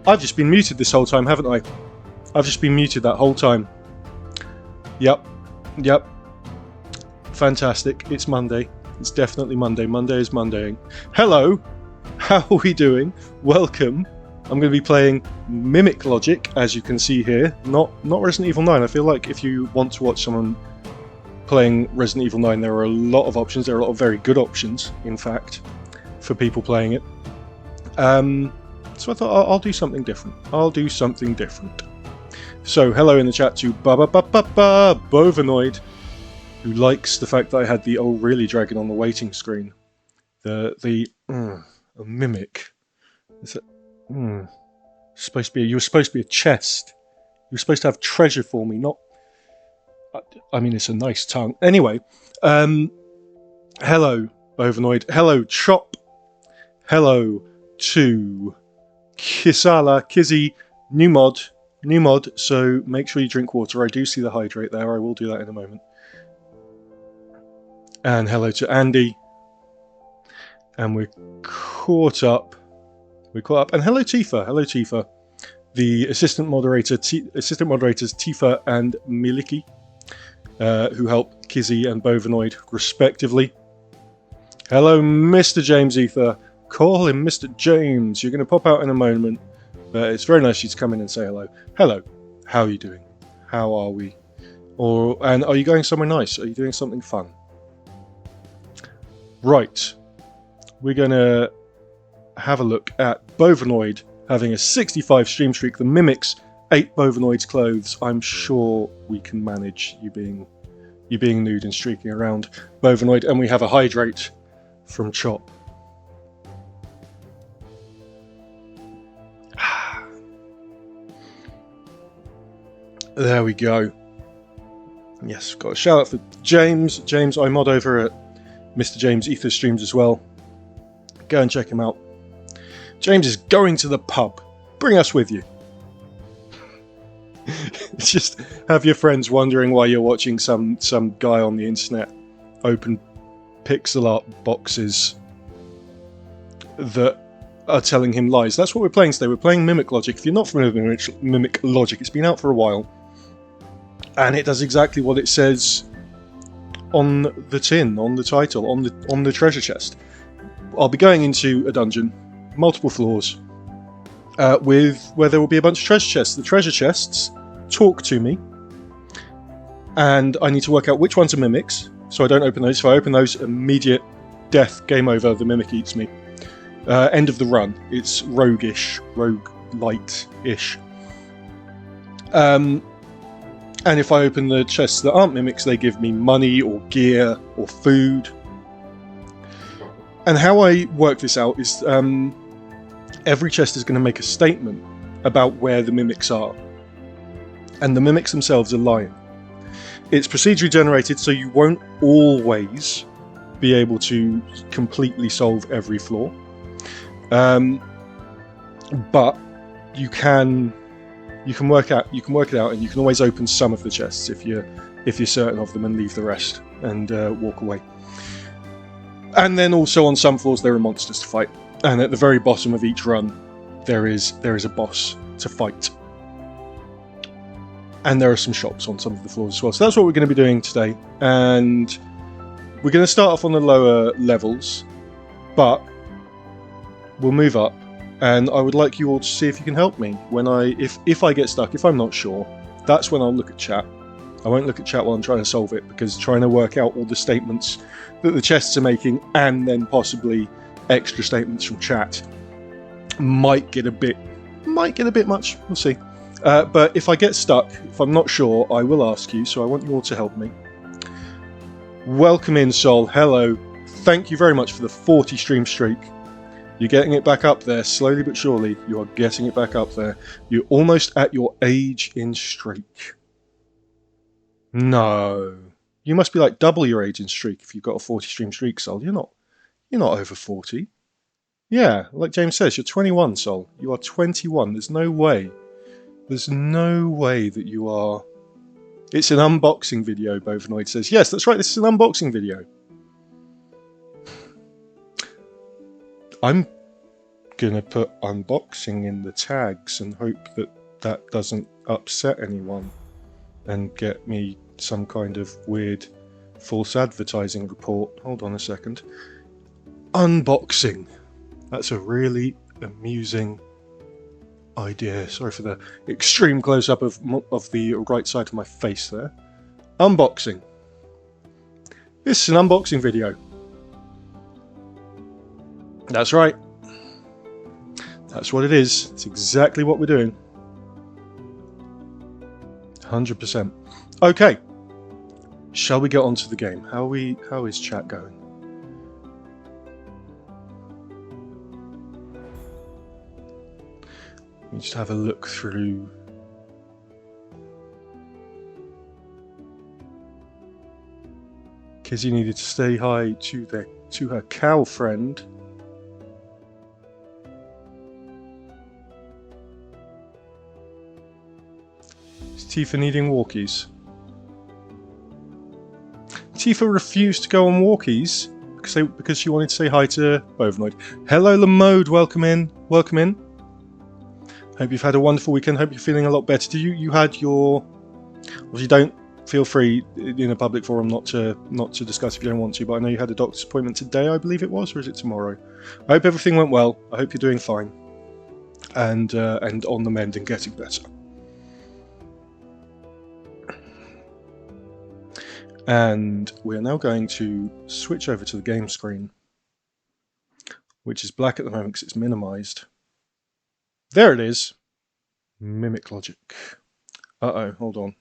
I've just been muted this whole time, haven't I? I've just been muted that whole time. Yep. Fantastic. It's Monday. It's definitely Monday. Monday is Mondaying. Hello. How are we doing? Welcome. I'm going to be playing Mimic Logic, as you can see here. Not Resident Evil 9. I feel like if you want to watch someone playing Resident Evil 9, there are a lot of options. There are a lot of very good options, in fact, for people playing it. So I thought I'll do something different. So hello in the chat to Bovanoid, who likes the fact that I had the "oh really" dragon on the waiting screen. A mimic. Is it? Supposed to be. You were supposed to be a chest. You were supposed to have treasure for me, not. I mean, it's a nice tongue. Anyway, hello Bovanoid. Hello Chop. Hello to Kisala, Kizzy, new mod, so make sure you drink water. I do see the hydrate there, I will do that in a moment. And hello to Andy. And we're caught up. And hello Tifa, the assistant moderators Tifa and Miliki, who help Kizzy and Bovanoid respectively. Hello Mr. James Ether. Call him Mr. James. You're going to pop out in a moment, but it's very nice of you to come in and say hello. Hello. How are you doing? How are we? And are you going somewhere nice? Are you doing something fun? Right. We're going to have a look at Bovanoid having a 65 stream streak. The Mimics 8 Bovanoid's clothes. I'm sure we can manage you being nude and streaking around Bovanoid. And we have a hydrate from Chop. There we go. Yes, got a shout out for James. James, I mod over at Mr. James Ether streams as well. Go and check him out. James is going to the pub. Bring us with you. Just have your friends wondering why you're watching some guy on the internet open pixel art boxes that are telling him lies. That's what we're playing today. We're playing Mimic Logic. If you're not familiar with Mimic Logic, it's been out for a while. And it does exactly what it says on the tin, on the title, on the treasure chest. I'll be going into a dungeon, multiple floors, where there will be a bunch of treasure chests. The treasure chests talk to me, and I need to work out which ones are mimics, so I don't open those. If I open those, immediate death, game over, the mimic eats me. End of the run. It's roguish, roguelite-ish. And if I open the chests that aren't mimics, they give me money or gear or food. And how I work this out is every chest is going to make a statement about where the mimics are. And the mimics themselves are lying. It's procedurally generated, so you won't always be able to completely solve every floor. But you can work it out, and you can always open some of the chests if you're certain of them, and leave the rest and walk away. And then also on some floors there are monsters to fight, and at the very bottom of each run there is a boss to fight. And there are some shops on some of the floors as well. So that's what we're going to be doing today, and we're going to start off on the lower levels, but we'll move up. And I would like you all to see if you can help me when if I get stuck, if I'm not sure, that's when I'll look at chat. I won't look at chat while I'm trying to solve it, because trying to work out all the statements that the chests are making, and then possibly extra statements from chat, might get a bit much. We'll see. But if I get stuck, if I'm not sure, I will ask you. So I want you all to help me. Welcome in, Sol. Hello. Thank you very much for the 40 stream streak. You're getting it back up there, slowly but surely. You are getting it back up there. You're almost at your age in streak. No. You must be like double your age in streak if you've got a 40 stream streak, Sol. You're not over 40. Yeah, like James says, you're 21, Sol. You are 21. There's no way. There's no way that you are... It's an unboxing video, Bovanoid says. Yes, that's right, this is an unboxing video. I'm going to put unboxing in the tags and hope that that doesn't upset anyone and get me some kind of weird false advertising report. Hold on a second. Unboxing. That's a really amusing idea. Sorry for the extreme close-up of the right side of my face there. Unboxing. This is an unboxing video. That's right. That's what it is. It's exactly what we're doing. 100%. Okay. Shall we get on to the game? How is chat going? Let me just have a look through. Kizzy needed to say hi to her cow friend. Is Tifa needing walkies? Tifa refused to go on walkies because she wanted to say hi to Bovenoid. Hello Lamode, welcome in. Welcome in. Hope you've had a wonderful weekend. Hope you're feeling a lot better. Do you had your... Well, if you don't, feel free in a public forum not to discuss if you don't want to, but I know you had a doctor's appointment today, I believe it was, or is it tomorrow? I hope everything went well. I hope you're doing fine. And on the mend and getting better. And we're now going to switch over to the game screen, which is black at the moment because it's minimized. There it is. Mimic logic. Uh-oh, hold on.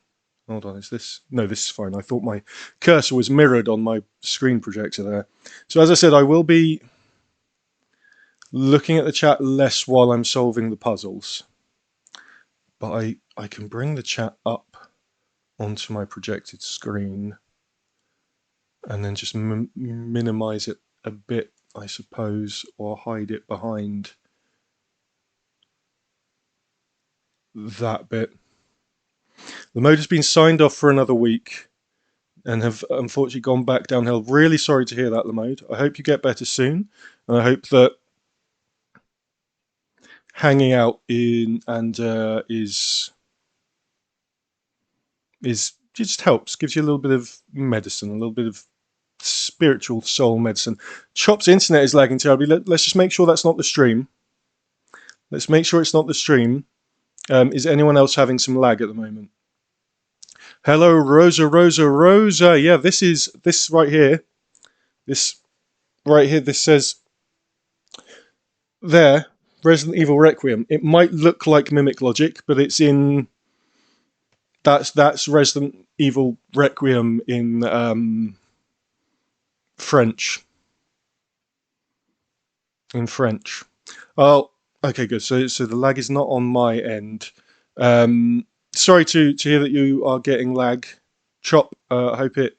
Hold on, is this... No, this is fine. I thought my cursor was mirrored on my screen projector there. So as I said, I will be looking at the chat less while I'm solving the puzzles. But I can bring the chat up onto my projected screen and then just minimize it a bit, I suppose, or hide it behind that bit. The mode has been signed off for another week and have unfortunately gone back downhill. Really sorry to hear that, Lamode. I hope you get better soon, and I hope that hanging out in and is just helps, gives you a little bit of medicine, a little bit of spiritual soul medicine. Chop's internet is lagging terribly. Let's just make sure that's not the stream. Let's make sure it's not the stream. Is anyone else having some lag at the moment? Hello, Rosa. Yeah, this right here. This right here. This says there, Resident Evil Requiem. It might look like Mimic Logic, but it's in. That's Resident Evil Requiem in French. In French. Oh, okay, good. So the lag is not on my end. Sorry to hear that you are getting lag. Chop, I hope it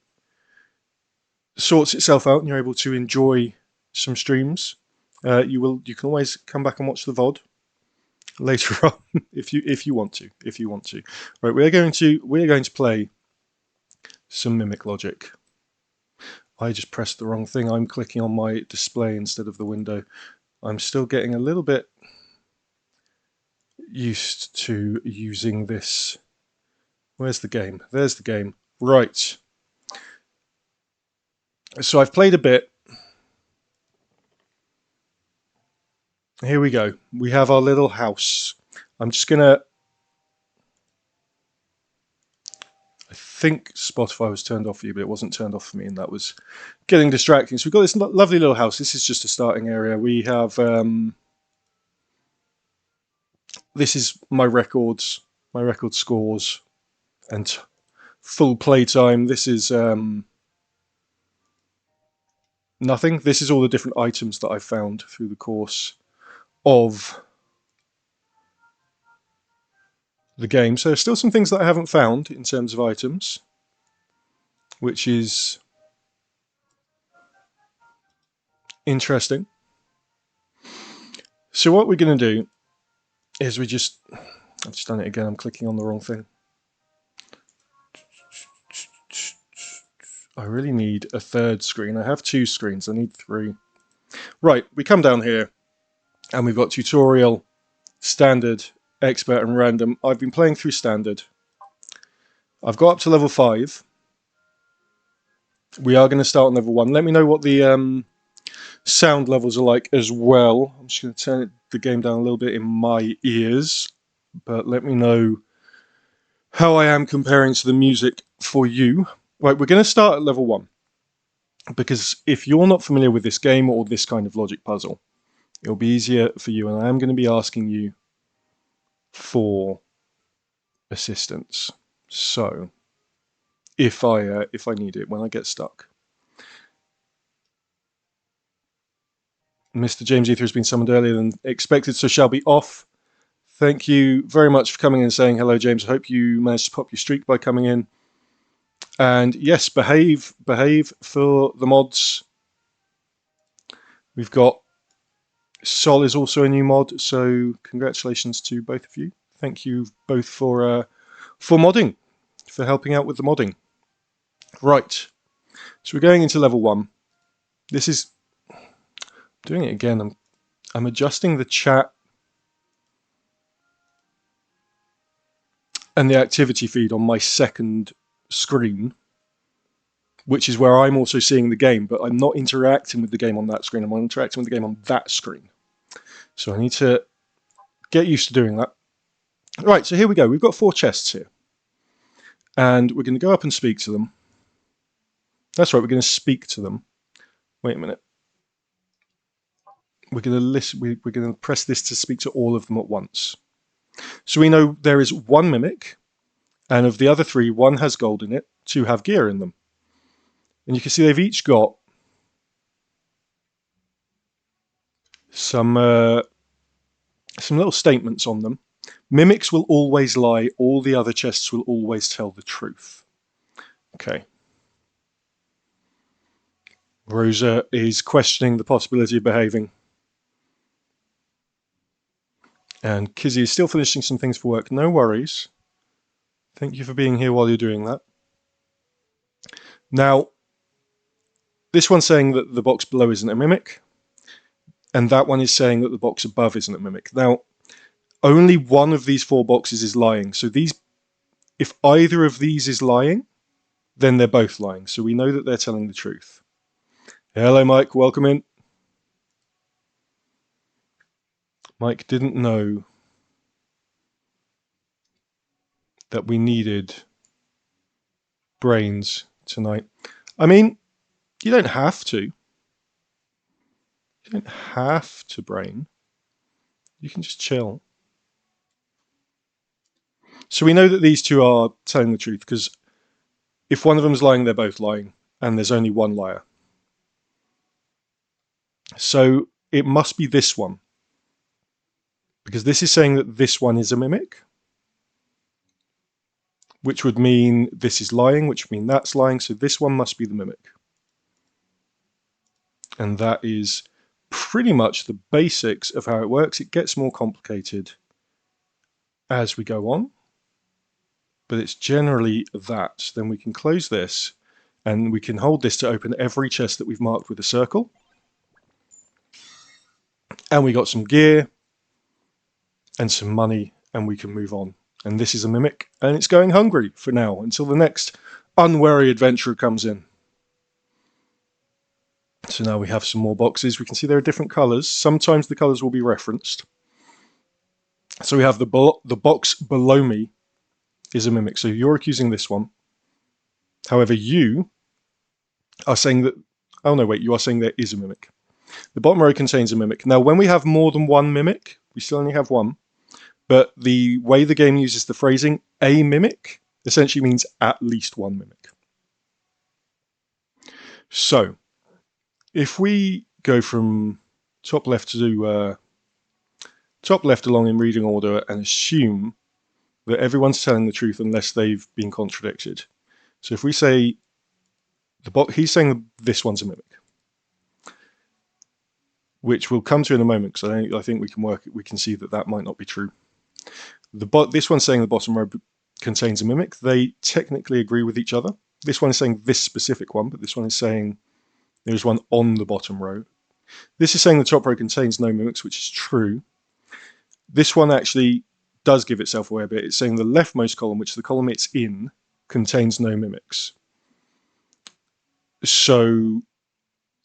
sorts itself out and you're able to enjoy some streams. You can always come back and watch the VOD later on if you want to. Right, we're going to play some Mimic Logic. I just pressed the wrong thing. I'm clicking on my display instead of the window. I'm still getting a little bit used to using this. Where's the game? There's the game. Right. So I've played a bit. Here we go. We have our little house. I'm just gonna... I think Spotify was turned off for you, but it wasn't turned off for me, and that was getting distracting. So we've got this lovely little house. This is just a starting area. We have... this is my record scores and full playtime. This is nothing. This is all the different items that I've found through the course of the game. So there's still some things that I haven't found in terms of items, which is interesting. So what we're going to do is I've just done it again. I'm clicking on the wrong thing. I really need a third screen. I have two screens. I need three. Right, we come down here. And we've got tutorial, standard, expert, and random. I've been playing through standard. I've got up to level 5. We are going to start on level 1. Let me know what the sound levels are like as well. I'm just going to turn the game down a little bit in my ears, but let me know how I am comparing to the music for you. Right, we're going to start at level 1, because if you're not familiar with this game or this kind of logic puzzle, it'll be easier for you, and I am going to be asking you for assistance. So, if I need it when I get stuck. Mr. James Ether has been summoned earlier than expected, so shall be off. Thank you very much for coming in and saying hello, James. I hope you managed to pop your streak by coming in. And yes, behave for the mods. We've got Sol is also a new mod, so congratulations to both of you. Thank you both for modding, for helping out with the modding. Right, so we're going into level 1. This is doing it again. I'm adjusting the chat and the activity feed on my second screen, which is where I'm also seeing the game, but I'm not interacting with the game on that screen. I'm interacting with the game on that screen. So I need to get used to doing that. Right, so here we go. We've got 4 chests here. And we're going to go up and speak to them. That's right, we're going to speak to them. Wait a minute. We're going to listen. We're going to press this to speak to all of them at once. So we know there is 1 mimic, and of the other 3, 1 has gold in it, 2 have gear in them. And you can see they've each got some little statements on them. Mimics will always lie. All the other chests will always tell the truth. Okay. Rosa is questioning the possibility of behaving. And Kizzy is still finishing some things for work. No worries. Thank you for being here while you're doing that. Now, this one's saying that the box below isn't a mimic. And that one is saying that the box above isn't a mimic. Now, only one of these 4 boxes is lying. So these, if either of these is lying, then they're both lying. So we know that they're telling the truth. Hello, Mike. Welcome in. Mike didn't know that we needed brains tonight. I mean, you don't have to. You don't have to brain. You can just chill. So we know that these 2 are telling the truth, because if one of them is lying, they're both lying, and there's only one liar. So it must be this one, because this is saying that this one is a mimic, which would mean this is lying, which would mean that's lying. So this one must be the mimic. And that is pretty much the basics of how it works. It gets more complicated as we go on, but it's generally that. Then we can close this, and we can hold this to open every chest that we've marked with a circle. And we got some gear and some money, and we can move on. And this is a mimic, and it's going hungry for now until the next unwary adventurer comes in. So now we have some more boxes. We can see there are different colours. Sometimes the colours will be referenced. So we have the box below me is a mimic. So you're accusing this one. However, you are saying that... Oh no, wait, you are saying there is a mimic. The bottom row contains a mimic. Now, when we have more than 1 mimic, we still only have 1. But the way the game uses the phrasing, a mimic, essentially means at least 1 mimic. So, if we go from top left to top left along in reading order and assume that everyone's telling the truth unless they've been contradicted. So if we say he's saying this one's a mimic, which we'll come to in a moment, because I think we can see that might not be true. This one's saying the bottom row contains a mimic. They technically agree with each other. This one is saying this specific one, but this one is saying there's one on the bottom row. This is saying the top row contains no mimics, which is true. This one actually does give itself away a bit. It's saying the leftmost column, which is the column it's in, contains no mimics. So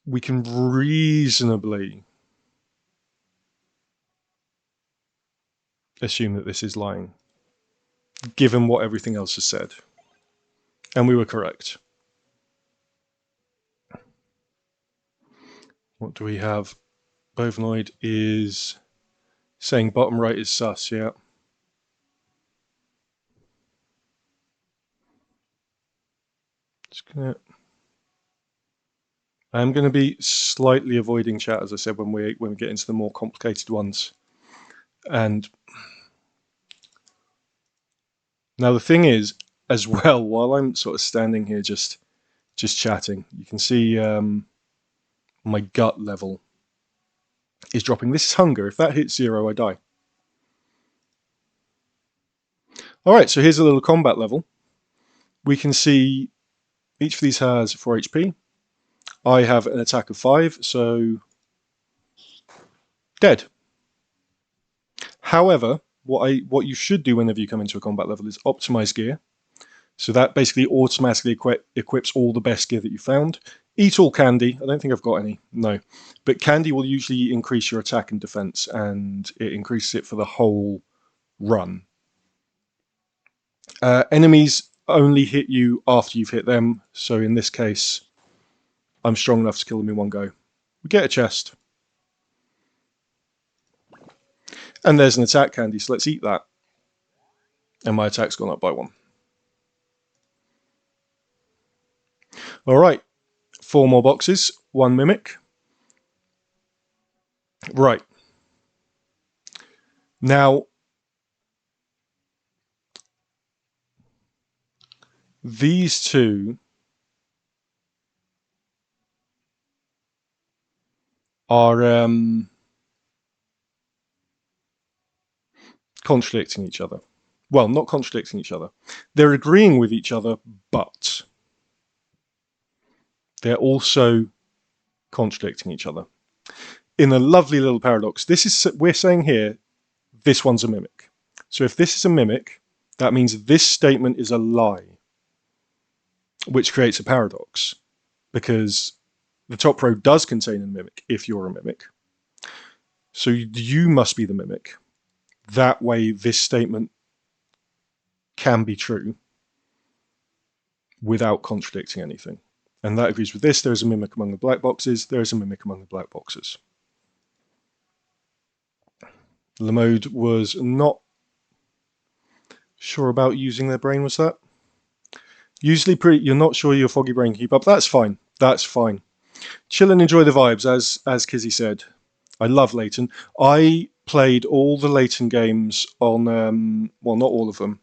we can reasonably assume that this is lying, given what everything else has said. And we were correct. What do we have? Bovinoid is saying bottom right is sus, yeah. I'm going to be slightly avoiding chat, as I said, when we get into the more complicated ones. And now the thing is, as well, while I'm sort of standing here just chatting, you can see my gut level is dropping. This is hunger. If that hits 0, I die. All right, so here's a little combat level. We can see each of these has 4 HP. I have an attack of 5, so dead. However, what you should do whenever you come into a combat level is optimize gear. So that basically automatically equips all the best gear that you found. Eat all candy. I don't think I've got any. No. But candy will usually increase your attack and defense, and it increases it for the whole run. Enemies only hit you after you've hit them. So in this case, I'm strong enough to kill them in one go. We get a chest. And there's an attack candy, so let's eat that. And my attack's gone up by 1. All right, 4 more boxes, 1 mimic. Right. Now, these two are contradicting each other. Well, not contradicting each other. They're agreeing with each other, but they're also contradicting each other. In a lovely little paradox, we're saying here, this one's a mimic. So if this is a mimic, that means this statement is a lie, which creates a paradox, because the top row does contain a mimic if you're a mimic. So you must be the mimic. That way, this statement can be true without contradicting anything. And that agrees with this. There is a mimic among the black boxes. There is a mimic among the black boxes. Lamode was not sure about using their brain, was that? Usually you're not sure your foggy brain can keep up. That's fine. That's fine. Chill and enjoy the vibes, as Kizzy said. I love Layton. I played all the Layton games on, well, not all of them.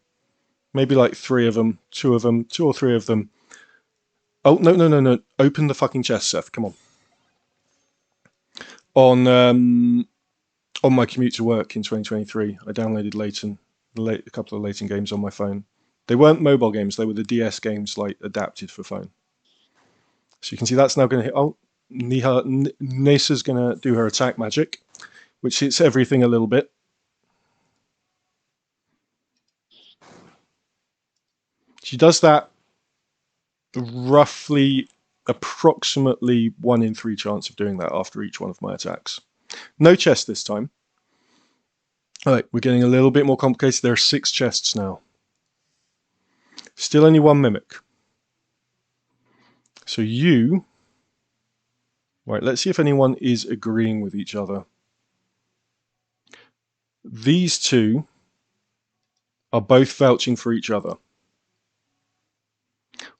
Maybe like 3 of them, 2 or 3 of them. Oh, no. Open the fucking chest, Seth. Come on. On my commute to work in 2023, I downloaded Layton, a couple of Layton games on my phone. They weren't mobile games. They were the DS games, like, adapted for phone. So you can see that's now going to hit... Oh, Nesa's going to do her attack magic, which hits everything a little bit. She does that roughly, approximately 1 in 3 chance of doing that after each one of my attacks. No chest this time. All right, we're getting a little bit more complicated. There are 6 chests now. Still only 1 mimic. So you... Right, let's see if anyone is agreeing with each other. These 2 are both vouching for each other.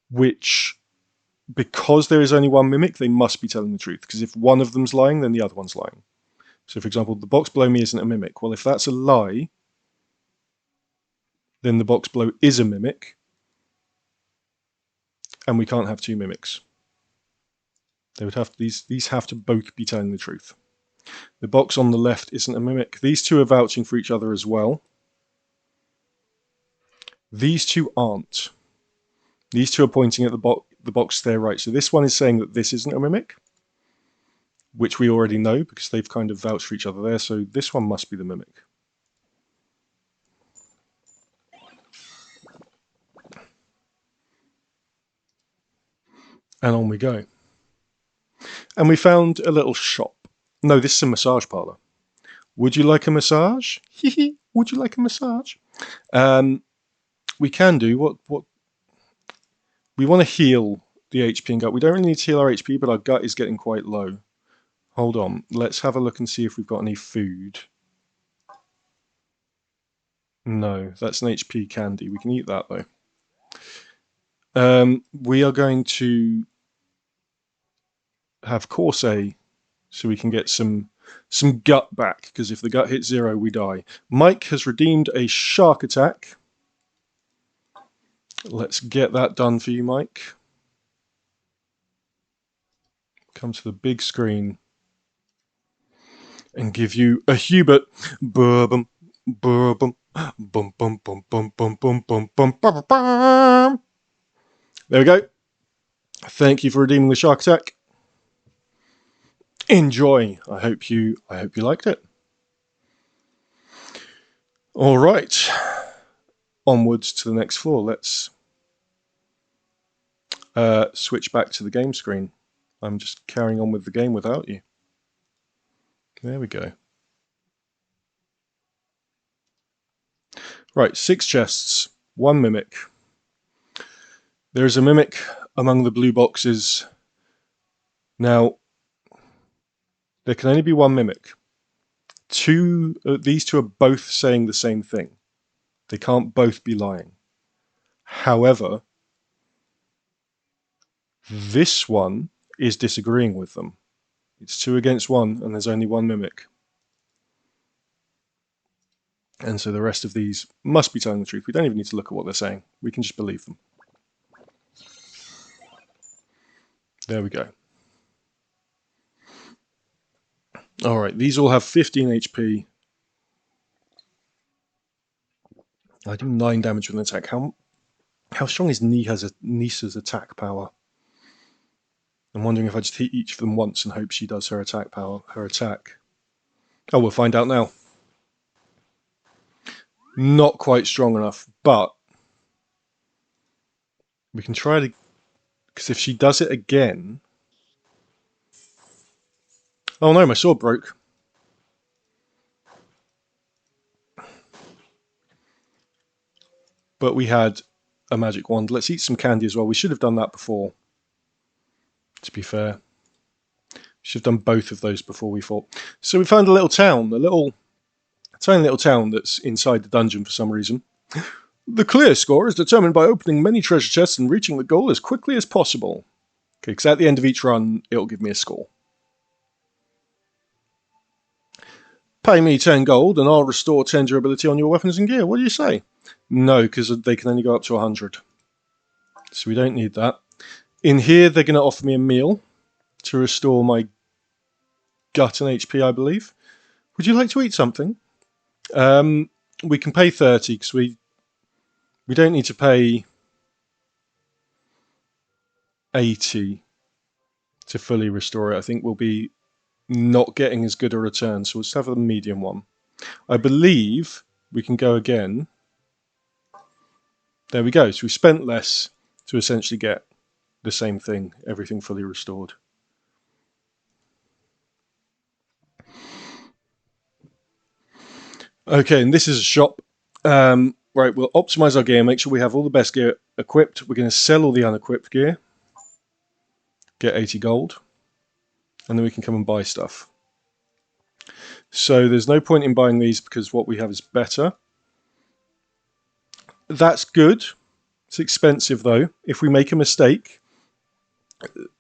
Which, because there is only 1 mimic, they must be telling the truth. Because if one of them's lying, then the other one's lying. So, for example, the box below me isn't a mimic. Well, if that's a lie, then the box below is a mimic. And we can't have 2 mimics. They would have these have to both be telling the truth. The box on the left isn't a mimic. These 2 are vouching for each other as well. These 2 aren't. These 2 are pointing at the box to their right. So this one is saying that this isn't a mimic. which we already know because they've kind of vouched for each other there. So this one must be the Mimic. And on we go. And we found a little shop. No, this is a massage parlour. Would you like a massage? Would you like a massage? We can do what we want to heal the HP and gut. We don't really need to heal our HP, but our gut is getting quite low. Hold on, let's have a look and see if we've got any food. No, that's an HP candy. We can eat that though. We are going to have Corsair so we can get some gut back, because if the gut hits 0, we die. Mike has redeemed a shark attack. Let's get that done for you, Mike. Come to the big screen and give you a Hubert. Bum bum bum bum bum bum bum bum bum bum bum. There we go. Thank you for redeeming the shark attack. Enjoy. I hope you liked it. All right. Onwards to the next floor. Let's switch back to the game screen. I'm just carrying on with the game without you. There we go. Right, 6 chests, 1 mimic. There is a mimic among the blue boxes. Now, there can only be 1 mimic. These two are both saying the same thing. They can't both be lying. However, this one is disagreeing with them. It's 2 against 1, and there's only 1 mimic. And so the rest of these must be telling the truth. We don't even need to look at what they're saying. We can just believe them. There we go. Alright, these all have 15 HP. I do 9 damage with an attack. How strong is Nisa's attack power? I'm wondering if I just hit each of them once and hope she does her attack power, her attack. Oh, we'll find out now. Not quite strong enough, but we can try to, because if she does it again... Oh no, my sword broke. But we had a magic wand. Let's eat some candy as well. We should have done that before, to be fair. We should have done both of those before we fought. So we found a little town, a tiny little town that's inside the dungeon for some reason. The clear score is determined by opening many treasure chests and reaching the goal as quickly as possible. Okay, because at the end of each run, it'll give me a score. Pay me 10 gold and I'll restore 10 durability on your weapons and gear. What do you say? No, because they can only go up to 100. So we don't need that. In here, they're going to offer me a meal to restore my gut and HP, I believe. Would you like to eat something? We can pay 30 because we don't need to pay 80 to fully restore it. I think we'll be not getting as good a return, so we'll just have a medium one. I believe we can go again. There we go. So we spent less to essentially get the same thing, everything fully restored. Okay, and this is a shop. Right, we'll optimize our gear, make sure we have all the best gear equipped. We're going to sell all the unequipped gear, get 80 gold, and then we can come and buy stuff. So there's no point in buying these because what we have is better. That's good. It's expensive though. If we make a mistake,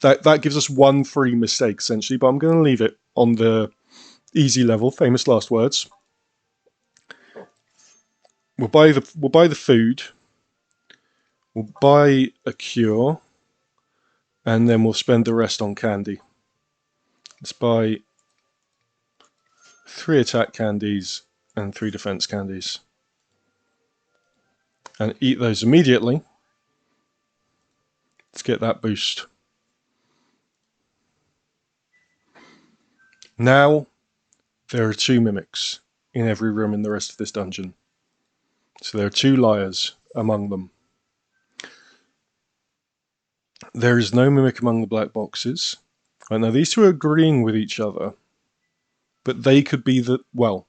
that gives us 1 free mistake essentially, but I'm going to leave it on the easy level, famous last words. We'll buy the food. We'll buy a cure, and then we'll spend the rest on candy. Let's buy 3 attack candies and 3 defense candies, and eat those immediately. Let's get that boost. Now, there are 2 mimics in every room in the rest of this dungeon. So there are 2 liars among them. There is no mimic among the black boxes. Right, now these 2 are agreeing with each other, but they could be the... well,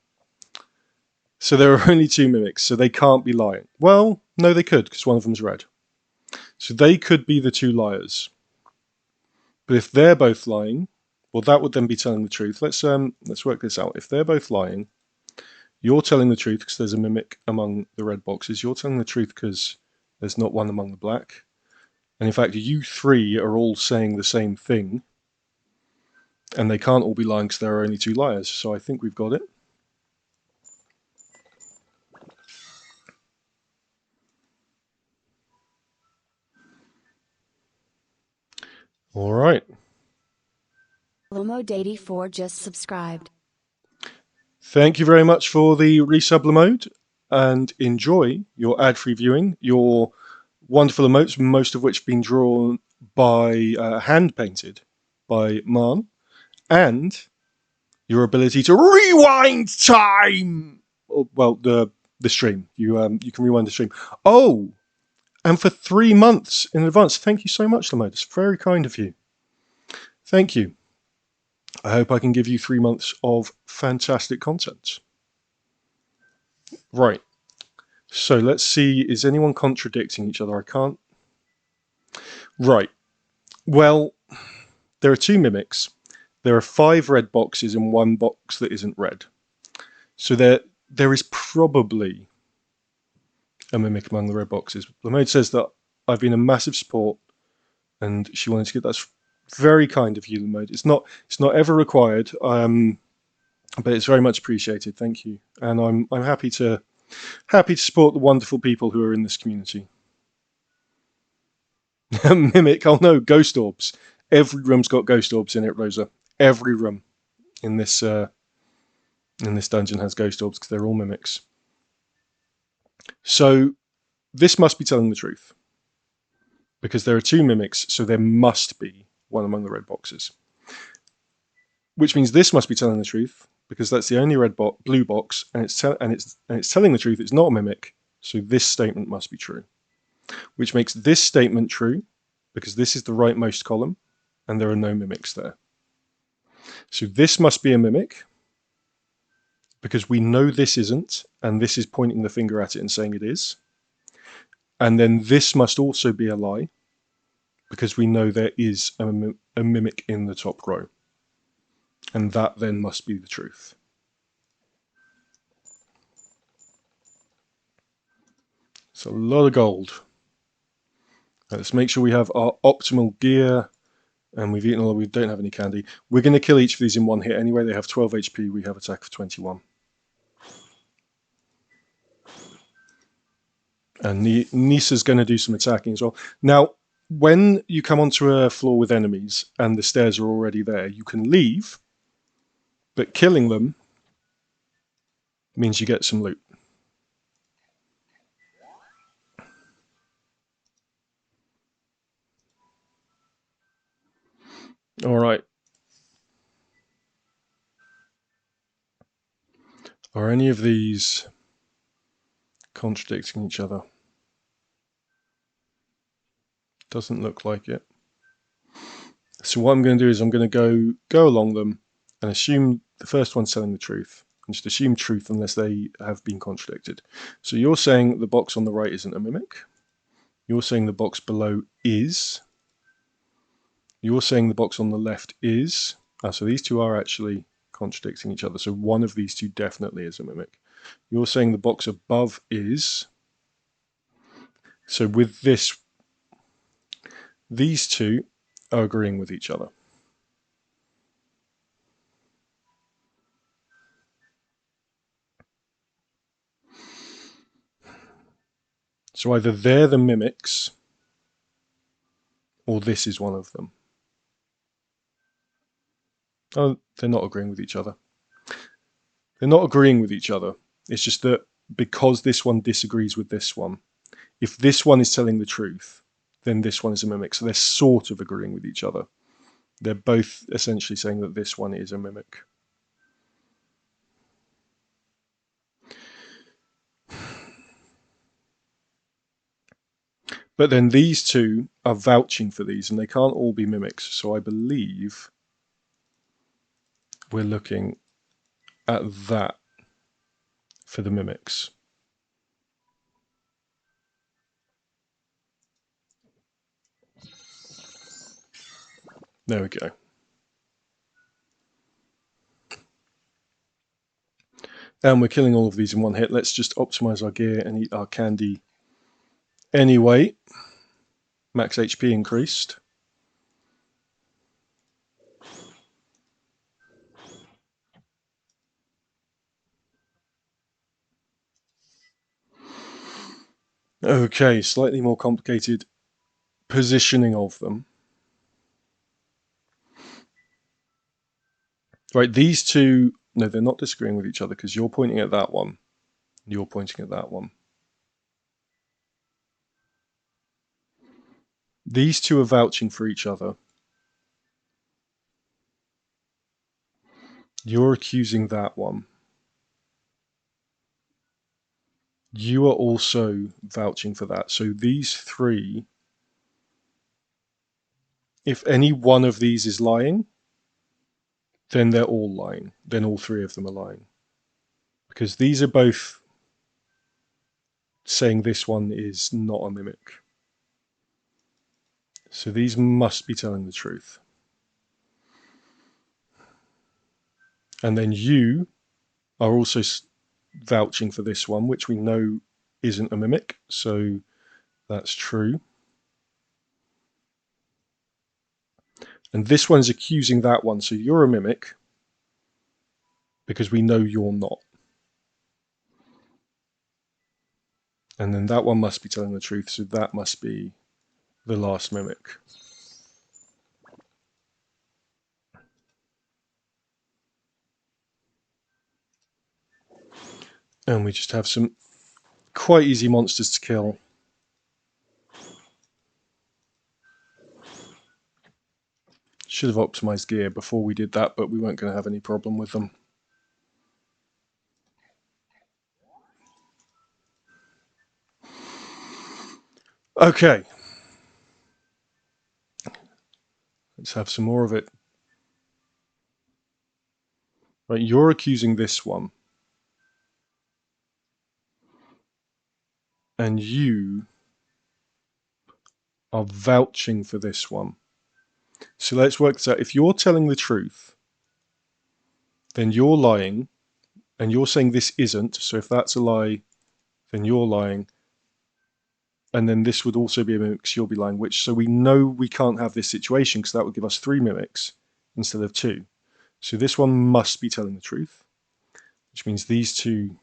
so there are only 2 mimics, so they can't be lying. Well, no, they could, because one of them's red. So they could be the 2 liars. But if they're both lying, well, that would then be telling the truth. Let's work this out. If they're both lying, you're telling the truth because there's a mimic among the red boxes. You're telling the truth because there's not one among the black. And in fact, you 3 are all saying the same thing. And they can't all be lying because there are only 2 liars. So I think we've got it. All right. Lomode84 just subscribed. Thank you very much for the resub mode, and enjoy your ad-free viewing, your wonderful emotes, most of which have been drawn by hand-painted by Marn, and your ability to rewind time. Well, the stream. You can rewind the stream. Oh, and for 3 months in advance. Thank you so much, Lamode. It's very kind of you. Thank you. I hope I can give you 3 months of fantastic content. Right. So let's see, is anyone contradicting each other? I can't. Right. Well, there are 2 mimics. There are 5 red boxes and 1 box that isn't red. So there is probably a mimic among the red boxes. Lamode says that I've been a massive support, and she wanted to get... that's very kind of you, Lamode. It's not ever required, but it's very much appreciated. Thank you, and I'm happy to support the wonderful people who are in this community. Mimic? Oh no, ghost orbs. Every room's got ghost orbs in it, Rosa. Every room in this dungeon has ghost orbs because they're all mimics. So this must be telling the truth because there are 2 mimics, so there must be one among the red boxes. Which means this must be telling the truth because that's the only blue box, and it's telling the truth. It's not a mimic, so this statement must be true. Which makes this statement true because this is the rightmost column, and there are no mimics there. So this must be a mimic because we know this isn't, and this is pointing the finger at it and saying it is. And then this must also be a lie because we know there is a mimic in the top row. And that then must be the truth. It's a lot of gold. Let's make sure we have our optimal gear, and we've eaten all. We don't have any candy. We're going to kill each of these in 1 hit anyway. They have 12 HP. We have attack of 21. And Nisa's going to do some attacking as well. Now, when you come onto a floor with enemies and the stairs are already there, you can leave, but killing them means you get some loot. All right. Are any of these contradicting each other? Doesn't look like it. So what I'm going to do is I'm going to go along them and assume the first one's telling the truth. And just assume truth unless they have been contradicted. So you're saying the box on the right isn't a mimic. You're saying the box below is. You're saying the box on the left is. So these 2 are actually contradicting each other. So one of these 2 definitely is a mimic. You're saying the box above is. So with this, these 2 are agreeing with each other. So either they're the mimics, or this is one of them. Oh, they're not agreeing with each other. They're not agreeing with each other. It's just that because this one disagrees with this one, if this one is telling the truth, then this one is a mimic. So they're sort of agreeing with each other. They're both essentially saying that this one is a mimic. But then these two are vouching for these, and they can't all be mimics. So I believe we're looking at that for the mimics. There we go. And we're killing all of these in one hit. Let's just optimize our gear and eat our candy anyway. Max HP increased. Okay, slightly more complicated positioning of them. Right, these two, no, they're not disagreeing with each other because you're pointing at that one. You're pointing at that one. These two are vouching for each other. You're accusing that one. You are also vouching for that. So these three, if any one of these is lying, then they're all lying. Then all three of them are lying. Because these are both saying this one is not a mimic. So these must be telling the truth. And then you are also vouching for this one, which we know isn't a mimic. So that's true. And this one's accusing that one. So you're a mimic because we know you're not. And then that one must be telling the truth. So that must be the last mimic. And we just have some quite easy monsters to kill. Should have optimized gear before we did that, but we weren't going to have any problem with them. Okay. Let's have some more of it. Right, you're accusing this one. And you are vouching for this one. So let's work this out. If you're telling the truth, then you're lying, and you're saying this isn't. So if that's a lie, then you're lying. And then this would also be a mimic, so you'll be lying, so we know we can't have this situation because that would give us 3 mimics instead of 2. So this one must be telling the truth, which means these two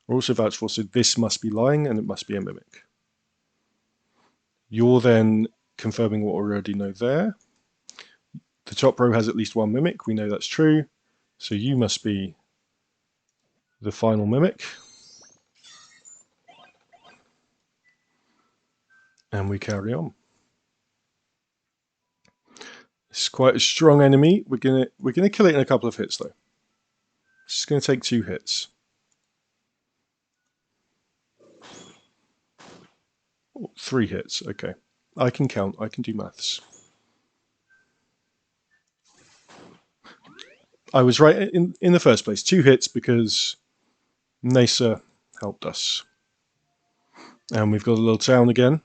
are also vouched for, so this must be lying and it must be a mimic. You're then confirming what we already know there. The top row has at least 1 mimic, we know that's true, so you must be the final mimic. And we carry on. It's quite a strong enemy. We're gonna kill it in a couple of hits though. It's just gonna take 2 hits. Oh, 3 hits, okay. I can count, I can do maths. I was right in the first place. 2 hits because Nasa helped us. And we've got a little town again.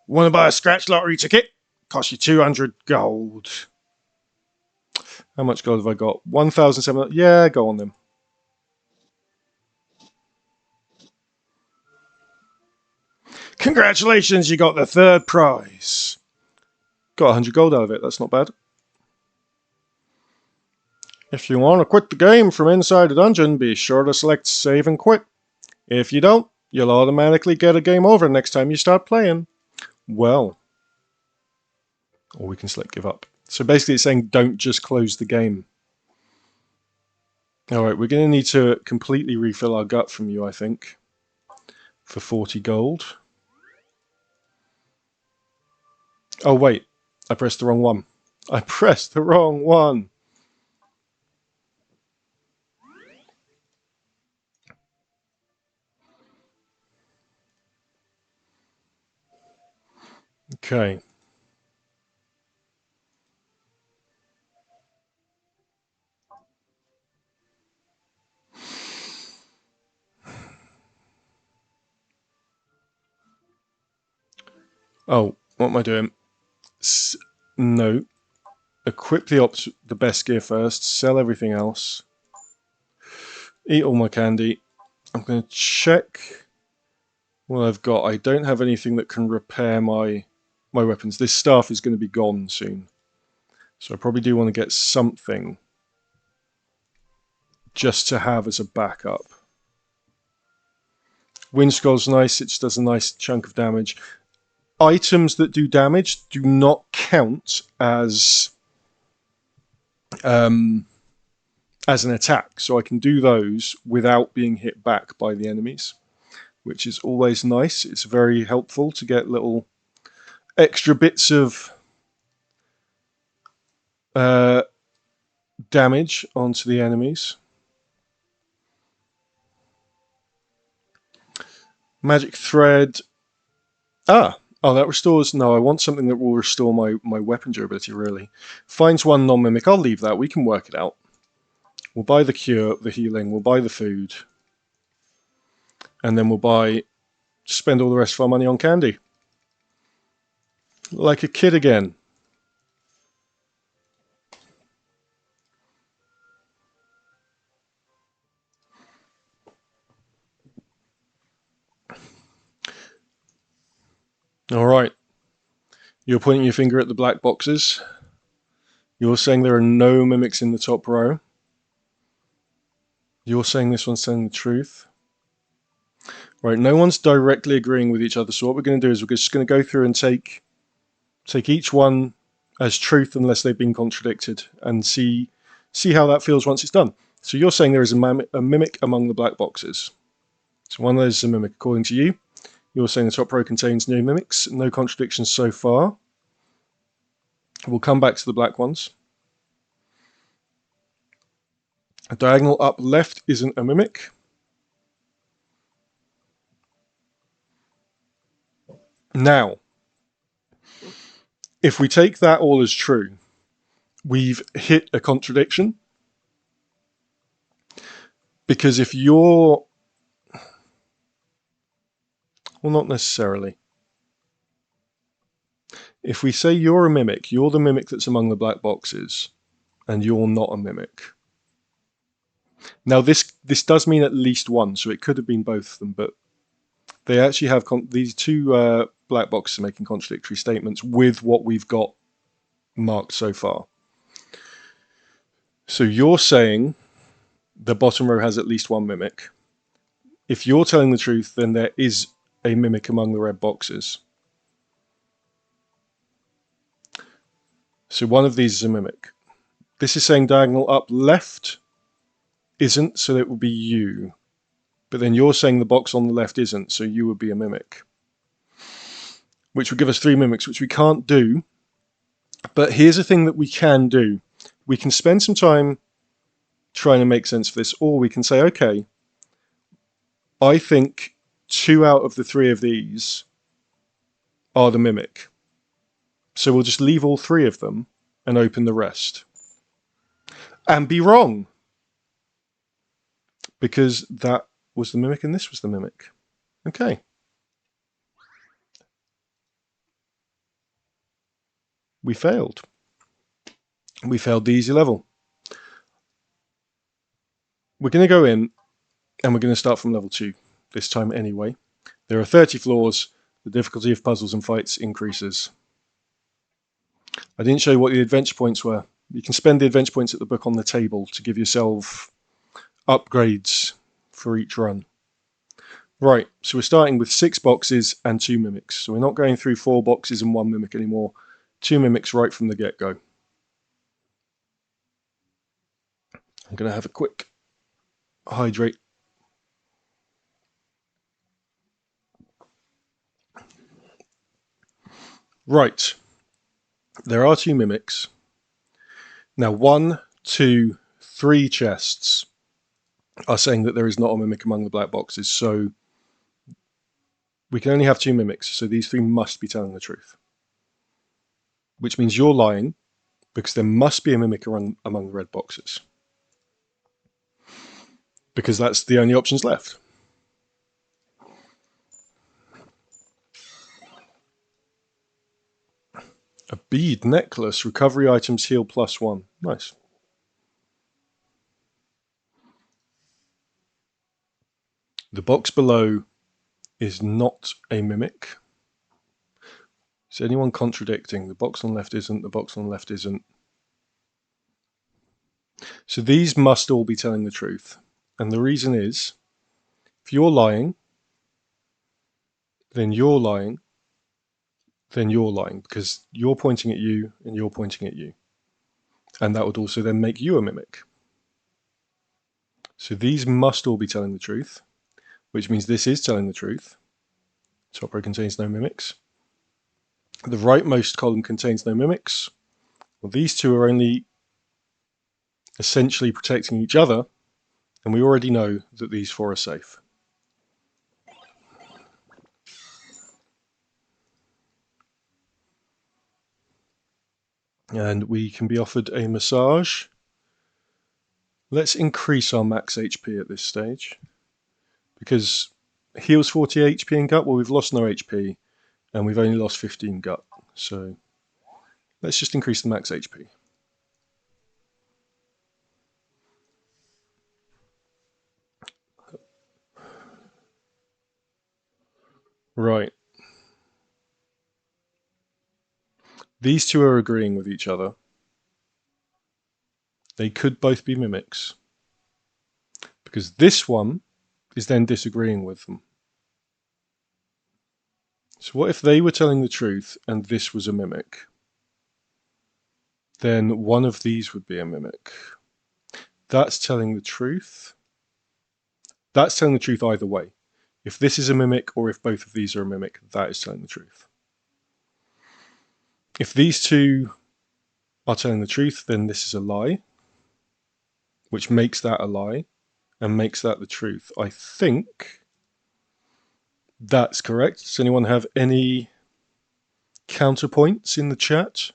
Want to buy a scratch lottery ticket? Cost you 200 gold. How much gold have I got? 1,700. Yeah, go on then. Congratulations, you got the 3rd prize. Got 100 gold out of it, that's not bad. If you want to quit the game from inside the dungeon, be sure to select save and quit. If you don't, you'll automatically get a game over next time you start playing. Well, or we can select give up. So basically it's saying don't just close the game. Alright, we're going to need to completely refill our gut from you, I think, for 40 gold. Oh wait, I pressed the wrong one. I pressed the wrong one. Okay. Oh, what am I doing? No. Equip the best gear first. Sell everything else. Eat all my candy. I'm going to check what I've got. I don't have anything that can repair my weapons. This staff is going to be gone soon. So I probably do want to get something just to have as a backup. Wind Scroll's nice. It just does a nice chunk of damage. Items that do damage do not count as an attack. So I can do those without being hit back by the enemies, which is always nice. It's very helpful to get little extra bits of damage onto the enemies. Magic Thread. Oh, that restores. No, I want something that will restore my weapon durability, really. Finds one non-mimic. I'll leave that. We can work it out. We'll buy the cure, the healing. We'll buy the food. And then we'll spend all the rest of our money on candy. Like a kid again. All right. You're pointing your finger at the black boxes. You're saying there are no mimics in the top row. You're saying this one's telling the truth. Right, no one's directly agreeing with each other, so what we're going to do is we're just going to go through and take each one as truth unless they've been contradicted, and see how that feels once it's done. So you're saying there is a mimic among the black boxes. So one of those is a mimic according to you. You're saying the top row contains no mimics, no contradictions so far. We'll come back to the black ones. A diagonal up left isn't a mimic. Now, if we take that all as true, we've hit a contradiction. Because if you're... Well, not necessarily. If we say you're a mimic, you're the mimic that's among the black boxes, and you're not a mimic. Now, this does mean at least one, so it could have been both of them, but they actually have these two black boxes are making contradictory statements with what we've got marked so far. So you're saying the bottom row has at least one mimic. If you're telling the truth, then there is a mimic among the red boxes. So one of these is a mimic. This is saying diagonal up left isn't, so it would be you. But then you're saying the box on the left isn't, so you would be a mimic. Which would give us 3 mimics, which we can't do. But here's a thing that we can do. We can spend some time trying to make sense of this, or we can say, okay, I think 2 out of the 3 of these are the mimic. So we'll just leave all 3 of them and open the rest. And be wrong. Because that was the mimic and this was the mimic. Okay. We failed. We failed the easy level. We're going to go in and we're going to start from level 2 this time anyway. There are 30 floors. The difficulty of puzzles and fights increases. I didn't show you what the adventure points were. You can spend the adventure points at the book on the table to give yourself upgrades for each run. Right, so we're starting with 6 boxes and 2 mimics. So we're not going through 4 boxes and 1 mimic anymore. 2 mimics right from the get-go. I'm going to have a quick hydrate. Right, there are 2 mimics. Now 1, 2, 3 chests are saying that there is not a mimic among the black boxes, so we can only have 2 mimics, so these 3 must be telling the truth. which means you're lying, because there must be a mimic among the red boxes. Because that's the only options left. A bead necklace, recovery items heal +1. Nice. The box below is not a mimic. Is anyone contradicting? The box on the left isn't, the box on the left isn't. So these must all be telling the truth. And the reason is, if you're lying, then you're lying, then you're lying, because you're pointing at you and you're pointing at you. And that would also then make you a mimic. So these must all be telling the truth, which means this is telling the truth. Top row contains no mimics. The rightmost column contains no mimics. Well, these two are only essentially protecting each other, and we already know that these four are safe. And we can be offered a massage. Let's increase our max HP at this stage, because heals 40 HP in gut. Well, we've lost no HP, and we've only lost 15 gut. So let's just increase the max HP. Right. These two are agreeing with each other. They could both be mimics, because this one is then disagreeing with them. So what if they were telling the truth and this was a mimic? Then one of these would be a mimic. That's telling the truth. That's telling the truth either way. If this is a mimic or if both of these are a mimic, that is telling the truth. If these two are telling the truth, then this is a lie, which makes that a lie and makes that the truth. I think that's correct. Does anyone have any counterpoints in the chat?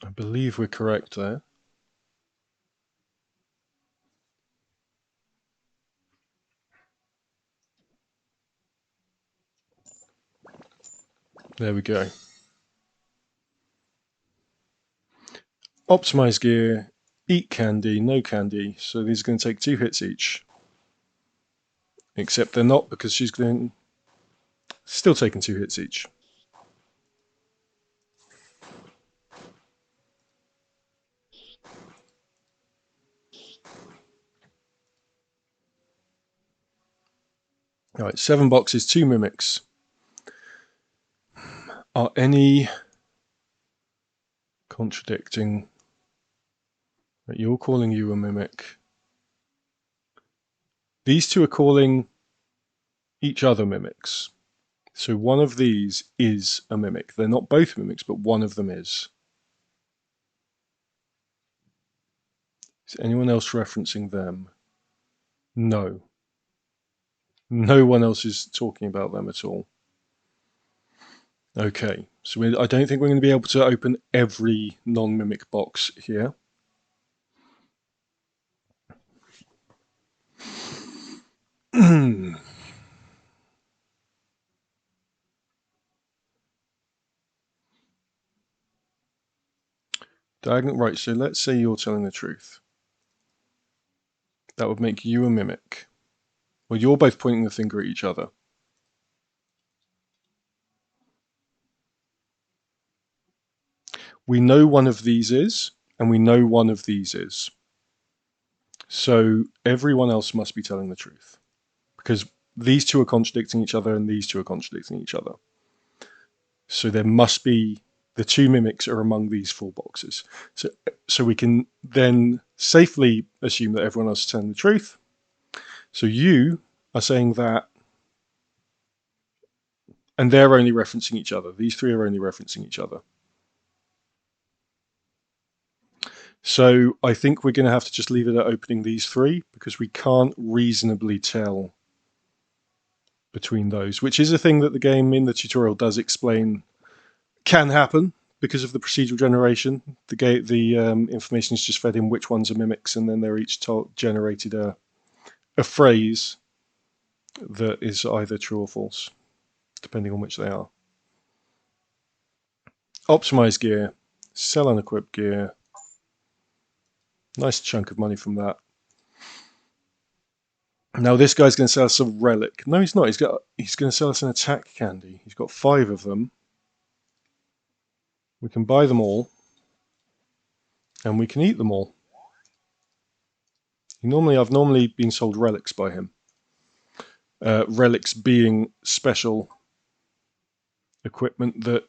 I believe we're correct there. There we go. Optimize gear, eat candy, no candy. So these are going to take 2 hits each. Except they're not, because she's going still taking 2 hits each. All right, 7 boxes, 2 mimics. Are any contradicting? You're calling you a mimic. These two are calling each other mimics. So one of these is a mimic. They're not both mimics, but one of them is. Is anyone else referencing them? No. No one else is talking about them at all. Okay, so I don't think we're going to be able to open every non-mimic box here. Diagonal, right, so let's say you're telling the truth. That would make you a mimic. Well, you're both pointing the finger at each other. We know one of these is, and we know one of these is. So everyone else must be telling the truth, because these two are contradicting each other and these two are contradicting each other. So there must be, the 2 mimics are among these 4 boxes. So we can then safely assume that everyone else is telling the truth. So you are saying that, and they're only referencing each other. These 3 are only referencing each other. So I think we're going to have to just leave it at opening these 3, because we can't reasonably tell between those, which is a thing that the game in the tutorial does explain can happen because of the procedural generation. The information is just fed in which ones are mimics, and then they're each generated a phrase that is either true or false, depending on which they are. Optimize gear, sell unequipped gear. Nice chunk of money from that. Now this guy's going to sell us a relic. No, he's not. He's going to sell us an attack candy. He's got 5 of them. We can buy them all, and we can eat them all. I've normally been sold relics by him. Relics being special equipment that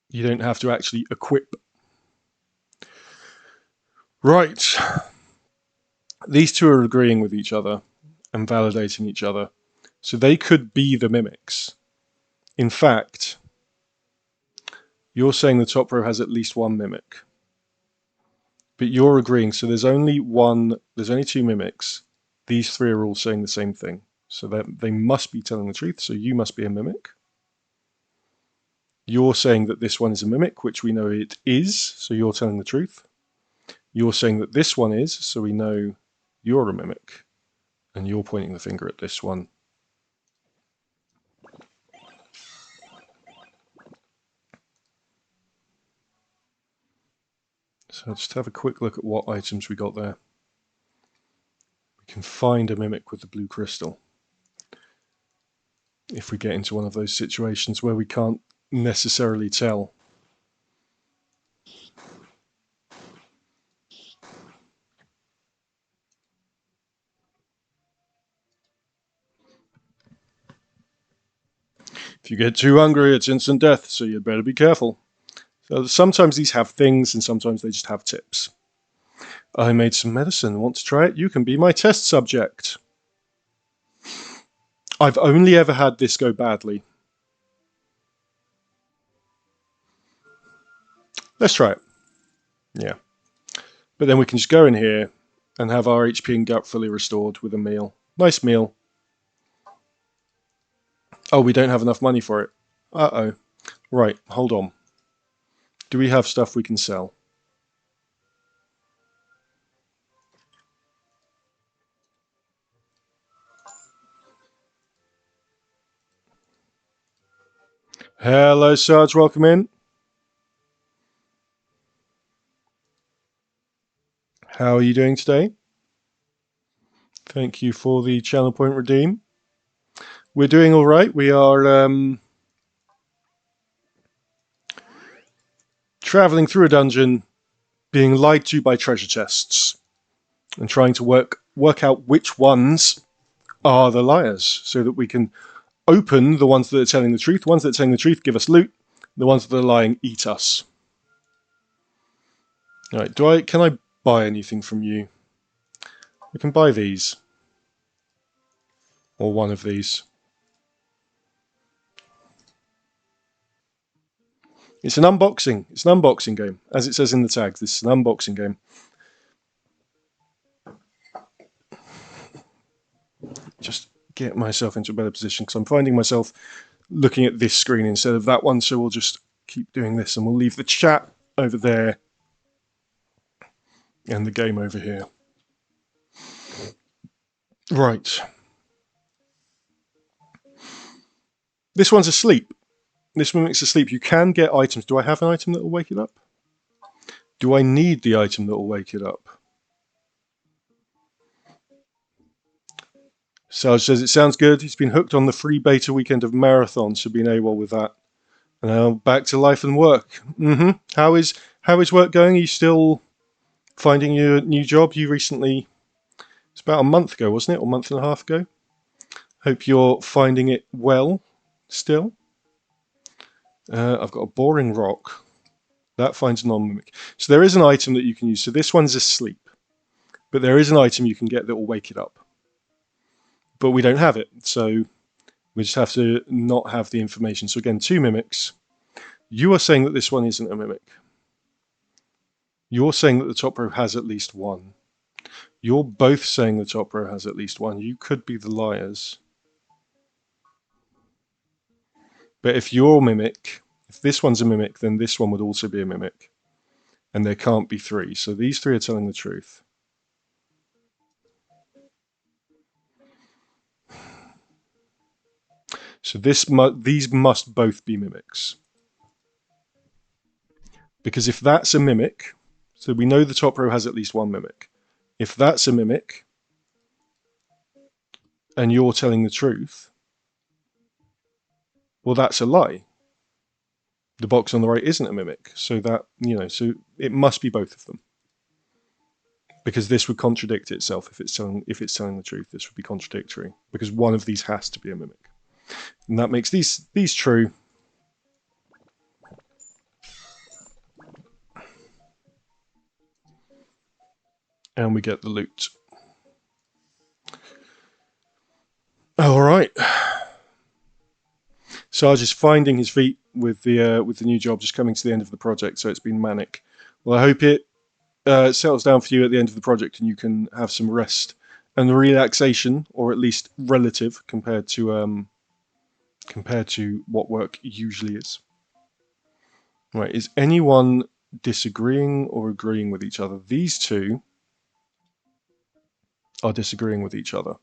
you don't have to actually equip. Right. These two are agreeing with each other and validating each other. So they could be the mimics. In fact, you're saying the top row has at least one mimic. But you're agreeing, so there's only 2 mimics. These 3 are all saying the same thing. So that they must be telling the truth, so you must be a mimic. You're saying that this one is a mimic, which we know it is, so you're telling the truth. You're saying that this one is, so we know you're a mimic. And you're pointing the finger at this one. So let's have a quick look at what items we got there. We can find a mimic with the blue crystal. If we get into one of those situations where we can't necessarily tell. If you get too hungry, it's instant death, so you'd better be careful. So sometimes these have things, and sometimes they just have tips. I made some medicine. Want to try it? You can be my test subject. I've only ever had this go badly. Let's try it. Yeah. But then we can just go in here and have our HP and gut fully restored with a meal. Nice meal. Oh, we don't have enough money for it. Uh-oh. Right, hold on. Do we have stuff we can sell? Hello, Sarge. Welcome in. How are you doing today? Thank you for the channel point redeem. We're doing all right. We are traveling through a dungeon, being lied to by treasure chests, and trying to work out which ones are the liars, so that we can open the ones that are telling the truth. The ones that are telling the truth give us loot. The ones that are lying eat us. All right. Can I buy anything from you? I can buy these, or one of these. It's an unboxing. It's an unboxing game, as it says in the tags. This is an unboxing game. Just get myself into a better position, because I'm finding myself looking at this screen instead of that one, so we'll just keep doing this, and we'll leave the chat over there and the game over here. Right. This one's asleep. This mimic's asleep. You can get items. Do I have an item that will wake it up? Do I need the item that will wake it up? Sarge says it sounds good. He's been hooked on the free beta weekend of Marathon, so been AWOL with that. And now back to life and work. How is work going? Are you still finding your new job? You recently, it's about a month ago, wasn't it? Or a month and a half ago? Hope you're finding it well still. I've got a boring rock. That finds non-mimic. So there is an item that you can use. So this one's asleep. But there is an item you can get that will wake it up. But we don't have it. So we just have to not have the information. So again, 2 mimics. You are saying that this one isn't a mimic. You're saying that the top row has at least one. You're both saying the top row has at least one. You could be the liars. But if you're mimic, if this one's a mimic, then this one would also be a mimic. And there can't be three. So these three are telling the truth. So these must both be mimics. Because if that's a mimic, so we know the top row has at least one mimic. If that's a mimic, and you're telling the truth, well, that's a lie. The box on the right isn't a mimic, so that, so it must be both of them. Because this would contradict itself if it's telling the truth. This would be contradictory because one of these has to be a mimic, and that makes these true. And we get the loot. All right. Sarge is finding his feet with the new job, just coming to the end of the project, so it's been manic. Well, I hope it settles down for you at the end of the project, and you can have some rest and relaxation, or at least relative compared to what work usually is. Right? Is anyone disagreeing or agreeing with each other? These two are disagreeing with each other.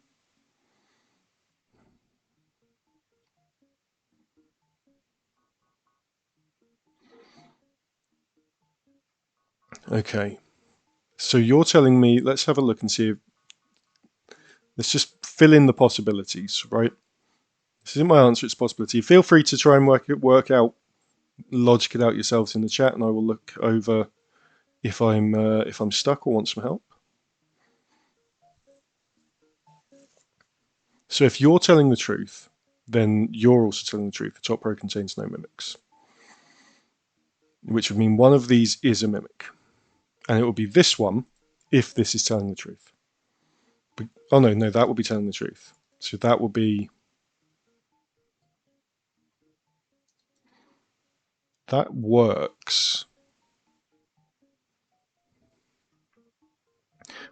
Okay. So you're telling me, let's have a look and see if, let's just fill in the possibilities, right? This isn't my answer, it's a possibility. Feel free to try and work out, logic it out yourselves in the chat, and I will look over if I'm stuck or want some help. So if you're telling the truth, then you're also telling the truth. The top row contains no mimics, which would mean one of these is a mimic, and it will be this one if this is telling the truth. Oh no, that will be telling the truth. So that will be, that works.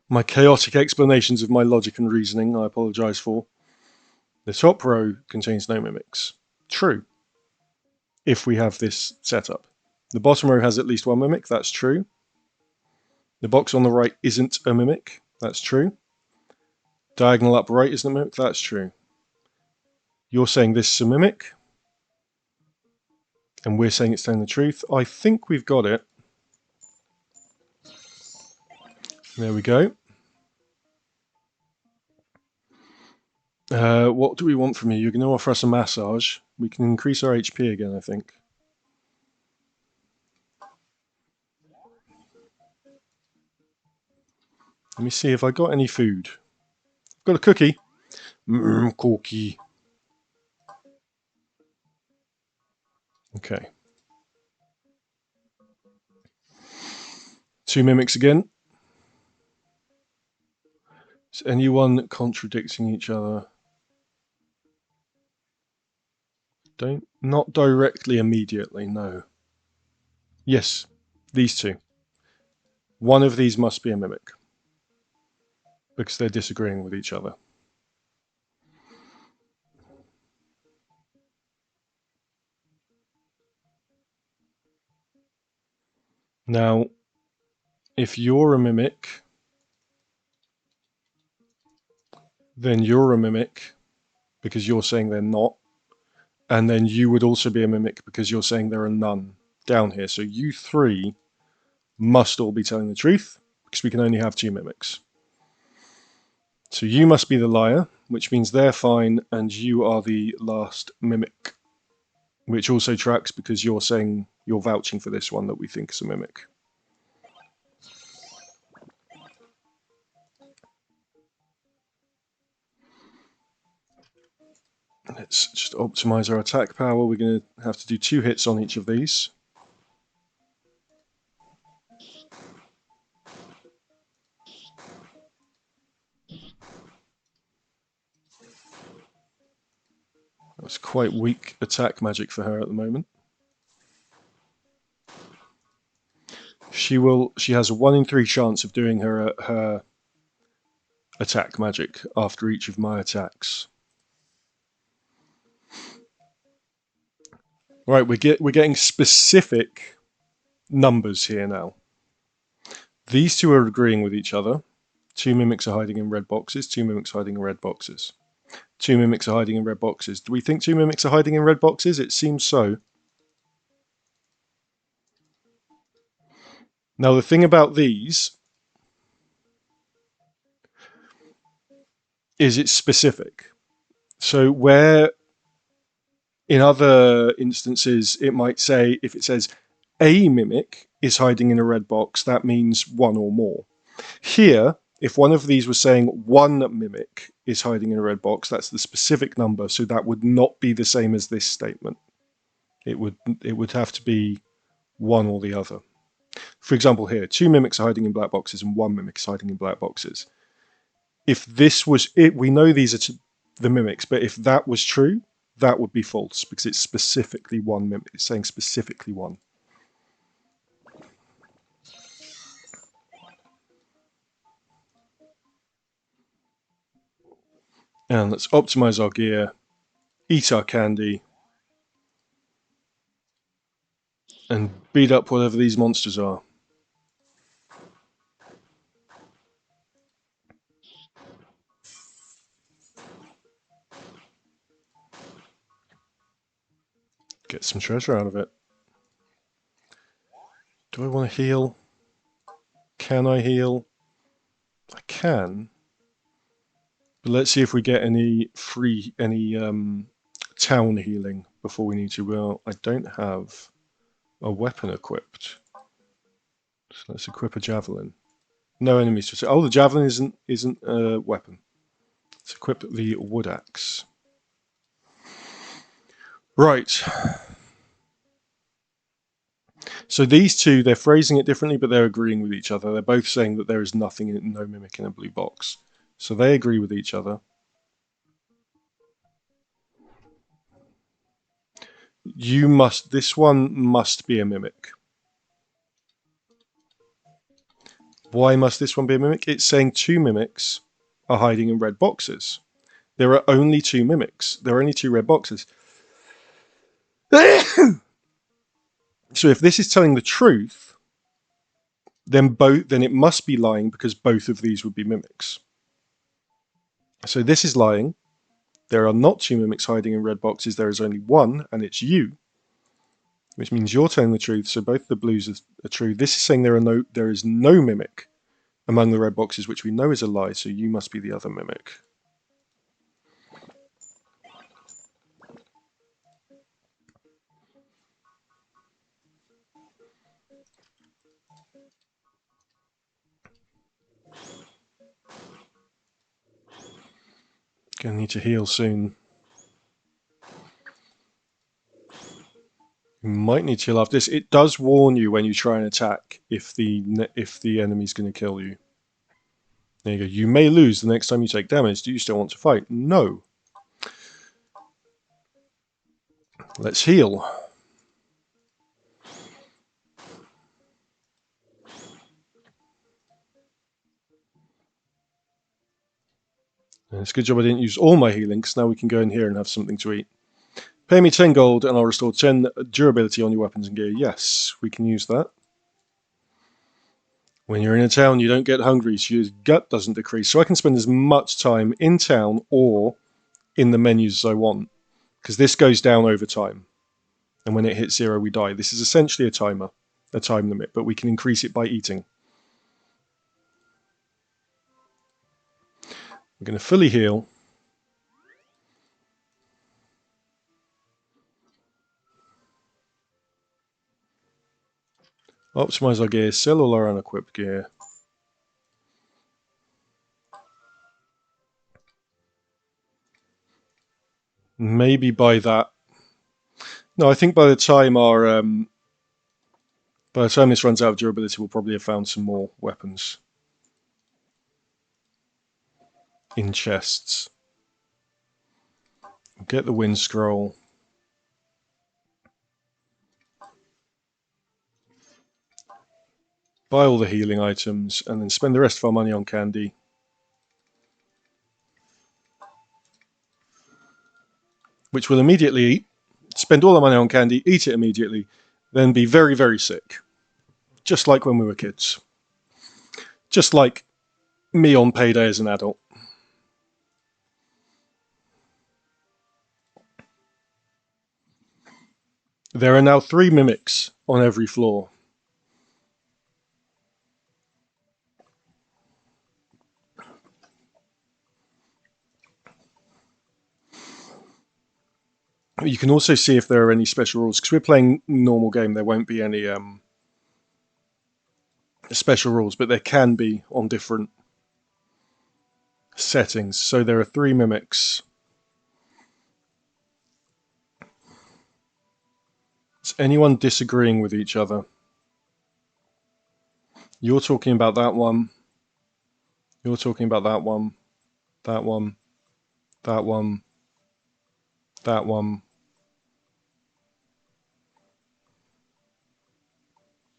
My chaotic explanations of my logic and reasoning, I apologize for. The top row contains no mimics. True. If we have this setup. The bottom row has at least one mimic. That's true. The box on the right isn't a mimic. That's true. Diagonal up right isn't a mimic. That's true. You're saying this is a mimic. And we're saying it's telling the truth. I think we've got it. There we go. What do we want from you? You're going to offer us a massage. We can increase our HP again, I think. Let me see if I got any food. I've got a cookie. Cookie. Okay. Two mimics again. Is anyone contradicting each other? Not directly immediately, no. Yes, these two. One of these must be a mimic because they're disagreeing with each other. Now, if you're a mimic, then you're a mimic because you're saying they're not. And then you would also be a mimic because you're saying there are none down here. So you three must all be telling the truth because we can only have two mimics. So you must be the liar, which means they're fine, and you are the last mimic, which also tracks because you're saying you're vouching for this one that we think is a mimic. Let's just optimize our attack power. We're going to have to do 2 hits on each of these. That's quite weak attack magic for her at the moment. She has a 1 in 3 chance of doing her attack magic after each of my attacks. Right, we're getting specific numbers here now. These two are agreeing with each other. 2 mimics are hiding in red boxes, 2 mimics are hiding in red boxes. 2 mimics are hiding in red boxes. Do we think 2 mimics are hiding in red boxes? It seems so. Now the thing about these is it's specific. So where in other instances it might say, if it says a mimic is hiding in a red box, that means one or more. Here, if one of these was saying one mimic is hiding in a red box, that's the specific number, so that would not be the same as this statement. It would have to be one or the other. For example here, 2 mimics are hiding in black boxes and 1 mimic is hiding in black boxes. If this was it, we know these are the mimics, but if that was true, that would be false because it's specifically one mimic. It's saying specifically one. And let's optimize our gear, eat our candy, and beat up whatever these monsters are. Get some treasure out of it. Do I want to heal? Can I heal? I can. But let's see if we get any town healing before we need to. Well, I don't have a weapon equipped. So let's equip a javelin. No enemies to say. Oh, the javelin isn't a weapon. Let's equip the wood axe. Right. So these two, they're phrasing it differently, but they're agreeing with each other. They're both saying that there is nothing, no mimic in a blue box. So they agree with each other. This one must be a mimic. Why must this one be a mimic? It's saying 2 mimics are hiding in red boxes. There are only 2 mimics. There are only 2 red boxes. So if this is telling the truth, then it must be lying because both of these would be mimics. So this is lying. There are not 2 mimics hiding in red boxes. There is only one, and it's you, which means you're telling the truth. So both the blues are true. This is saying there is no mimic among the red boxes, which we know is a lie. So you must be the other mimic. Gonna need to heal soon. You might need to heal after this. It does warn you when you try and attack if the enemy's going to kill you. There you go. You may lose the next time you take damage. Do you still want to fight? No. Let's heal. And it's a good job I didn't use all my healing, because now we can go in here and have something to eat. Pay me 10 gold and I'll restore 10 durability on your weapons and gear. Yes, we can use that. When you're in a town, you don't get hungry, so your gut doesn't decrease. So I can spend as much time in town or in the menus as I want, because this goes down over time. And when it hits 0, we die. This is essentially a time limit, but we can increase it by eating. I'm going to fully heal. Optimize our gear, sell all our unequipped gear. Maybe by that. No, I think by the time this runs out of durability, we'll probably have found some more weapons in chests. Get the wind scroll. Buy all the healing items, and then spend the rest of our money on candy. which will immediately eat, spend all the money on candy, eat it immediately, then be very, very sick. Just like when we were kids. Just like me on payday as an adult. There are now 3 mimics on every floor. You can also see if there are any special rules. Because we're playing normal game, there won't be any special rules, but there can be on different settings. So there are 3 mimics. Is anyone disagreeing with each other? You're talking about that one. You're talking about that one. That one. That one. That one.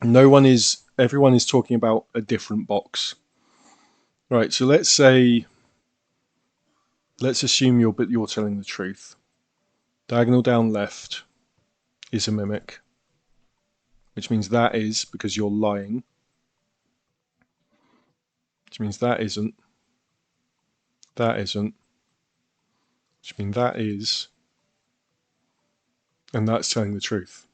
No one is. Everyone is talking about a different box. Right. So let's say. Let's assume you're telling the truth. Diagonal down left is a mimic, which means that is because you're lying. Which means that isn't. That isn't. Which means that is. And that's telling the truth.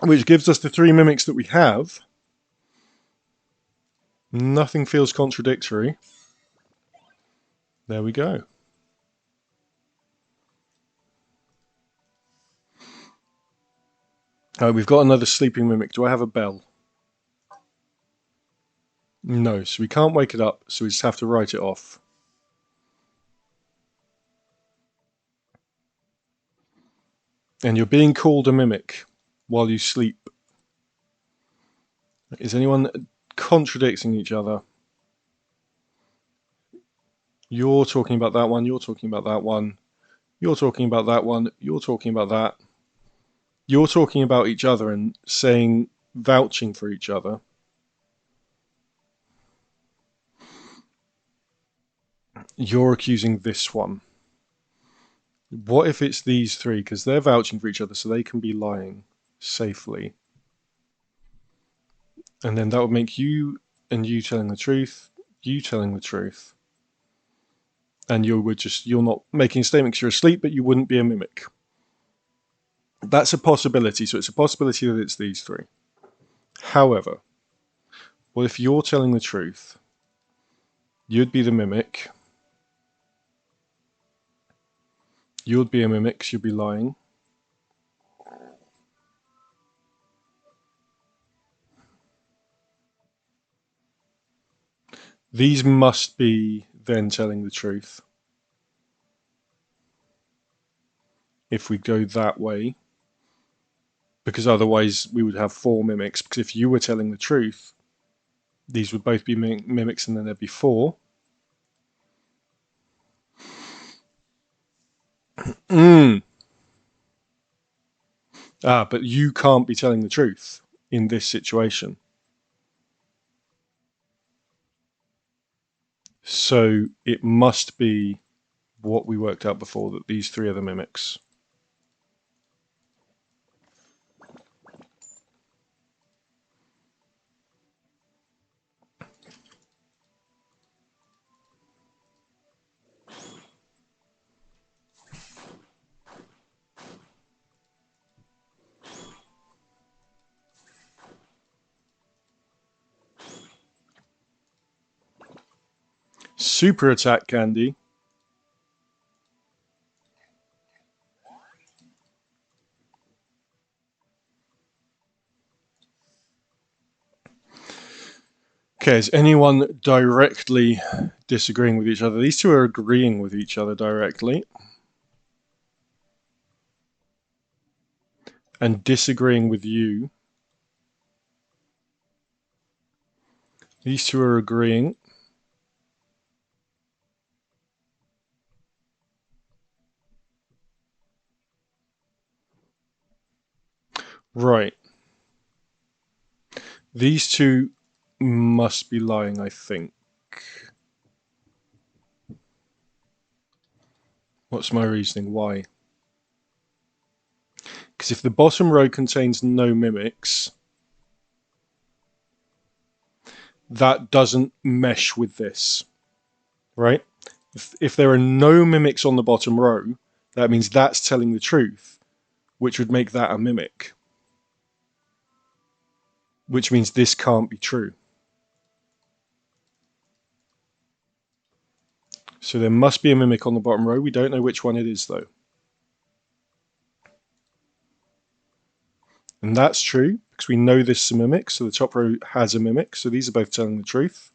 Which gives us the 3 mimics that we have. Nothing feels contradictory. There we go. We've got another sleeping mimic. Do I have a bell? No, so we can't wake it up, so we just have to write it off. And you're being called a mimic while you sleep. Is anyone contradicting each other? You're talking about that one, you're talking about that one, you're talking about that one, you're talking about that. You're talking about each other and saying, vouching for each other. You're accusing this one. What if it's these 3? Because they're vouching for each other, so they can be lying safely. And then that would make you and you telling the truth, you telling the truth. And you're not making a statement because you're asleep, but you wouldn't be a mimic. That's a possibility, so it's a possibility that it's these 3. However, what if you're telling the truth? You'd be the mimic. You'd be a mimic because you'd be lying. These must be then telling the truth. If we go that way. Because otherwise we would have 4 mimics. Because if you were telling the truth, these would both be mimics and then there'd be 4. But you can't be telling the truth in this situation. So it must be what we worked out before, that these 3 are the mimics. Super attack candy. Okay, is anyone directly disagreeing with each other? These 2 are agreeing with each other directly. And disagreeing with you. These 2 are agreeing. Right. These 2 must be lying, I think. What's my reasoning? Why? Because if the bottom row contains no mimics, that doesn't mesh with this, right? If there are no mimics on the bottom row, that means that's telling the truth, which would make that a mimic, which means this can't be true. So there must be a mimic on the bottom row. We don't know which one it is, though. And that's true, because we know this is a mimic, so the top row has a mimic, so these are both telling the truth.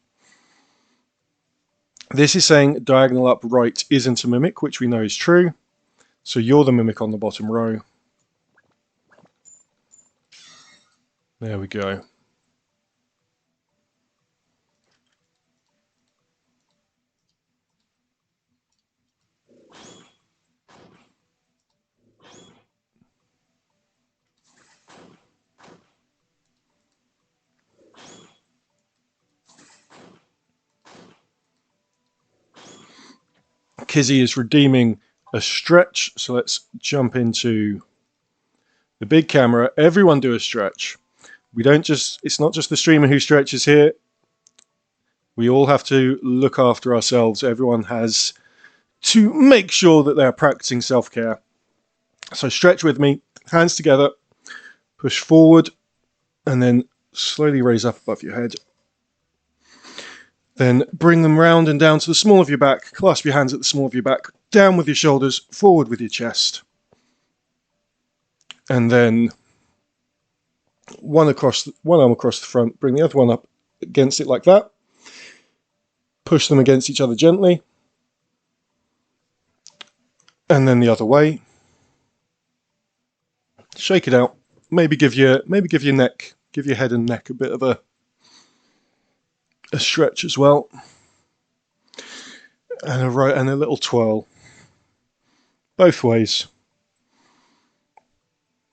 This is saying diagonal up right isn't a mimic, which we know is true, so you're the mimic on the bottom row. There we go. Kizzy is redeeming a stretch, so let's jump into the big camera. Everyone do a stretch. We don't just, it's not just the streamer who stretches here. We all have to look after ourselves. Everyone has to make sure that they're practicing self-care. So stretch with me, hands together, push forward, and then slowly raise up above your head. Then bring them round and down to the small of your back. Clasp your hands at the small of your back. Down with your shoulders, forward with your chest. And then one arm across the front. Bring the other one up against it like that. Push them against each other gently. And then the other way. Shake it out. Maybe give your neck, give your head and neck a bit of a stretch as well. And a little twirl. Both ways.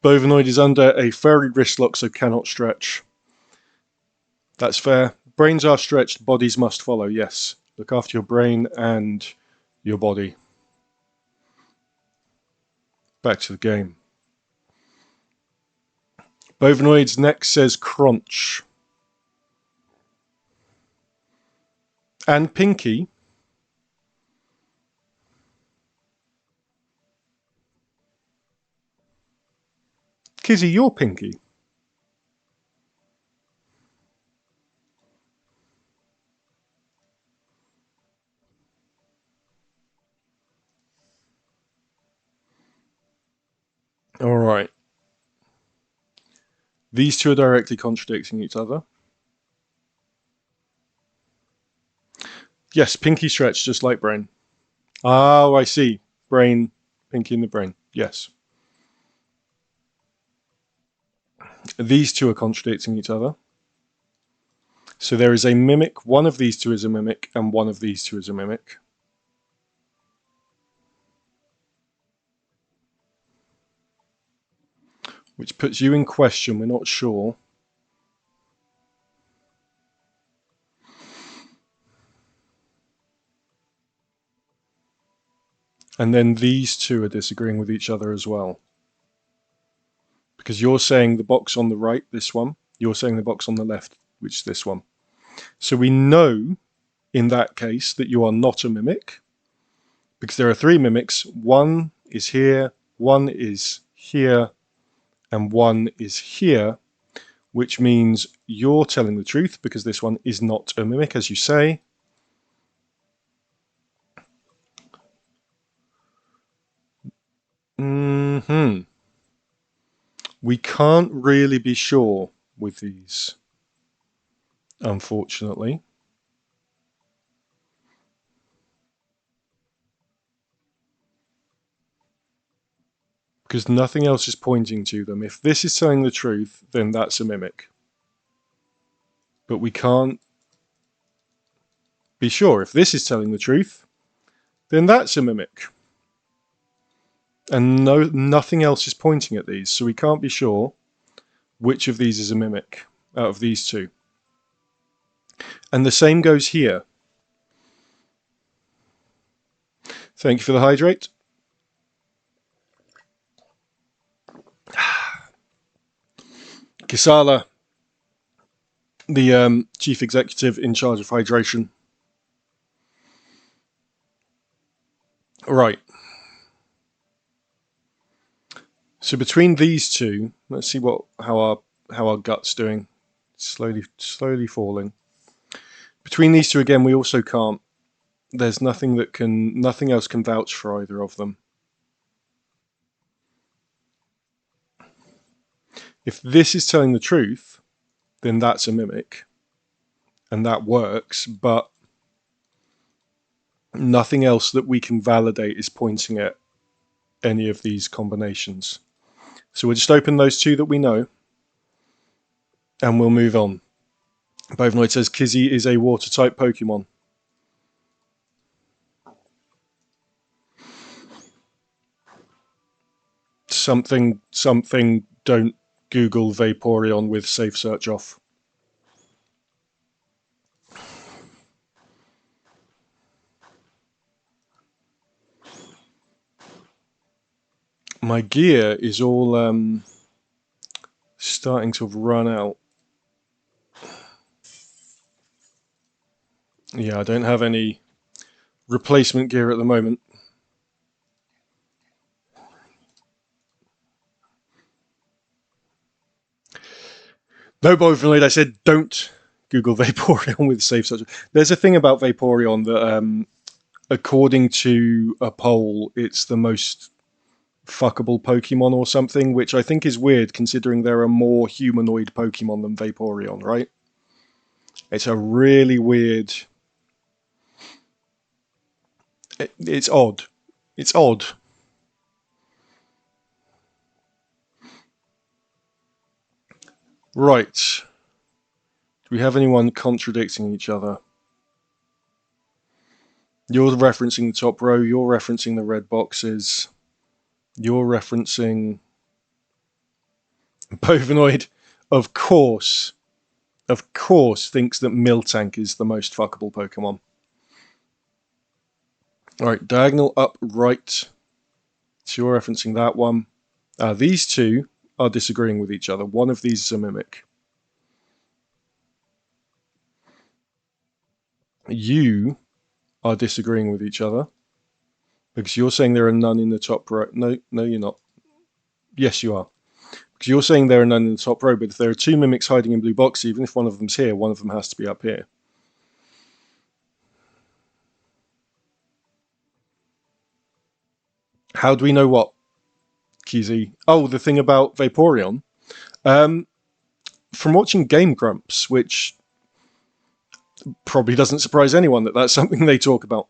Bovinoid is under a furry wrist lock, so cannot stretch. That's fair. Brains are stretched, bodies must follow, yes. Look after your brain and your body. Back to the game. Bovinoid's neck says crunch. And Pinky. Kizzy, you're Pinky. All right. These two are directly contradicting each other. Yes, Pinky stretched just like Brain. Oh, I see. Brain, Pinky in the brain. Yes. These two are contradicting each other. So there is a mimic. One of these two is a mimic, and one of these two is a mimic. Which puts you in question. We're not sure. And then these two are disagreeing with each other as well. Because you're saying the box on the right, this one. You're saying the box on the left, which is this one. So we know, in that case, that you are not a mimic. Because there are three mimics. One is here, one is here, and one is here. Which means you're telling the truth, because this one is not a mimic, as you say. We can't really be sure with these, unfortunately. Because nothing else is pointing to them. If this is telling the truth, then that's a mimic. But we can't be sure. If this is telling the truth, then that's a mimic. And nothing else is pointing at these, so we can't be sure which of these is a mimic out of these two. And the same goes here. Thank you for the hydrate. Kisala, the chief executive in charge of hydration. Right. So between these two, let's see how our gut's doing. Slowly falling. Between these two again, we also can't. There's nothing else can vouch for either of them. If this is telling the truth, then that's a mimic, and that works. But nothing else that we can validate is pointing at any of these combinations. So we'll just open those two that we know, and we'll move on. Bovenoid says Kizzy is a water-type Pokemon. Something, don't Google Vaporeon with safe search off. My gear is all starting to run out. Yeah, I don't have any replacement gear at the moment. No, Bovenoid, I said don't Google Vaporeon with safe search. There's a thing about Vaporeon that, according to a poll, it's the most fuckable Pokemon or something, which I think is weird considering there are more humanoid Pokemon than Vaporeon, right? It's a really weird... It's odd. It's odd. Right. Do we have anyone contradicting each other? You're referencing the top row, you're referencing the red boxes, you're referencing Bovenoid, of course, thinks that Miltank is the most fuckable Pokemon. Alright, diagonal up right. So you're referencing that one. These two are disagreeing with each other. One of these is a mimic. You are disagreeing with each other because you're saying there are none in the top row. No, you're not. Yes, you are. Because you're saying there are none in the top row, but if there are two mimics hiding in blue box, even if one of them's here, one of them has to be up here. How do we know what, Kizzy? Oh, the thing about Vaporeon. From watching Game Grumps, which probably doesn't surprise anyone that that's something they talk about.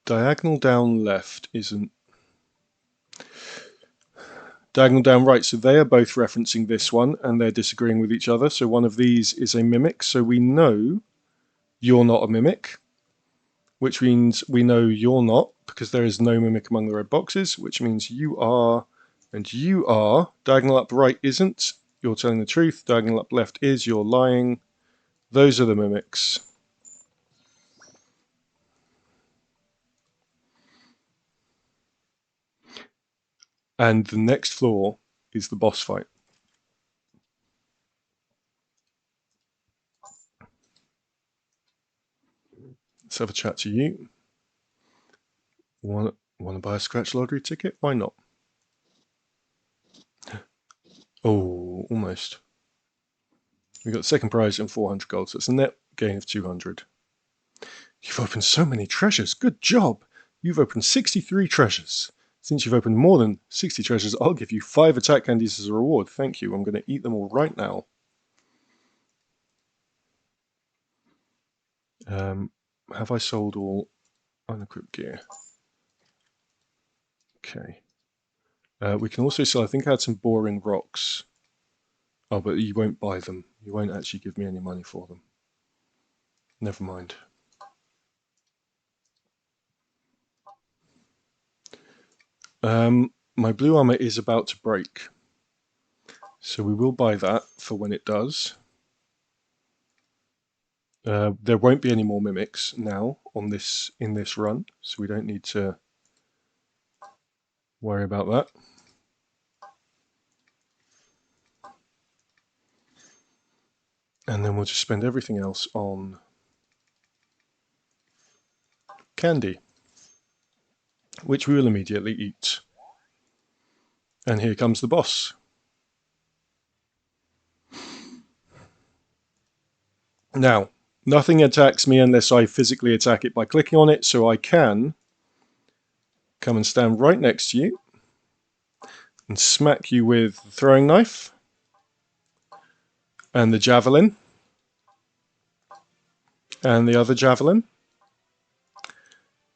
Diagonal down left isn't... Diagonal down right, so they are both referencing this one, and they're disagreeing with each other, so one of these is a mimic, so we know you're not a mimic, which means we know you're not, because there is no mimic among the red boxes, which means you are, and you are. Diagonal up right isn't, you're telling the truth. Diagonal up left is, you're lying. Those are the mimics. And the next floor is the boss fight. Let's have a chat to you. Want to buy a scratch lottery ticket? Why not? Oh, almost. We got the second prize and 400 gold, so it's a net gain of 200. You've opened so many treasures. Good job. You've opened 63 treasures. Since you've opened more than 60 treasures, I'll give you 5 attack candies as a reward. Thank you. I'm going to eat them all right now. Have I sold all unequipped gear? Okay. We can also sell, I think I had some boring rocks. Oh, but you won't buy them. You won't actually give me any money for them. Never mind. My blue armor is about to break. So we will buy that for when it does. There won't be any more mimics now in this run, so we don't need to worry about that. And then we'll just spend everything else on candy, which we will immediately eat. And here comes the boss. Now, nothing attacks me unless I physically attack it by clicking on it, so I can come and stand right next to you and smack you with the throwing knife and the javelin and the other javelin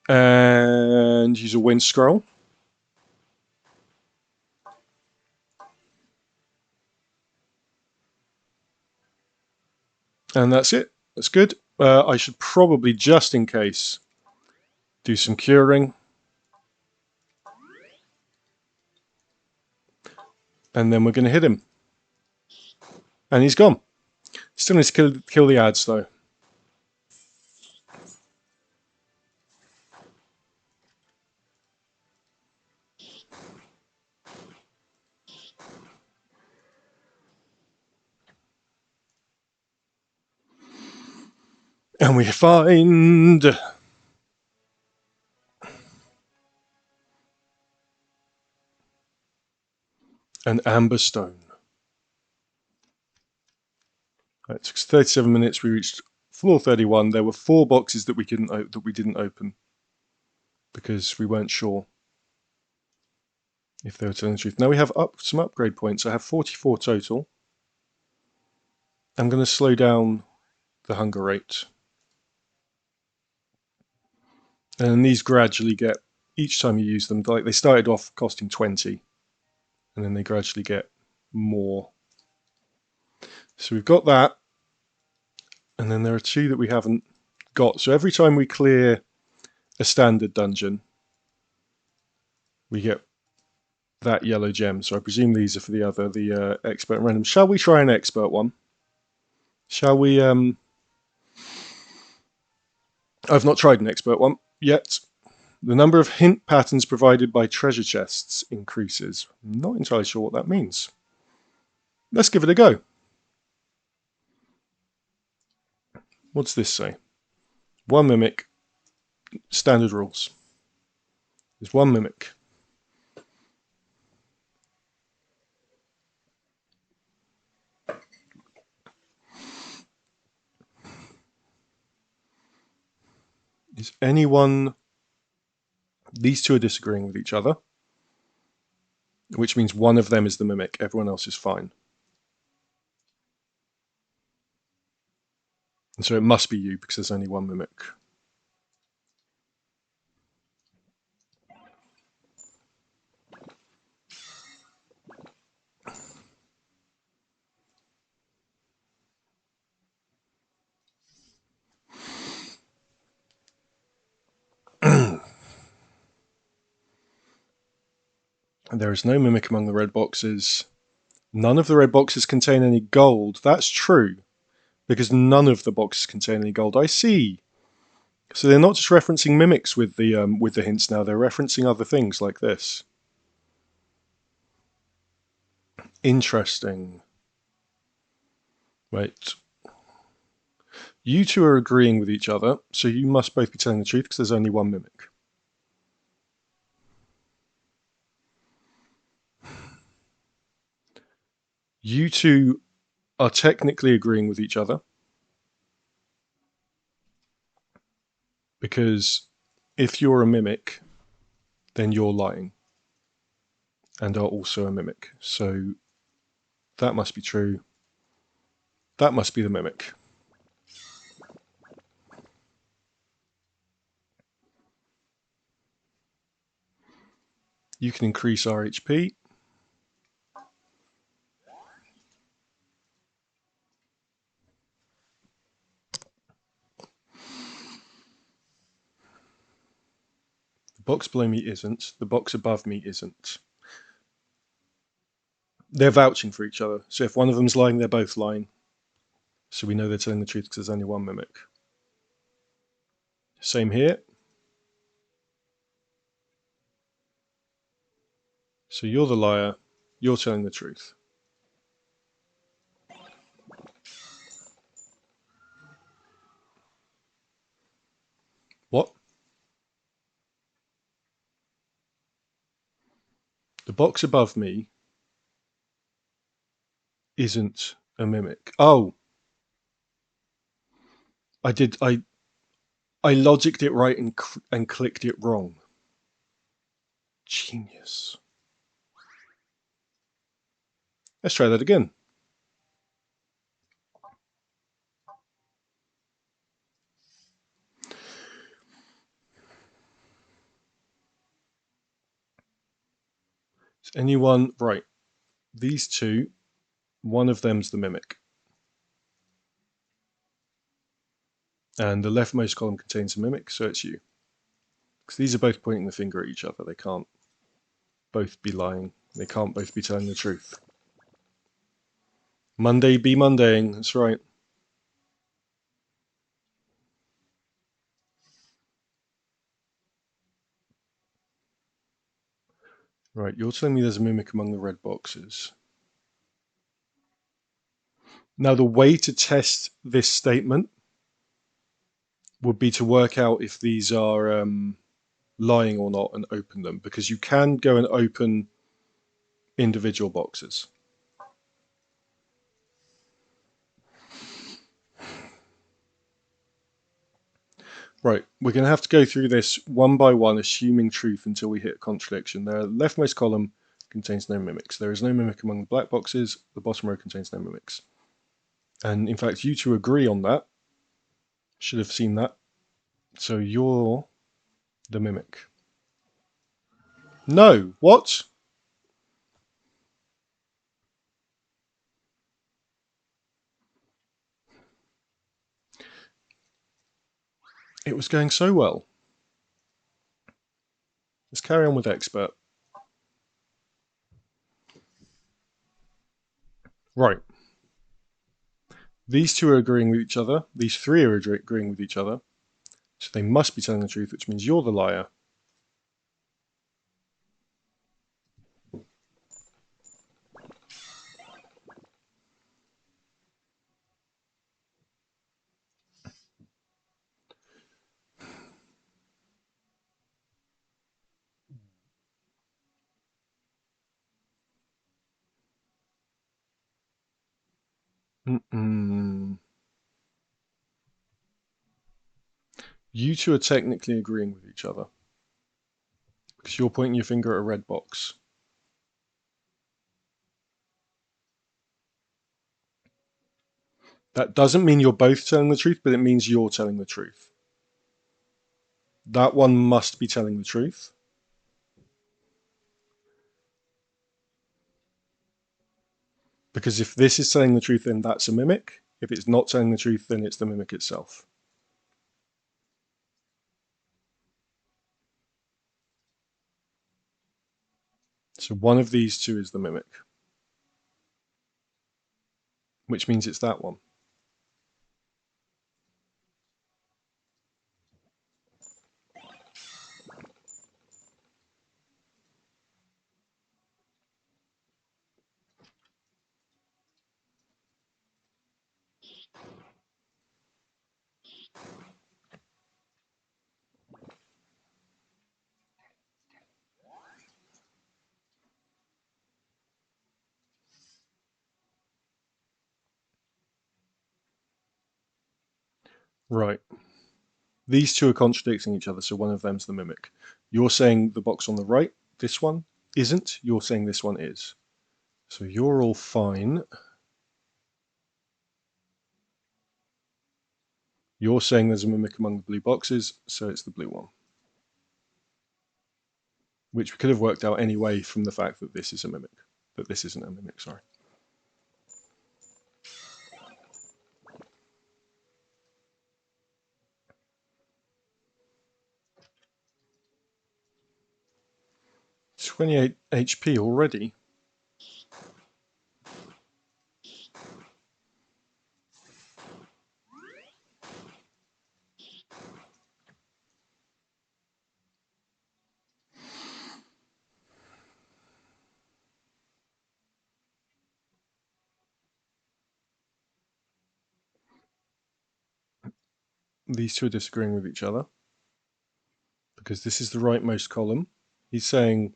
and use a wind scroll. And that's it. That's good. I should probably, just in case, do some curing. And then we're going to hit him. And he's gone. Still needs to kill the ads, though. And we find an amber stone. It took 37 minutes. We reached floor 31. There were 4 boxes that we didn't open because we weren't sure if they were telling the truth. Now we have some upgrade points. I have 44 total. I'm going to slow down the hunger rate. And these gradually get, each time you use them, like they started off costing 20, and then they gradually get more. So we've got that, and then there are 2 that we haven't got. So every time we clear a standard dungeon, we get that yellow gem. So I presume these are for the expert and random. Shall we try an expert one? Shall we? I've not tried an expert one yet. The number of hint patterns provided by treasure chests increases. I'm not entirely sure what that means. Let's give it a go. What's this say? 1 mimic, standard rules. There's 1 mimic. Is anyone... These 2 are disagreeing with each other, which means one of them is the mimic. Everyone else is fine. And so it must be you because there's only 1 mimic. There is no mimic among the red boxes. None of the red boxes contain any gold. That's true, because none of the boxes contain any gold. I see. So they're not just referencing mimics with the hints now. They're referencing other things like this. Interesting. Right. You 2 are agreeing with each other, so you must both be telling the truth because there's only 1 mimic. You 2 are technically agreeing with each other because if you're a mimic, then you're lying and are also a mimic. So that must be true. That must be the mimic. You can increase our HP. The box below me isn't. The box above me isn't. They're vouching for each other. So if one of them's lying, they're both lying. So we know they're telling the truth because there's only one mimic. Same here. So you're the liar, you're telling the truth. What? The box above me isn't a mimic. Oh, I logicked it right and clicked it wrong. Genius. Let's try that again. Is anyone right? These two, one of them's the mimic. And the leftmost column contains a mimic, so it's you. Because these are both pointing the finger at each other. They can't both be lying. They can't both be telling the truth. Monday be Mondaying, that's right. Right, you're telling me there's a mimic among the red boxes. Now, the way to test this statement would be to work out if these are lying or not and open them, because you can go and open individual boxes. Right, we're going to have to go through this one by one, assuming truth until we hit contradiction. The leftmost column contains no mimics. There is no mimic among the black boxes. The bottom row contains no mimics. And in fact, you two agree on that. Should have seen that. So you're the mimic. No, what? It was going so well. Let's carry on with expert. Right. These two are agreeing with each other. These three are agreeing with each other. So they must be telling the truth, which means you're the liar. You two are technically agreeing with each other because you're pointing your finger at a red box. That doesn't mean you're both telling the truth, but it means you're telling the truth. That one must be telling the truth. Because if this is telling the truth, then that's a mimic. If it's not telling the truth, then it's the mimic itself. So one of these two is the mimic, which means it's that one. Right. These two are contradicting each other, so one of them's the mimic. You're saying the box on the right, this one, isn't. You're saying this one is. So you're all fine. You're saying there's a mimic among the blue boxes, so it's the blue one. Which we could have worked out anyway from the fact that this is a mimic. That this isn't a mimic, sorry. "28 HP already? these two are disagreeing with each other because this is the rightmost column. He's saying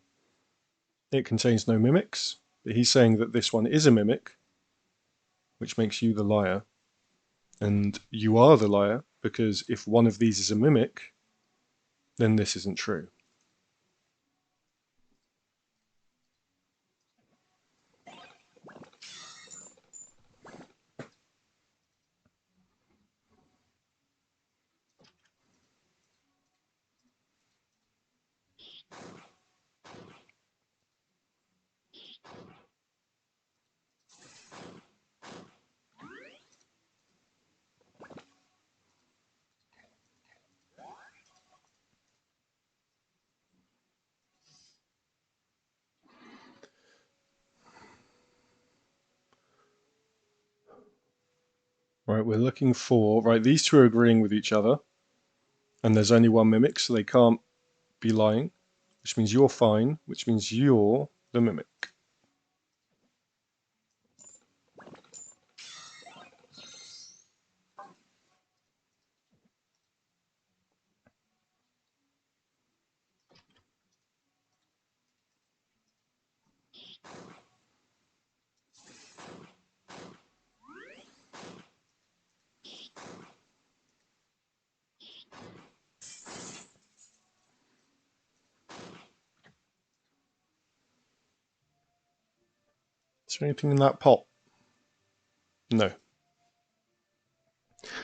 it contains no mimics, but he's saying that this one is a mimic, which makes you the liar. And you are the liar because if one of these is a mimic, then this isn't true. Right, we're looking for, right, these two are agreeing with each other, and there's only one mimic, so they can't be lying, which means you're fine, which means you're the mimic. Is there anything in that pot? No.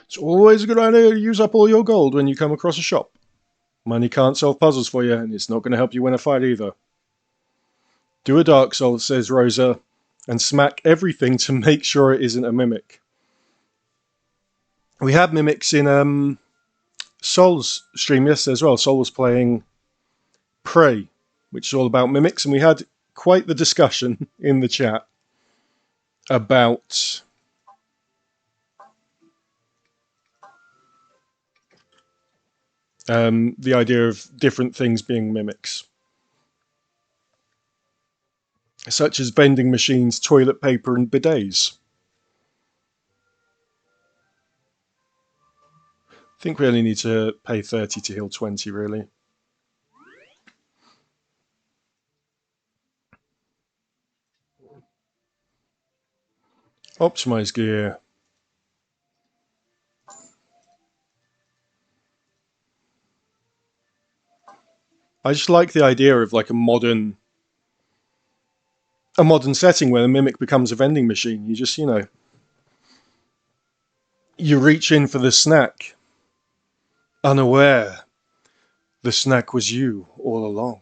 It's always a good idea to use up all your gold when you come across a shop. Money can't solve puzzles for you, and it's not going to help you win a fight either. Do a Dark Soul, says Rosa, and smack everything to make sure it isn't a mimic. We had mimics in Soul's stream yesterday as well. Soul was playing Prey, which is all about mimics, and we had quite the discussion in the chat about the idea of different things being mimics, such as vending machines, toilet paper, and bidets. I think we only need to pay 30 to heal 20, really. Optimize gear. I just like the idea of like a modern setting where the mimic becomes a vending machine. You just, you reach in for the snack, unaware the snack was you all along.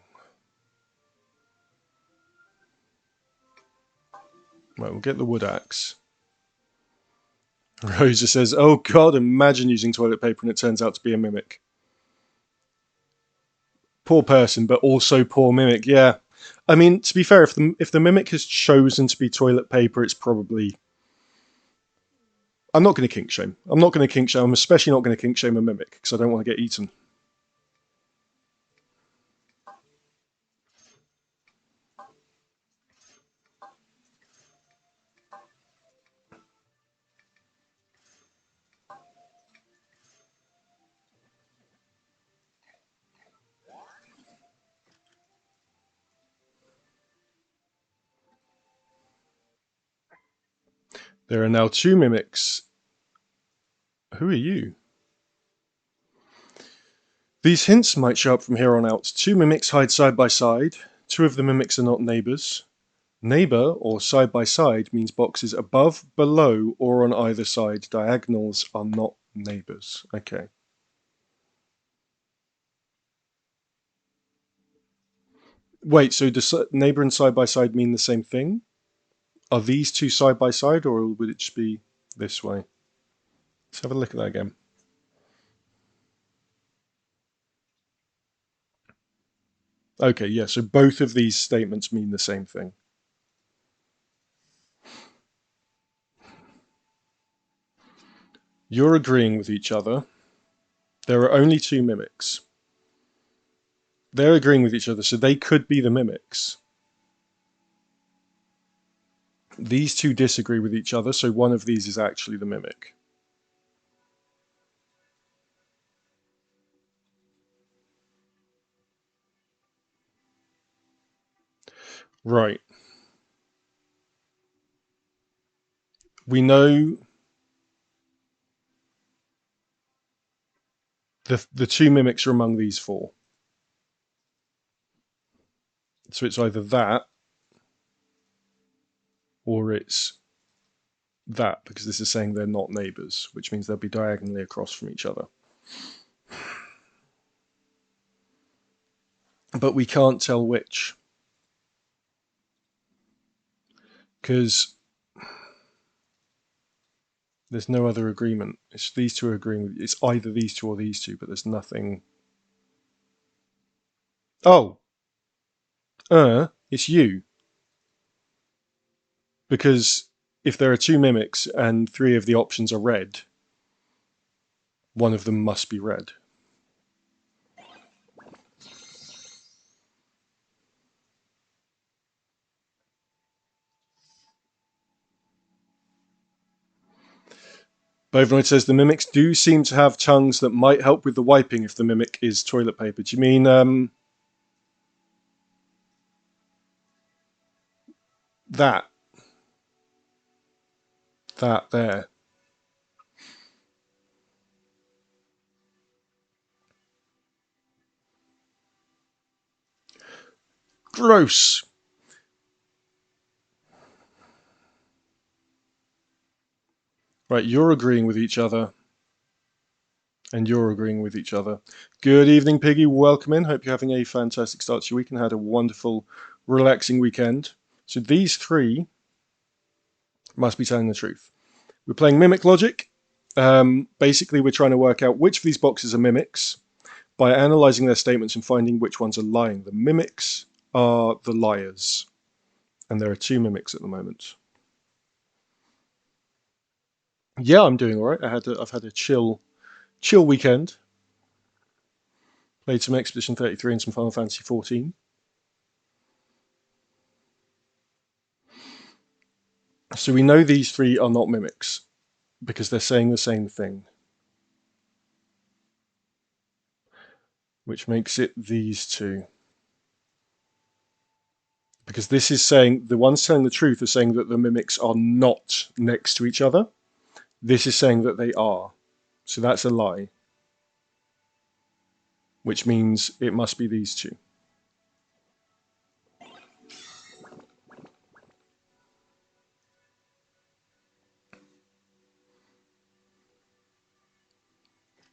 Right, we'll get the wood axe. Rosa says, oh god, imagine using toilet paper and it turns out to be a mimic. Poor person, but also poor mimic. Yeah. I mean, to be fair, if the mimic has chosen to be toilet paper, it's probably... I'm not going to kink shame. I'm especially not going to kink shame a mimic, because I don't want to get eaten. There are now 2 mimics. Who are you? These hints might show up from here on out. 2 mimics hide side by side. 2 of the mimics are not neighbours. Neighbour, or side by side, means boxes above, below, or on either side. Diagonals are not neighbours. Okay. Wait, so does neighbour and side by side mean the same thing? Are these 2 side by side, or would it just be this way? Let's have a look at that again. Okay, yeah, so both of these statements mean the same thing. You're agreeing with each other. There are only 2 mimics. They're agreeing with each other, so they could be the mimics. These 2 disagree with each other, so one of these is actually the mimic. Right. We know the two mimics are among these four. So it's either that or it's that, because this is saying they're not neighbours, which means they'll be diagonally across from each other. But we can't tell which, because there's no other agreement. It's these two are agreeing with, it's either these two or these two, but there's nothing. Oh, it's you. Because if there are two mimics and three of the options are red, one of them must be red. Bovinoid says the mimics do seem to have tongues that might help with the wiping if the mimic is toilet paper. Do you mean that? That there. Gross. Right, you're agreeing with each other. And you're agreeing with each other. Good evening, Piggy. Welcome in. Hope you're having a fantastic start to your week and had a wonderful, relaxing weekend. So these three must be telling the truth. We're playing Mimic Logic. Basically, we're trying to work out which of these boxes are mimics by analysing their statements and finding which ones are lying. The mimics are the liars. And there are two mimics at the moment. Yeah, I'm doing all right. I've had a chill weekend. Played some Expedition 33 and some Final Fantasy 14. So we know these three are not mimics because they're saying the same thing, which makes it these two. Because this is saying, the ones telling the truth are saying that the mimics are not next to each other. This is saying that they are. So that's a lie, which means it must be these two.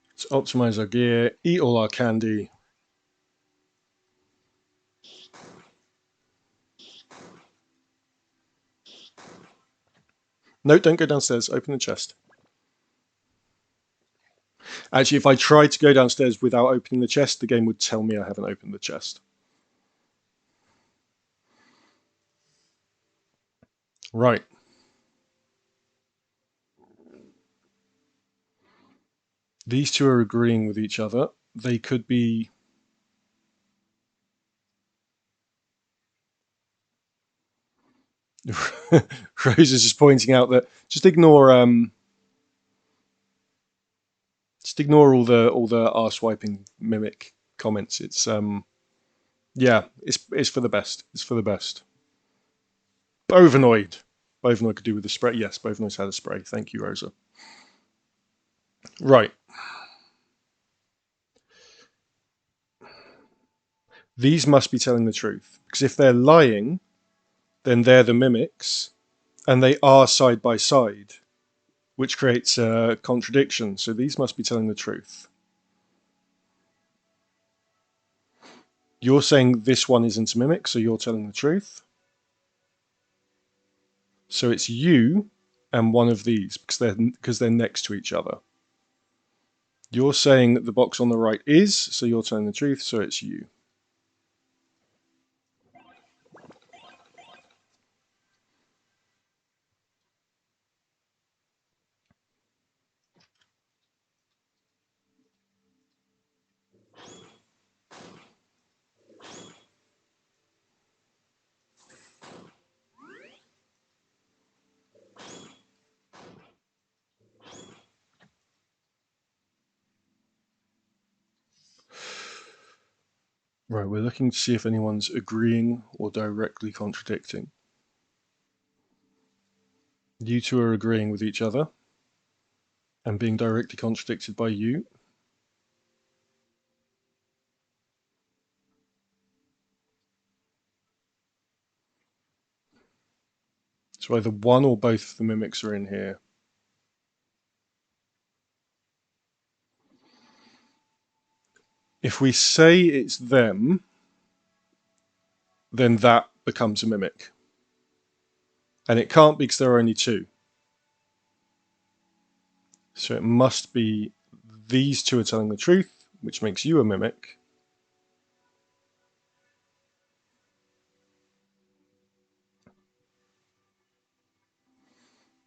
Let's optimize our gear, eat all our candy. No, don't go downstairs. Open the chest. Actually, if I tried to go downstairs without opening the chest, the game would tell me I haven't opened the chest. Right. These two are agreeing with each other. They could be... Rose is just pointing out that just ignore all the arse wiping mimic comments. It's yeah, it's for the best. It's for the best. Bovinoid. Bovinoid could do with the spray. Yes, Bovinoid's had a spray. Thank you, Rosa. Right. These must be telling the truth. Because if they're lying, then they're the mimics, and they are side by side, which creates a contradiction. So these must be telling the truth. You're saying this one isn't a mimic, so you're telling the truth. So it's you and one of these because they're next to each other. You're saying that the box on the right is, so you're telling the truth, so it's you. Right, we're looking to see if anyone's agreeing or directly contradicting. You two are agreeing with each other and being directly contradicted by you. So either one or both of the mimics are in here. If we say it's them, then that becomes a mimic. And it can't be because there are only two. So it must be these two are telling the truth, which makes you a mimic.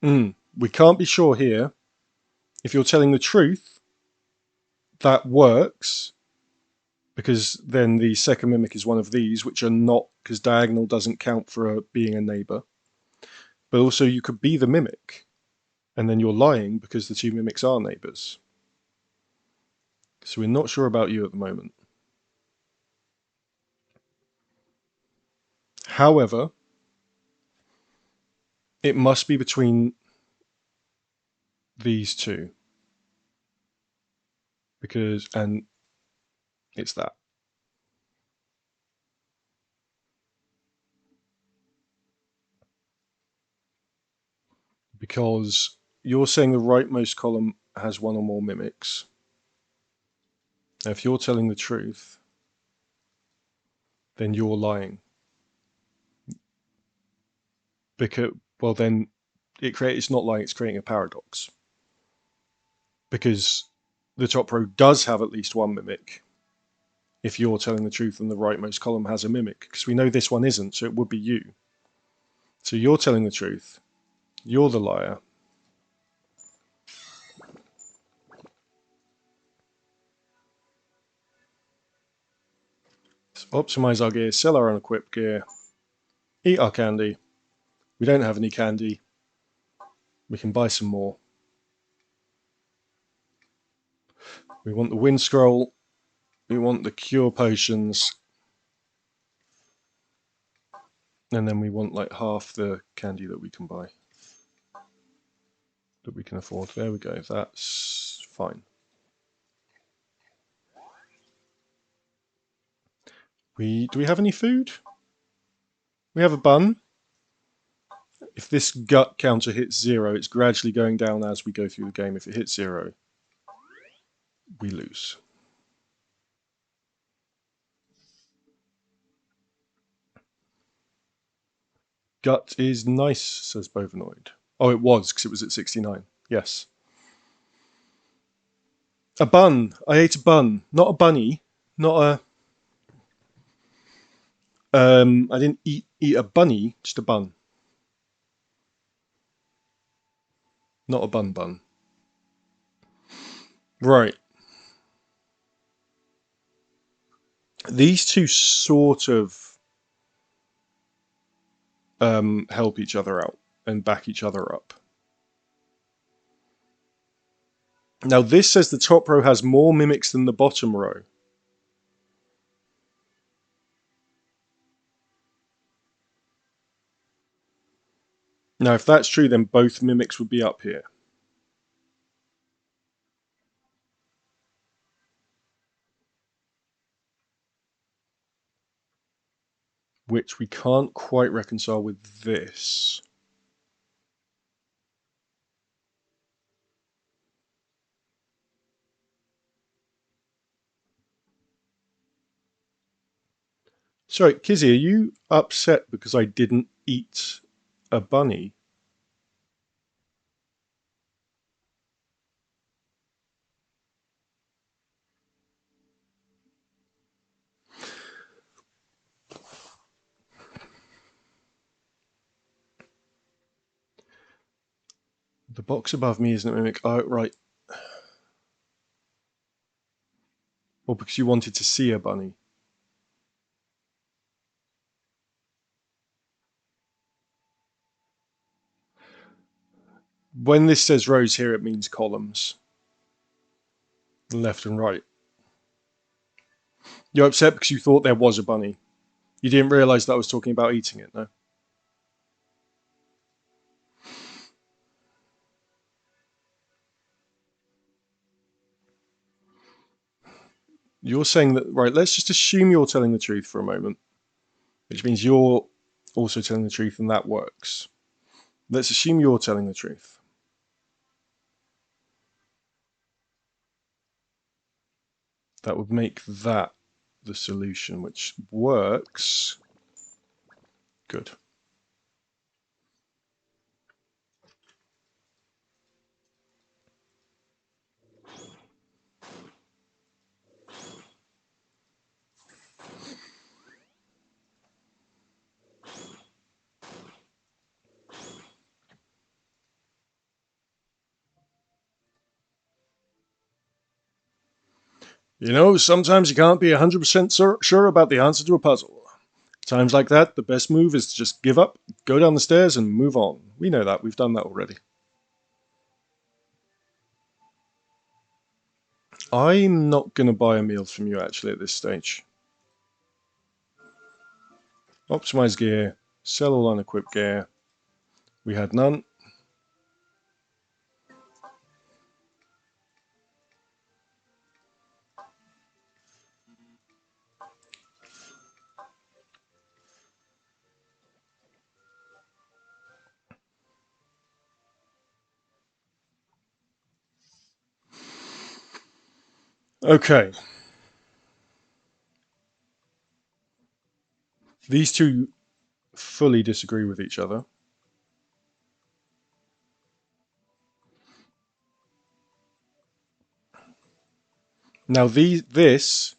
We can't be sure here. If you're telling the truth, that works, because then the second mimic is one of these, which are not, because diagonal doesn't count for being a neighbour. But also you could be the mimic, and then you're lying because the two mimics are neighbours. So we're not sure about you at the moment. However, it must be between these two, and it's that. Because you're saying the rightmost column has one or more mimics. Now, if you're telling the truth, then you're lying. Because, well, then it's not lying, it's creating a paradox. Because the top row does have at least one mimic if you're telling the truth and the rightmost column has a mimic. Because we know this one isn't, so it would be you. So you're telling the truth, you're the liar. So optimize our gear, sell our unequipped gear, eat our candy. We don't have any candy. We can buy some more. We want the wind scroll. We want the cure potions. And then we want like half the candy that we can buy. That we can afford. There we go. That's fine. Do we have any food? We have a bun. If this gut counter hits 0, it's gradually going down as we go through the game. If it hits 0, we lose. Gut is nice, says Bovinoid. Oh, it was, because it was at 69. Yes. A bun. I ate a bun. Not a bunny. Not a... I didn't eat a bunny, just a bun. Not a bun. Right. These two sort of help each other out and back each other up. Now this says the top row has more mimics than the bottom row. Now if that's true, then both mimics would be up here. Which we can't quite reconcile with this. Sorry, Kizzy, are you upset because I didn't eat a bunny? The box above me isn't a mimic. Oh, right. Well, because you wanted to see a bunny. When this says rows here, it means columns. Left and right. You're upset because you thought there was a bunny. You didn't realise that I was talking about eating it, no? You're saying that, right, let's just assume you're telling the truth for a moment, which means you're also telling the truth and that works. Let's assume you're telling the truth. That would make that the solution, which works. Good. You know, sometimes you can't be 100% sure about the answer to a puzzle. Times like that, the best move is to just give up, go down the stairs, and move on. We know that. We've done that already. I'm not going to buy a meal from you, actually, at this stage. Optimize gear. Sell all unequipped gear. We had none. Okay. These two fully disagree with each other. Now, this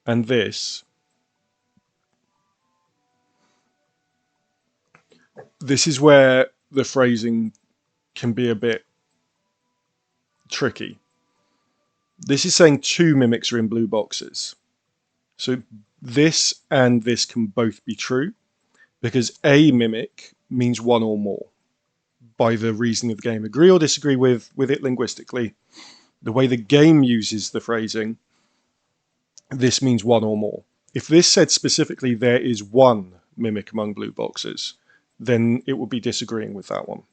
and this is where the phrasing can be a bit tricky. This is saying two mimics are in blue boxes. So this and this can both be true because a mimic means one or more by the reasoning of the game. Agree or disagree with it linguistically. The way the game uses the phrasing, this means one or more. If this said specifically there is one mimic among blue boxes, then it would be disagreeing with that one.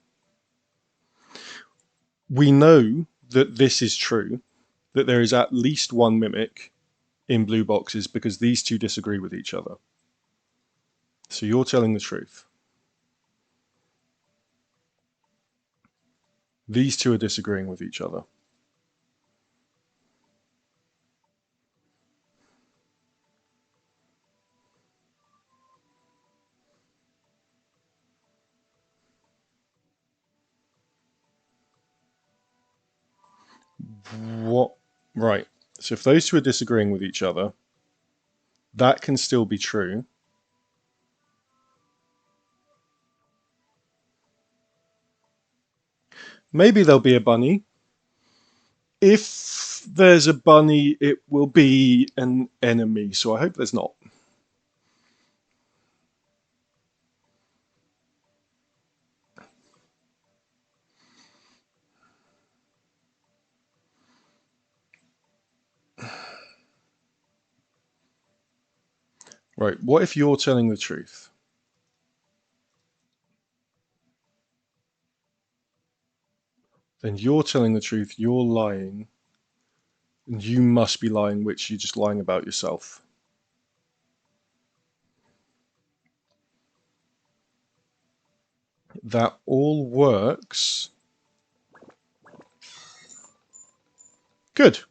We know that this is true, that there is at least one mimic in blue boxes because these two disagree with each other. So you're telling the truth. These two are disagreeing with each other. What? Right. So if those two are disagreeing with each other, that can still be true. Maybe there'll be a bunny. If there's a bunny, it will be an enemy. So I hope there's not. Right. What if you're telling the truth? Then you're telling the truth. You're lying. And you must be lying, which you're just lying about yourself. That all works. Good.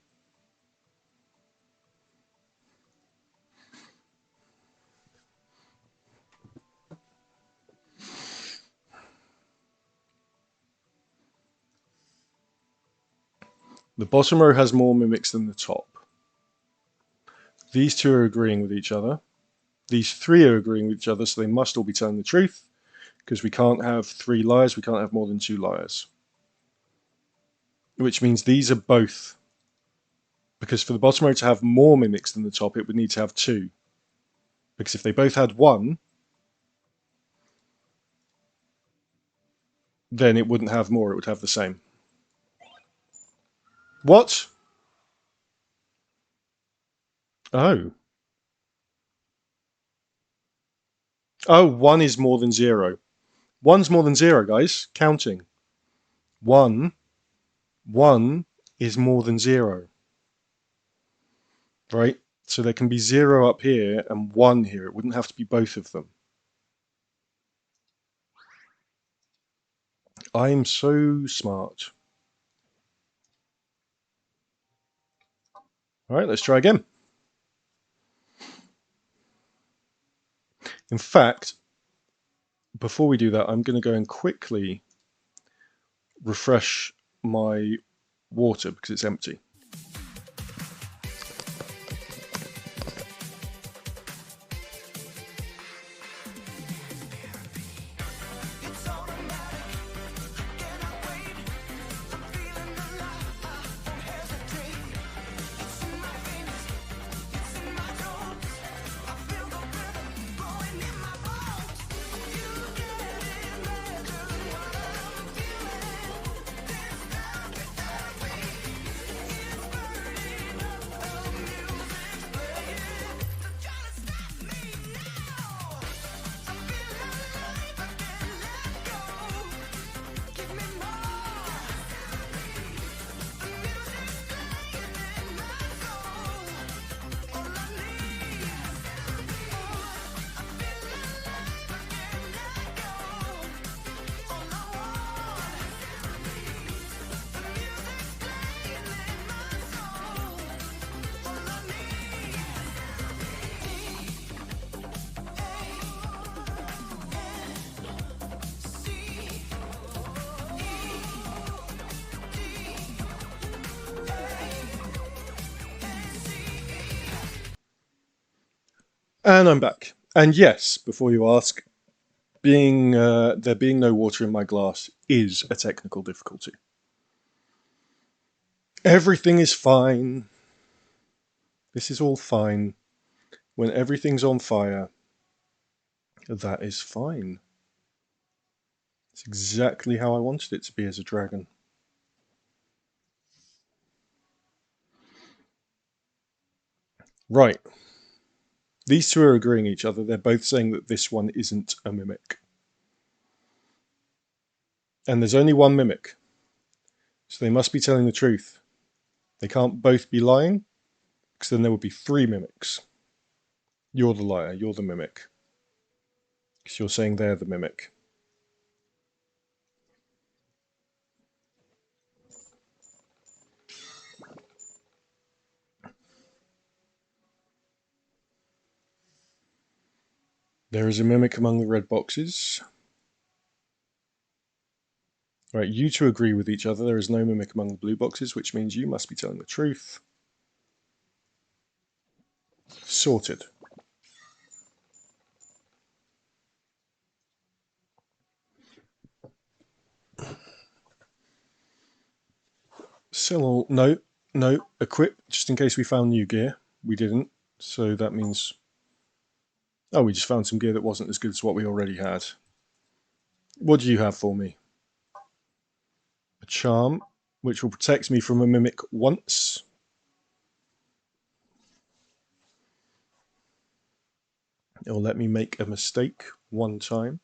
The bottom row has more mimics than the top. These two are agreeing with each other. These three are agreeing with each other, so they must all be telling the truth, because we can't have three liars, we can't have more than two liars. Which means these are both, because for the bottom row to have more mimics than the top, it would need to have two. Because if they both had one, then it wouldn't have more, it would have the same. What? Oh. Oh, 1 is more than 0. 1's more than 0, guys. Counting. 1. 1 is more than 0. Right? So there can be 0 up here and 1 here. It wouldn't have to be both of them. I'm so smart. All right, let's try again. In fact, before we do that, I'm going to go and quickly refresh my water because it's empty. And I'm back. And yes, before you ask, there being no water in my glass is a technical difficulty. Everything is fine. This is all fine. When everything's on fire, that is fine. It's exactly how I wanted it to be as a dragon. Right. These two are agreeing each other. They're both saying that this one isn't a mimic. And there's only one mimic. So they must be telling the truth. They can't both be lying, because then there would be 3 mimics. You're the liar, you're the mimic. Because you're saying they're the mimic. There is a mimic among the red boxes. Right, you two agree with each other. There is no mimic among the blue boxes, which means you must be telling the truth. Sorted. Sell all. No, no. Equip, just in case we found new gear. We didn't. So that means... Oh, we just found some gear that wasn't as good as what we already had. What do you have for me? A charm, which will protect me from a mimic once. It will let me make a mistake 1 time.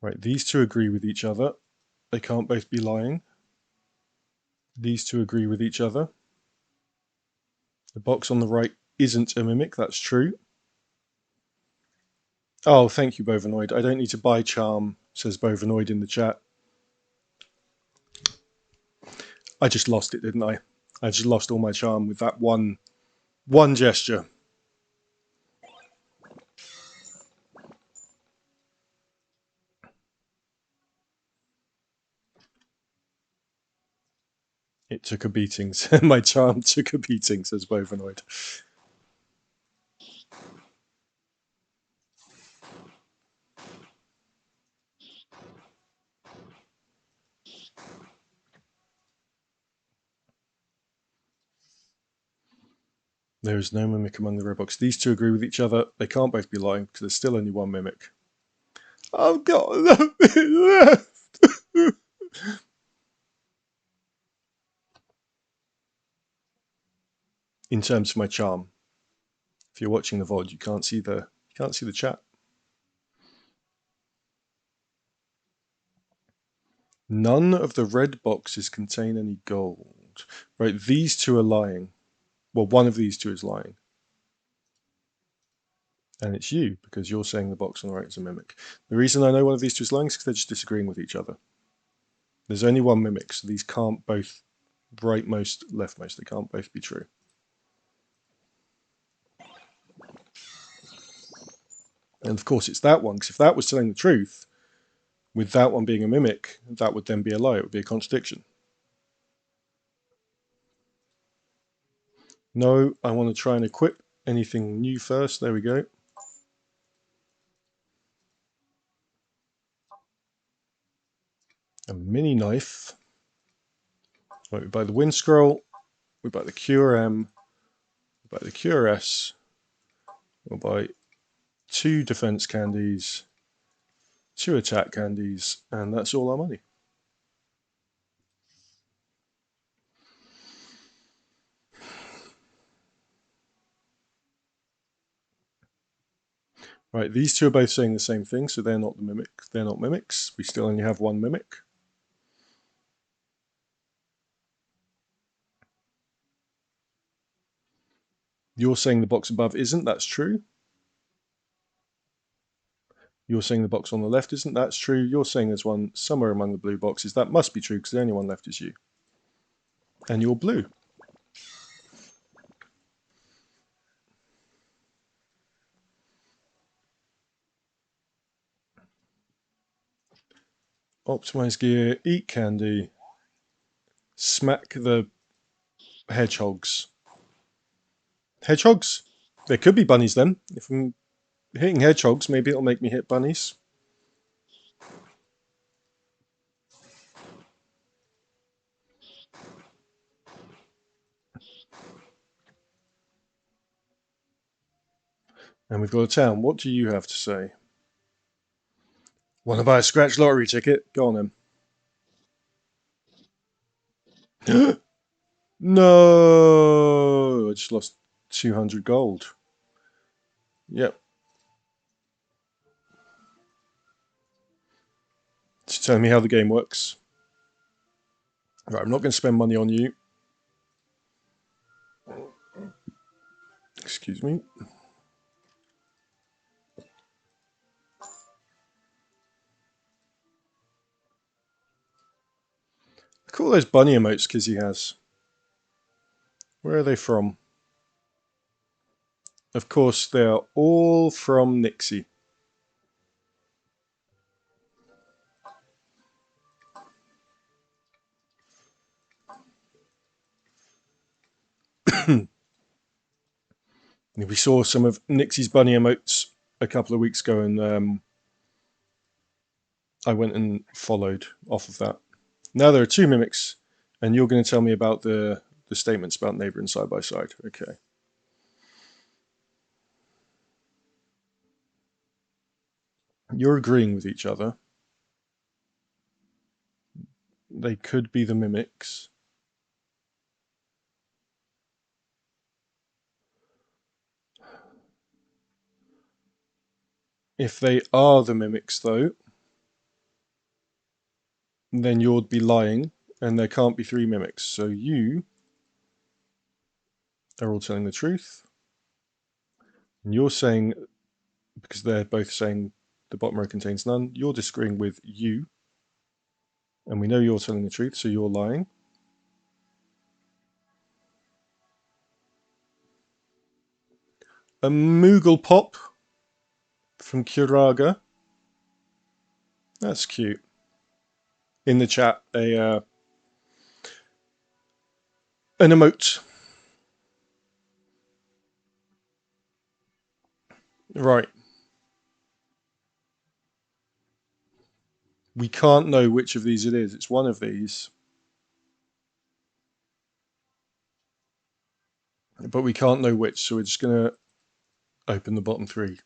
Right, these two agree with each other. They can't both be lying. These two agree with each other. The box on the right isn't a mimic, that's true. Oh, thank you, Bovanoid. I don't need to buy charm, says Bovanoid in the chat. I just lost it, didn't I? I just lost all my charm with that one gesture. It took a beating. My charm took a beating, says Bovanoid. There is no mimic among the red box. These two agree with each other. They can't both be lying because there's still only one mimic. I've got nothing left. In terms of my charm, if you're watching the VOD, you can't see the chat. None of the red boxes contain any gold. Right, these two are lying. Well, one of these two is lying. And it's you, because you're saying the box on the right is a mimic. The reason I know one of these two is lying is because they're just disagreeing with each other. There's only one mimic, so these can't both rightmost, leftmost. They can't both be true. And of course it's that one, because if that was telling the truth, with that one being a mimic, that would then be a lie. It would be a contradiction. No, I want to try and equip anything new first. There we go. A mini knife. Right, we buy the wind scroll, we buy the QRM, we buy the QRS, we'll buy 2 defense candies, 2 attack candies, and that's all our money. Right, these two are both saying the same thing, so they're not the mimic. They're not mimics. We still only have one mimic. You're saying the box above isn't. That's true. You're saying the box on the left isn't. That's true. You're saying there's one somewhere among the blue boxes. That must be true because the only one left is you. And you're blue. Optimize gear, eat candy, smack the hedgehogs. Hedgehogs? There could be bunnies then. If I'm hitting hedgehogs, maybe it'll make me hit bunnies. And we've got a town. What do you have to say? Want to buy a scratch lottery ticket? Go on then. No! I just lost 200 gold. Yep. Just tell me how the game works. Right, I'm not going to spend money on you. Excuse me. Look at all those bunny emotes Kizzy has. Where are they from? Of course, they are all from Nixie. We saw some of Nixie's bunny emotes a couple of weeks ago, and I went and followed off of that. Now there are 2 mimics, and you're going to tell me about the statements about neighbor and side by side. Okay. You're agreeing with each other. They could be the mimics. If they are the mimics, though, then you'd be lying, and there can't be 3 mimics. So you are all telling the truth. And you're saying, because they're both saying the bottom row contains none, you're disagreeing with you. And we know you're telling the truth, so you're lying. A Moogle Pop from Kiraga. That's cute. In the chat, an emote. Right. We can't know which of these it is. It's one of these. But we can't know which, so we're just going to open the bottom 3.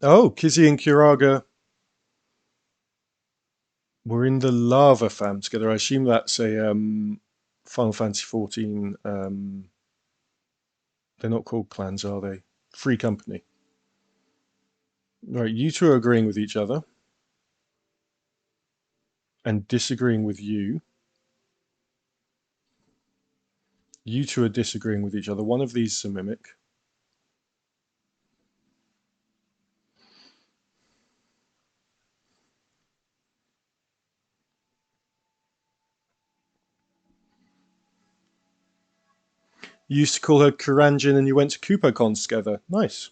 Oh, Kizzy and Kiraga were in the Lava fam together. I assume that's a Final Fantasy 14. They're not called clans, are they? Free company. Right, you two are agreeing with each other and disagreeing with you. You two are disagreeing with each other. One of these is a mimic. You used to call her Kuranjin and you went to KoopaCons together. Nice.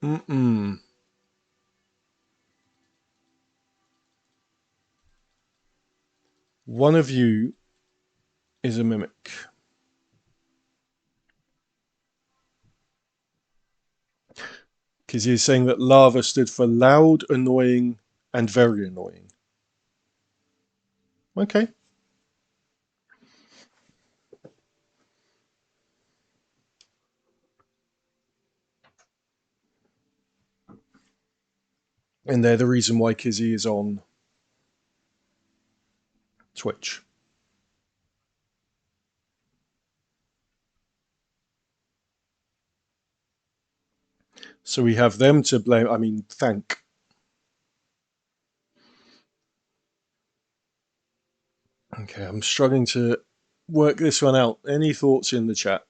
Mm-mm. One of you is a mimic. Because he's saying that lava stood for loud, annoying, and very annoying. Okay. And they're the reason why Kizzy is on Twitch. So we have them to blame. I mean, thank. Okay, I'm struggling to work this one out. Any thoughts in the chat?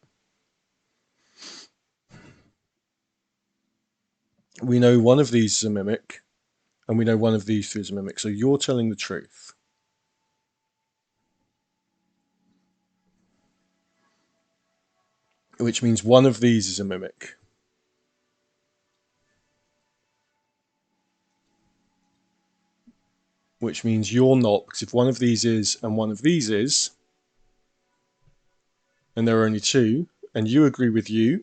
We know one of these is a mimic, and we know one of these two is a mimic. So you're telling the truth, which means one of these is a mimic. Which means you're not, because if one of these is and one of these is, and there are only two, and you agree with you,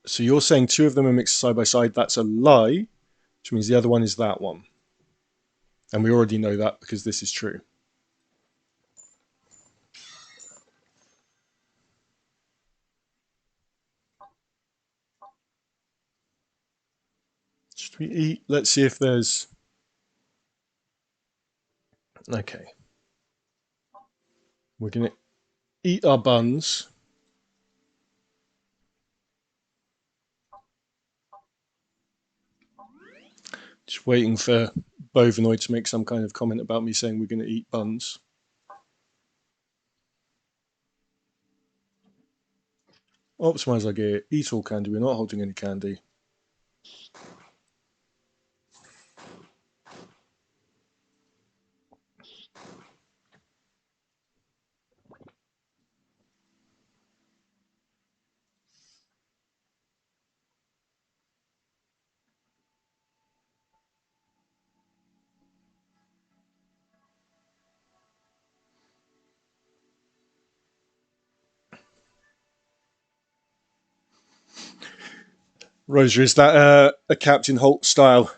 so you're saying two of them are mixed side by side, that's a lie, which means the other one is that one. And we already know that because this is true. Should we eat? Let's see if there's... Okay. We're going to eat our buns. Just waiting for Bovinoid to make some kind of comment about me saying we're going to eat buns. Optimize our gear. Eat all candy. We're not holding any candy. Rosa, is that a Captain Holt style?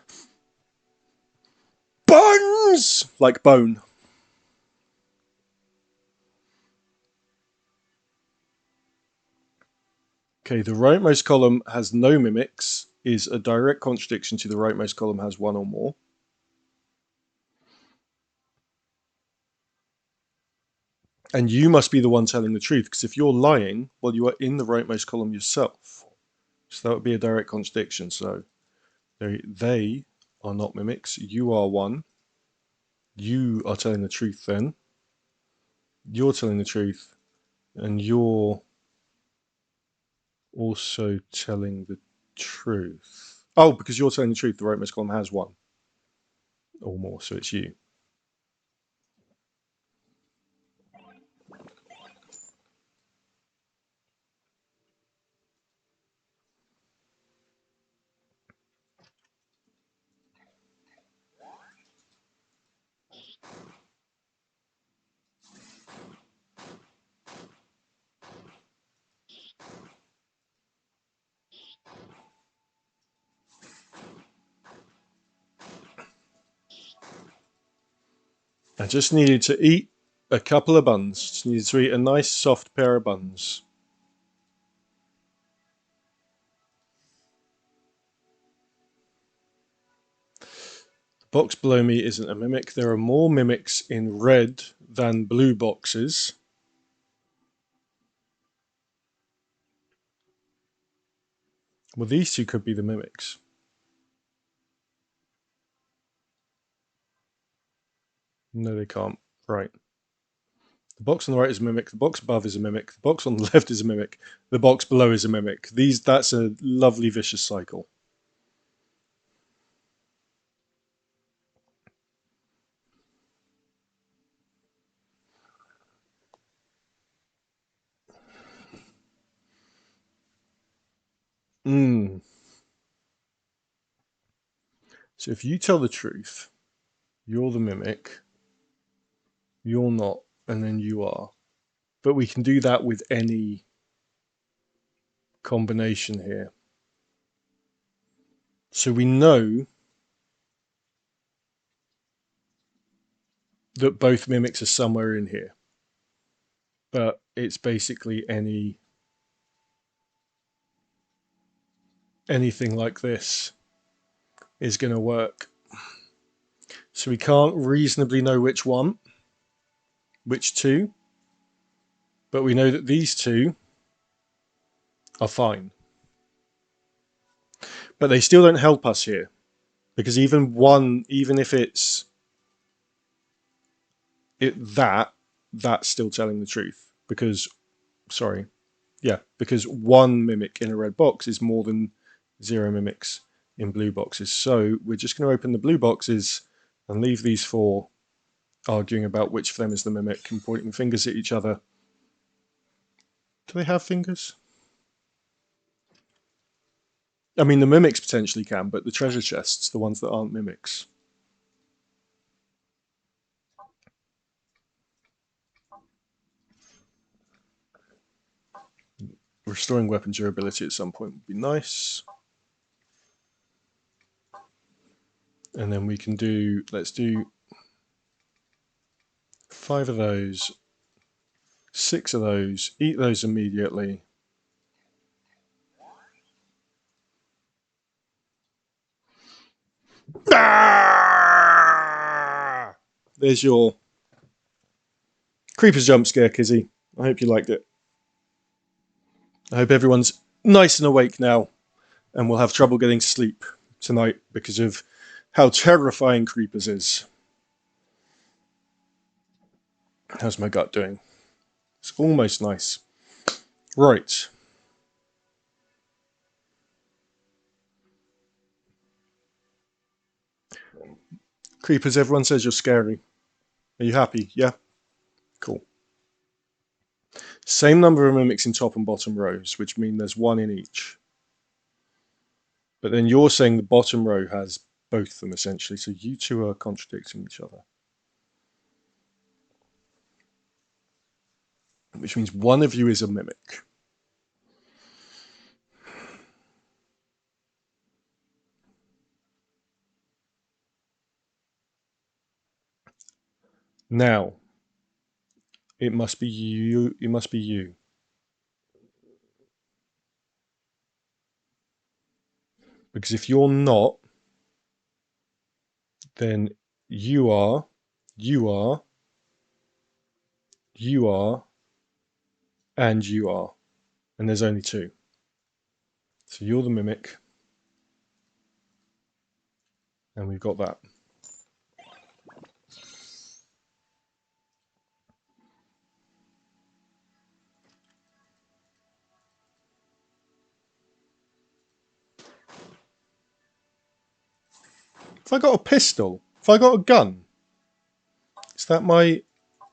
Buns! Like bone. Okay, the rightmost column has no mimics, is a direct contradiction to the rightmost column has one or more. And you must be the one telling the truth, because if you're lying, well, you are in the rightmost column yourself. So that would be a direct contradiction. So they are not mimics. You are one. You are telling the truth then. You're telling the truth. And you're also telling the truth. Oh, because you're telling the truth, the rightmost column has one or more, so it's you. I just needed to eat a couple of buns. Just needed to eat a nice soft pair of buns. The box below me isn't a mimic. There are more mimics in red than blue boxes. Well, these two could be the mimics. No, they can't. Right. The box on the right is a mimic. The box above is a mimic. The box on the left is a mimic. The box below is a mimic. That's a lovely vicious cycle. So if you tell the truth, you're the mimic, you're not, and then you are. But we can do that with any combination here. So we know that both mimics are somewhere in here. But it's basically anything like this is going to work. So we can't reasonably know which one, which two, but we know that these two are fine. But they still don't help us here, because even if it's that's still telling the truth. Because one mimic in a red box is more than 0 mimics in blue boxes. So we're just going to open the blue boxes and leave these 4 arguing about which of them is the mimic and pointing fingers at each other. Do they have fingers? I mean, the mimics potentially can, but the treasure chests, the ones that aren't mimics. Restoring weapon durability at some point would be nice. And then we can do, let's do 5 of those, 6 of those, eat those immediately. Ah! There's your Creeper's jump scare, Kizzy. I hope you liked it. I hope everyone's nice and awake now and will have trouble getting sleep tonight because of how terrifying Creepers is. How's my gut doing? It's almost nice. Right. Creepers, everyone says you're scary. Are you happy? Yeah? Cool. Same number of mimics in top and bottom rows, which mean there's 1 in each. But then you're saying the bottom row has both of them, essentially, so you two are contradicting each other. Which means one of you is a mimic. Now, it must be you. It must be you. Because if you're not, then you are, you are, you are, and you are. And there's only 2. So you're the mimic. And we've got that. If I got a pistol, if I got a gun, is that my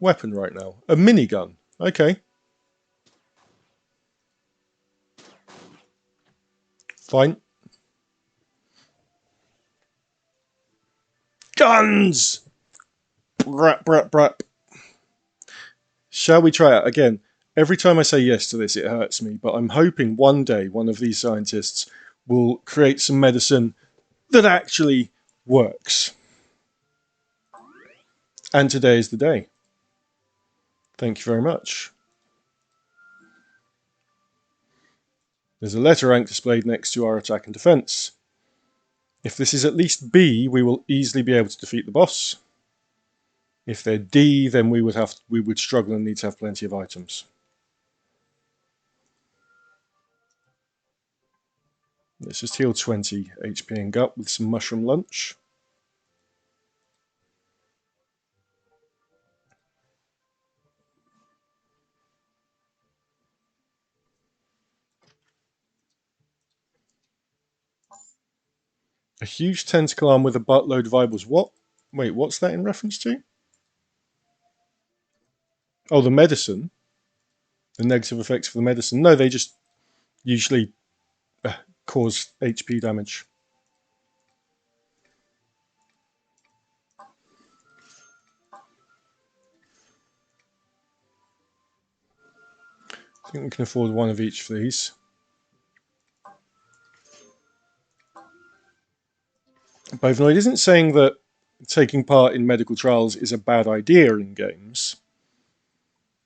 weapon right now? A minigun. Okay. Fine. Guns! Brap, brap, brap. Shall we try it? Again, every time I say yes to this, it hurts me, but I'm hoping one day one of these scientists will create some medicine that actually works. And today is the day. Thank you very much. There's a letter rank displayed next to our attack and defense. If this is at least B, we will easily be able to defeat the boss. If they're D, then we would struggle and need to have plenty of items. Let's just heal 20 HP and gut with some mushroom lunch. A huge tentacle arm with a buttload of eyeballs. What? Wait, what's that in reference to? Oh, the medicine. The negative effects for the medicine. No, they just usually cause HP damage. I think we can afford one of each for these. Bovenoid isn't saying that taking part in medical trials is a bad idea in games,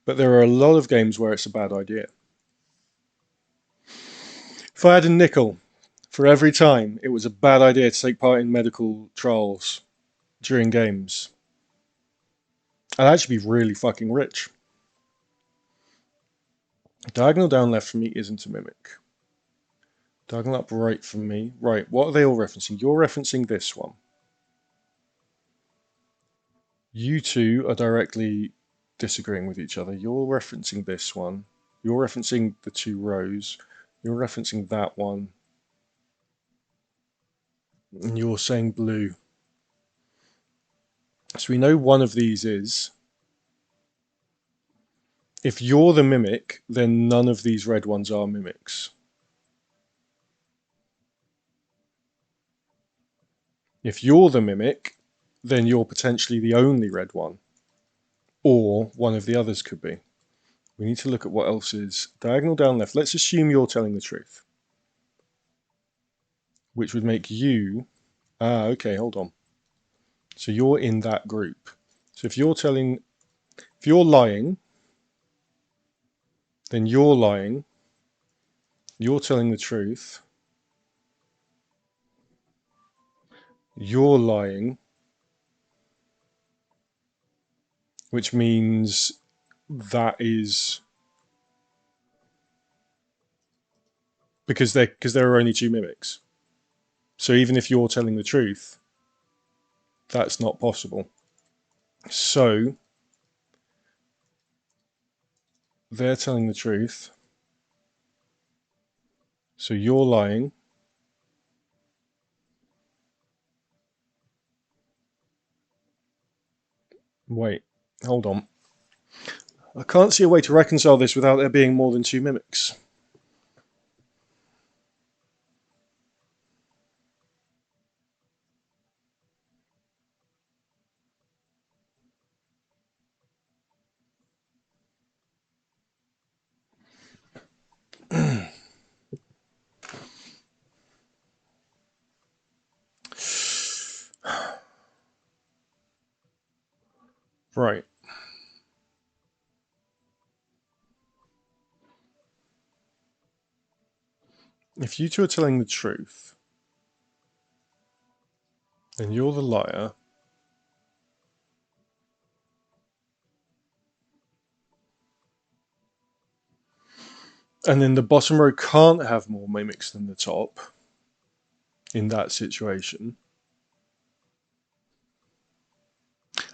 but there are a lot of games where it's a bad idea. If I had a nickel for every time it was a bad idea to take part in medical trials during games, I'd actually be really fucking rich. Diagonal down left for me isn't a mimic. Diagonal up right for me. Right, what are they all referencing? You're referencing this one. You two are directly disagreeing with each other. You're referencing this one. You're referencing the two rows. You're referencing that one. And you're saying blue. So we know one of these is. If you're the mimic, then none of these red ones are mimics. If you're the mimic, then you're potentially the only red one. Or one of the others could be. We need to look at what else is. Diagonal down left. Let's assume you're telling the truth. Which would make you... Ah, okay, hold on. So you're in that group. So if you're lying, then you're lying. You're telling the truth. You're lying. Which means that is... Because there are only two mimics. So even if you're telling the truth, that's not possible. So they're telling the truth. So you're lying. Wait, hold on. I can't see a way to reconcile this without there being more than two mimics. Right. If you two are telling the truth, then you're the liar. And then the bottom row can't have more mimics than the top in that situation.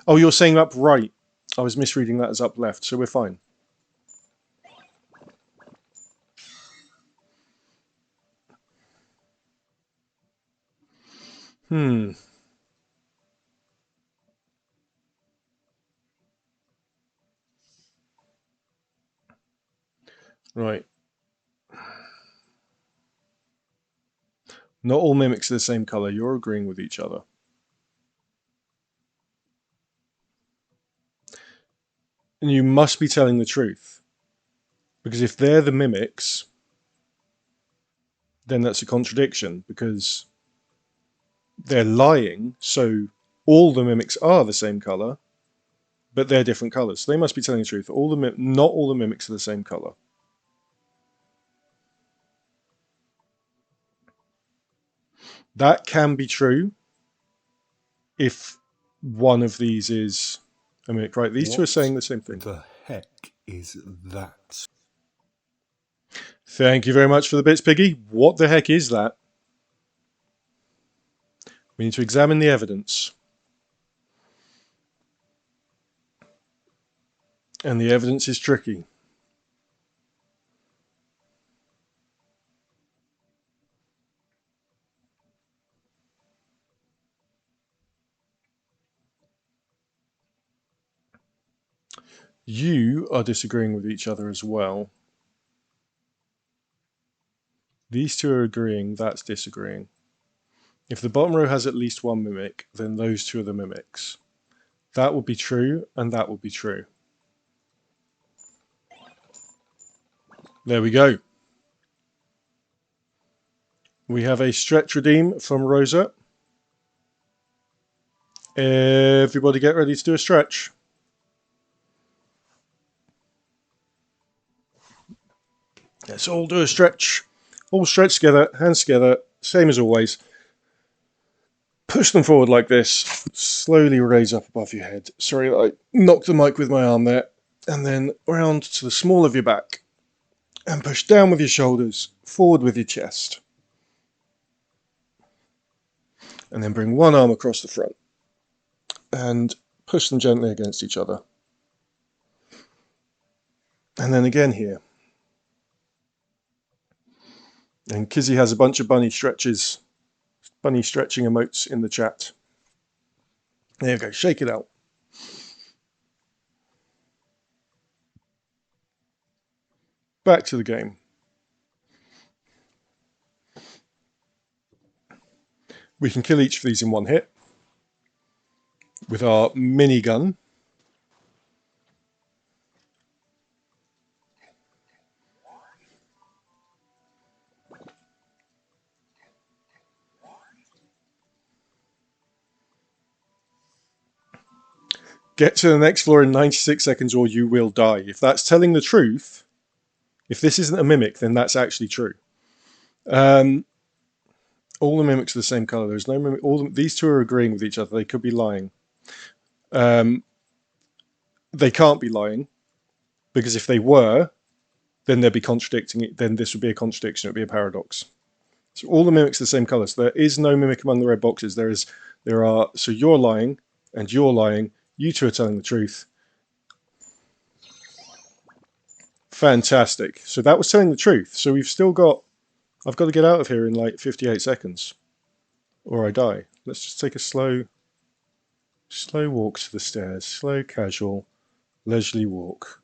Oh, you're saying up right. I was misreading that as up left, so we're fine. Right. Not all mimics are the same colour. You're agreeing with each other. And you must be telling the truth. Because if they're the mimics, then that's a contradiction. Because they're lying, so all the mimics are the same colour. but they're different colours. So they must be telling the truth. Not all the mimics are the same colour. That can be true if one of these is a mimic. Right, these two are saying the same thing. The heck is that? Thank you very much for the bits, Piggy. What the heck is that? We need to examine the evidence. And the evidence is tricky. You are disagreeing with each other as well. These two are agreeing, that's disagreeing. If the bottom row has at least one mimic, then those two are the mimics. That would be true, and that would be true. There we go. We have a stretch redeem from Rosa. Everybody get ready to do a stretch. Let's all do a stretch. All stretch together, hands together, same as always. Push them forward like this. Slowly raise up above your head. Sorry, I knocked the mic with my arm there. And then round to the small of your back. And push down with your shoulders, forward with your chest. And then bring one arm across the front. And push them gently against each other. And then again here. And Kizzy has a bunch of bunny stretching emotes in the chat. There you go, shake it out. Back to the game. We can kill each of these in one hit with our minigun. Get to the next floor in 96 seconds or you will die. If that's telling the truth, if this isn't a mimic, then that's actually true. All the mimics are the same colour. There's no mimic. These two are agreeing with each other. They could be lying. They can't be lying, because if they were, then they'd be contradicting it. Then this would be a contradiction. It would be a paradox. So all the mimics are the same colour. So there is no mimic among the red boxes. So you're lying, and you're lying. You two are telling the truth. Fantastic. So that was telling the truth. So we've still got... I've got to get out of here in like 58 seconds. Or I die. Let's just take a slow walk to the stairs. Slow, casual, leisurely walk.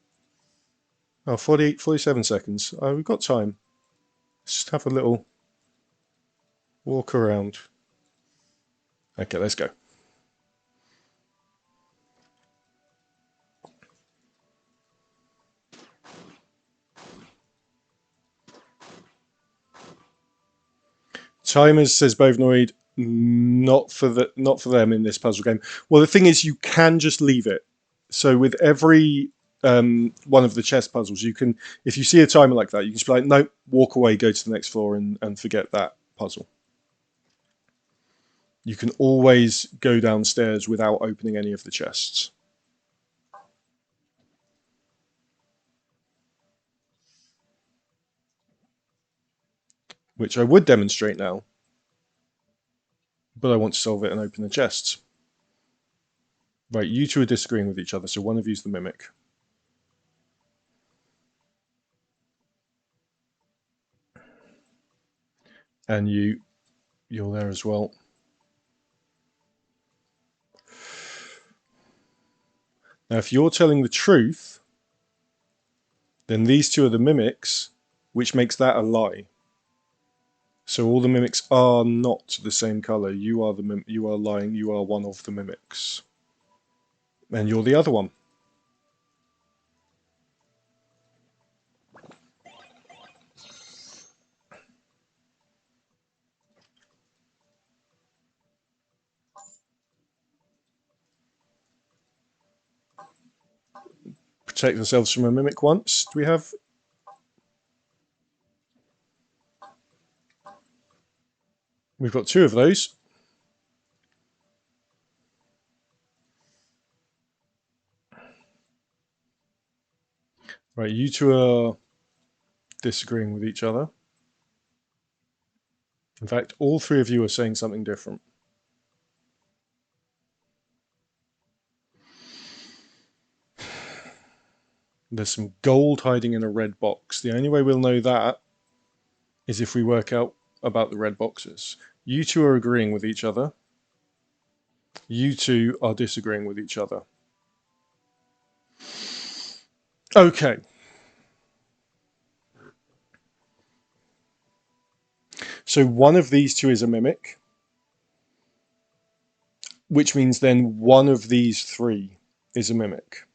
Oh, 47 seconds. Oh, we've got time. Let's just have a little walk around. Okay, let's go. Timers, says Bovenoid, not for them in this puzzle game. Well, the thing is, you can just leave it. So with every one of the chess puzzles, you can, if you see a timer like that, you can just be like, no, walk away, go to the next floor, and forget that puzzle. You can always go downstairs without opening any of the chests. Which I would demonstrate now, but I want to solve it and open the chests. Right, you two are disagreeing with each other, so one of you's the mimic. And you're there as well. Now, if you're telling the truth, then these two are the mimics, which makes that a lie. So all the mimics are not the same colour. You are lying. You are one of the mimics, and you're the other one. protect ourselves from a mimic once. Do we have... We've got 2 of those. Right, you 2 are disagreeing with each other. In fact, all 3 of you are saying something different. There's some gold hiding in a red box. The only way we'll know that is if we work out about the red boxes. You 2 are agreeing with each other. You 2 are disagreeing with each other. Okay. So one of these 2 is a mimic, which means then one of these 3 is a mimic.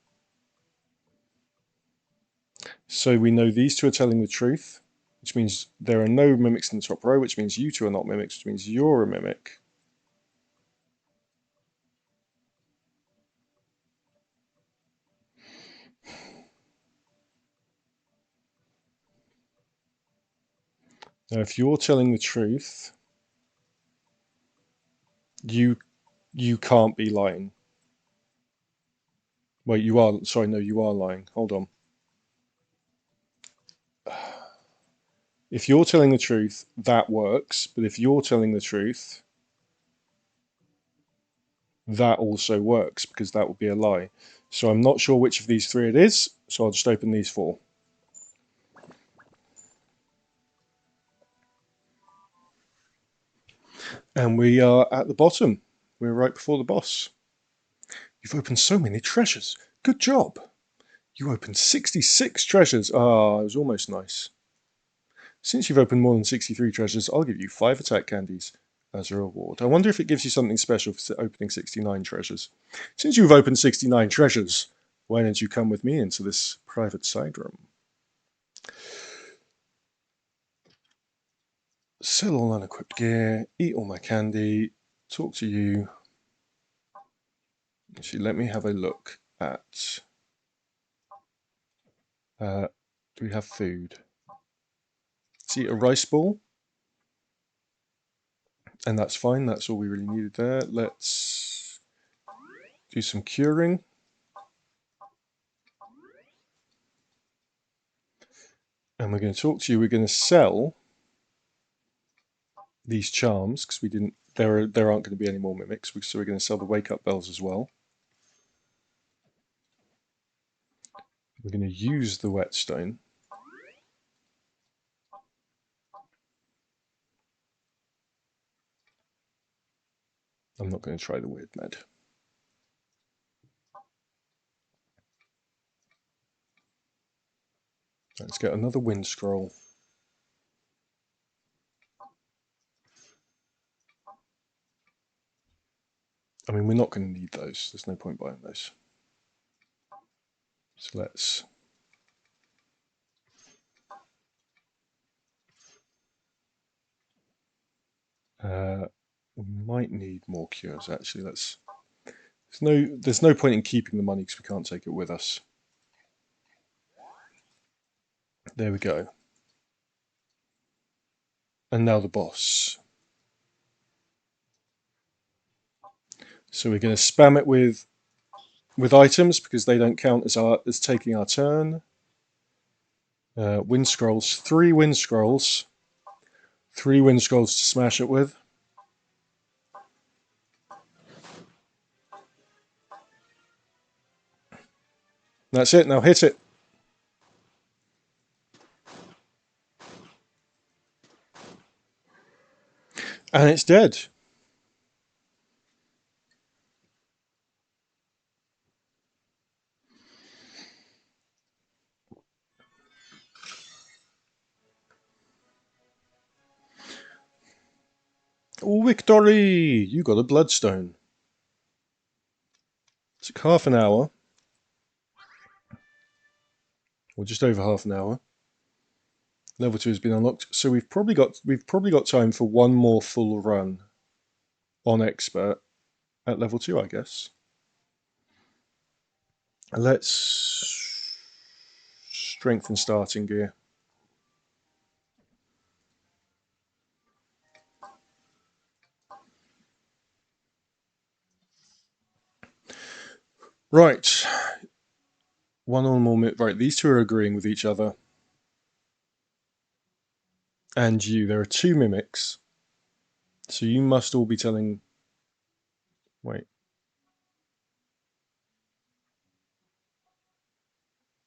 So we know these 2 are telling the truth, which means there are no mimics in the top row, which means you 2 are not mimics, which means you're a mimic. Now, if you're telling the truth, you can't be lying. Wait, you are. Sorry, no, you are lying. Hold on. If you're telling the truth, that works. But if you're telling the truth, that also works because that would be a lie. So I'm not sure which of these 3 it is. So I'll just open these 4. And we are at the bottom. We're right before the boss. You've opened so many treasures. Good job. You opened 66 treasures. Ah, it was almost nice. Since you've opened more than 63 treasures, I'll give you 5 attack candies as a reward. I wonder if it gives you something special for opening 69 treasures. Since you've opened 69 treasures, why don't you come with me into this private side room? Sell all unequipped gear, eat all my candy, talk to you. Actually, let me have a look at... do we have food? Let's eat a rice ball. And that's fine, that's all we really needed there. Let's do some curing. And we're going to talk to you. We're going to sell these charms because we didn't. There aren't going to be any more mimics, so we're going to sell the wake up bells as well. We're going to use the whetstone. I'm not going to try the weird med. Let's get another wind scroll. I mean, we're not going to need those. There's no point buying those. So let's... we might need more cures, actually. There's no point in keeping the money because we can't take it with us. There we go. And now the boss. So we're going to spam it with items because they don't count as taking our turn. Wind scrolls, 3 wind scrolls. 3 wind scrolls to smash it with. That's it, now hit it. And it's dead. Oh, victory! You got a bloodstone. It took half an hour. Or just over half an hour. Level 2 has been unlocked. So we've probably got time for one more full run on expert at level 2, I guess. Let's Strength and starting gear. Right. One or more. Right, these two are agreeing with each other. And you. There are two mimics. So you must all be telling. Wait.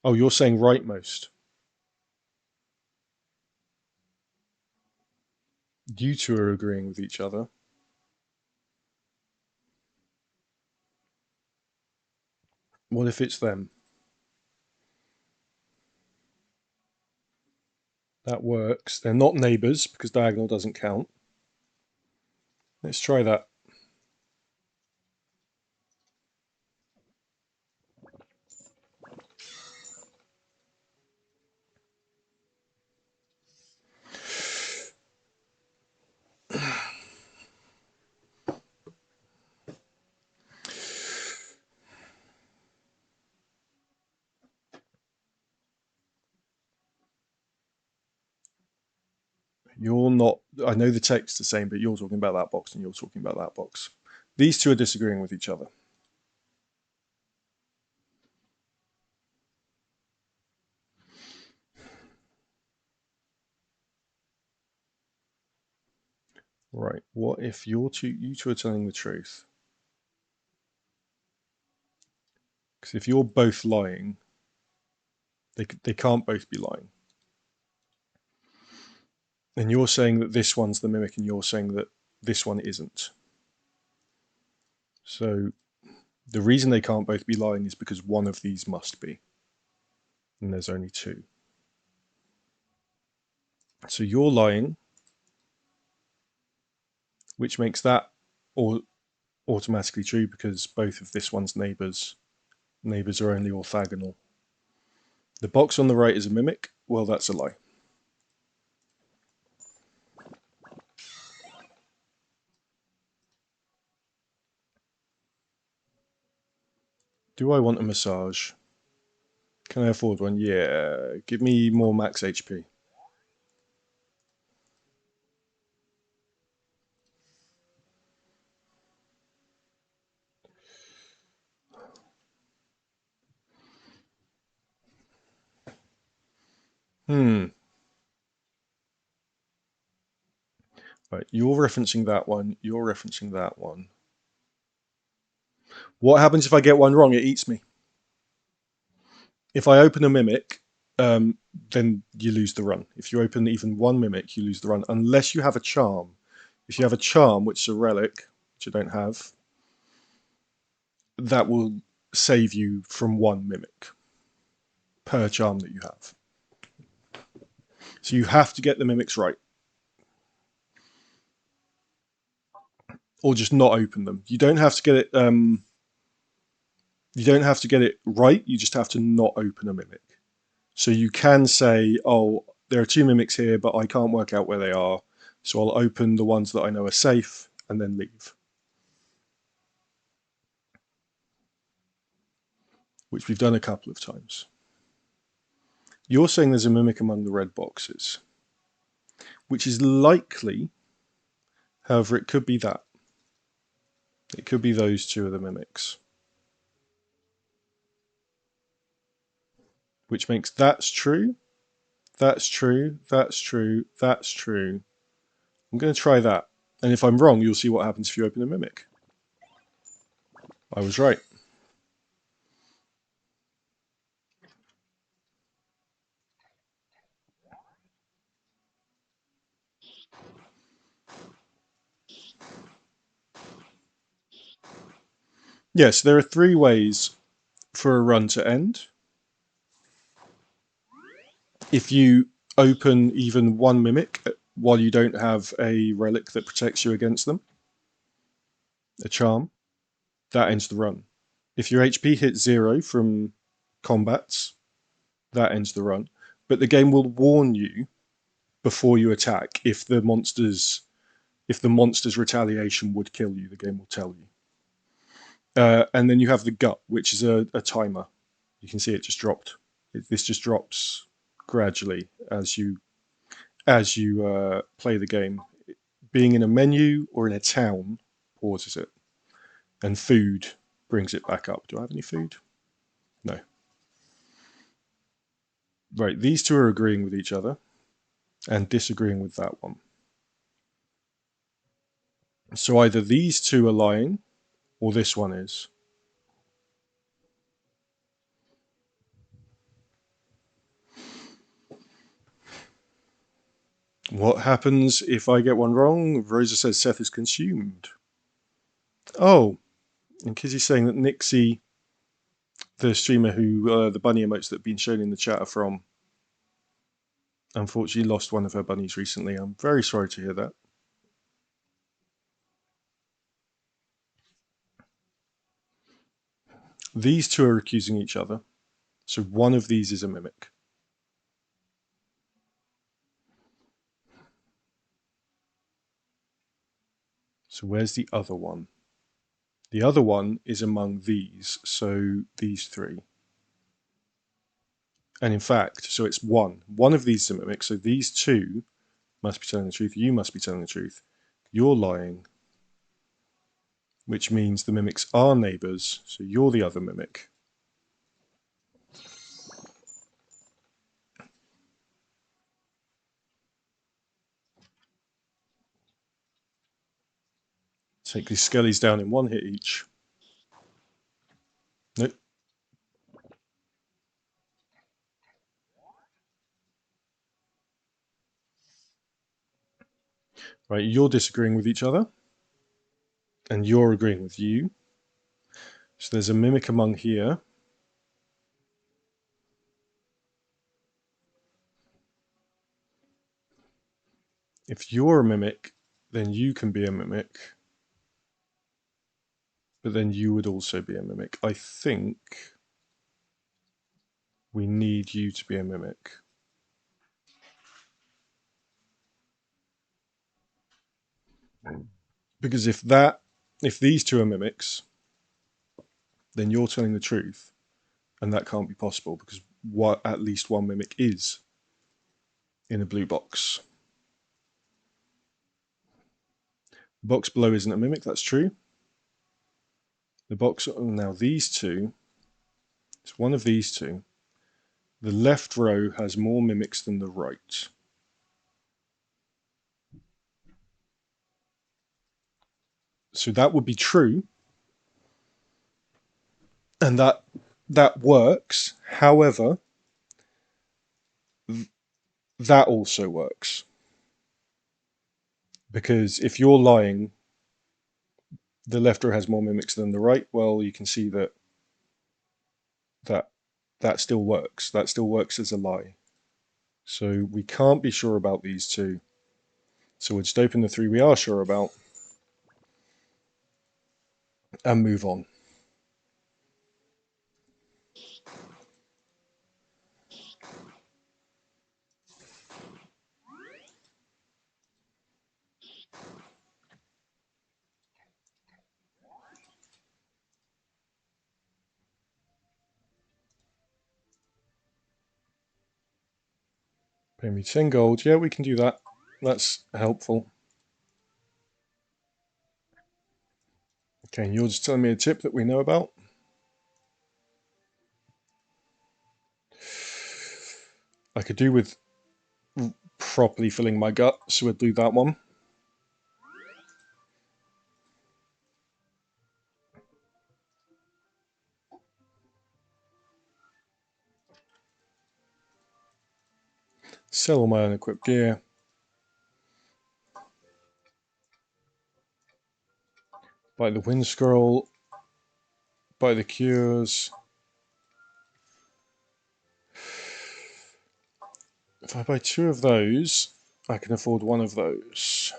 Oh, you're saying rightmost. You two are agreeing with each other. What if it's them? That works. They're not neighbours because diagonal doesn't count. Let's try that. You're not. I know the text's the same, but you're talking about that box and you're talking about that box. These two are disagreeing with each other. Right. What if you two are telling the truth? Because if you're both lying, they can't both be lying. And you're saying that this one's the mimic, and you're saying that this one isn't. So the reason they can't both be lying is because one of these must be. And there's only two. So you're lying, which makes that automatically true because both of this one's neighbours are only orthogonal. The box on the right is a mimic. Well, that's a lie. Do I want a massage? Can I afford one? Yeah. Give me more max HP. Right, you're referencing that one. You're referencing that one. What happens if I get one wrong? It eats me. If I open a mimic, then you lose the run. If you open even one mimic, you lose the run, unless you have a charm. If you have a charm, which is a relic, which you don't have, that will save you from one mimic per charm that you have. So you have to get the mimics right. Or just not open them. You don't have to get it you don't have to get it right, you just have to not open a mimic. So you can say, oh, there are two mimics here, but I can't work out where they are, so I'll open the ones that I know are safe and then leave. Which we've done a couple of times. You're saying there's a mimic among the red boxes, which is likely. However, it could be that. It could be those two are the mimics. Which makes that's true, that's true, that's true, that's true. I'm going to try that. And if I'm wrong, you'll see what happens if you open a mimic. I was right. Yes, there are three ways for a run to end. If you open even one mimic while you don't have a relic that protects you against them, a charm, that ends the run. If your HP hits 0 from combats, that ends the run. But the game will warn you before you attack if the monster's retaliation would kill you. The game will tell you. And then you have the gut, which is a timer. You can see it just dropped. This just drops gradually as you play the game. Being in a menu or in a town pauses it, and food brings it back up. Do I have any food? No. Right, these two are agreeing with each other and disagreeing with that one. So either these two are lying or this one is. What happens if I get one wrong? Rosa says Seth is consumed. Oh, and Kizzy's saying that Nixie, the streamer who the bunny emotes that have been shown in the chat are from, unfortunately lost one of her bunnies recently. I'm very sorry to hear that. These two are accusing each other, so one of these is a mimic. So where's the other one? The other one is among these, so these three. And in fact, so it's one. One of these is a mimic, so these two must be telling the truth. You must be telling the truth. You're lying, which means the mimics are neighbours, so you're the other mimic. Take these skellies down in one hit each. Nope. Right, you're disagreeing with each other, and you're agreeing with you. So there's a mimic among here. If you're a mimic, then you can be a mimic. But then you would also be a mimic. I think we need you to be a mimic. Because if these two are mimics, then you're telling the truth, and that can't be possible because at least one mimic is in a blue box. The box below isn't a mimic, that's true. The box, now these two, it's one of these two. The left row has more mimics than the right. So that would be true, and that works. However, that also works. Because if you're lying, the left row has more mimics than the right, well, you can see that that still works. That still works as a lie. So we can't be sure about these two. So we'll just open the three we are sure about and move on. Pay me 10 gold. Yeah, we can do that. That's helpful. Okay, and you're just telling me a tip that we know about? I could do with properly filling my gut, so we'll do that one. Sell all my unequipped gear. Buy the wind scroll. Buy the cures. If I buy two of those, I can afford one of those.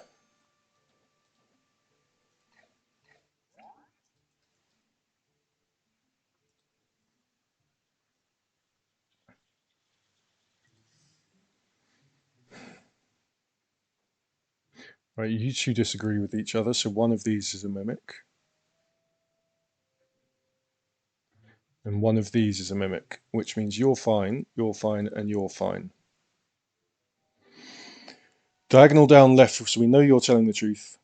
Right, you two disagree with each other, so one of these is a mimic. And one of these is a mimic, which means you're fine, and you're fine. Diagonal down left, so we know you're telling the truth.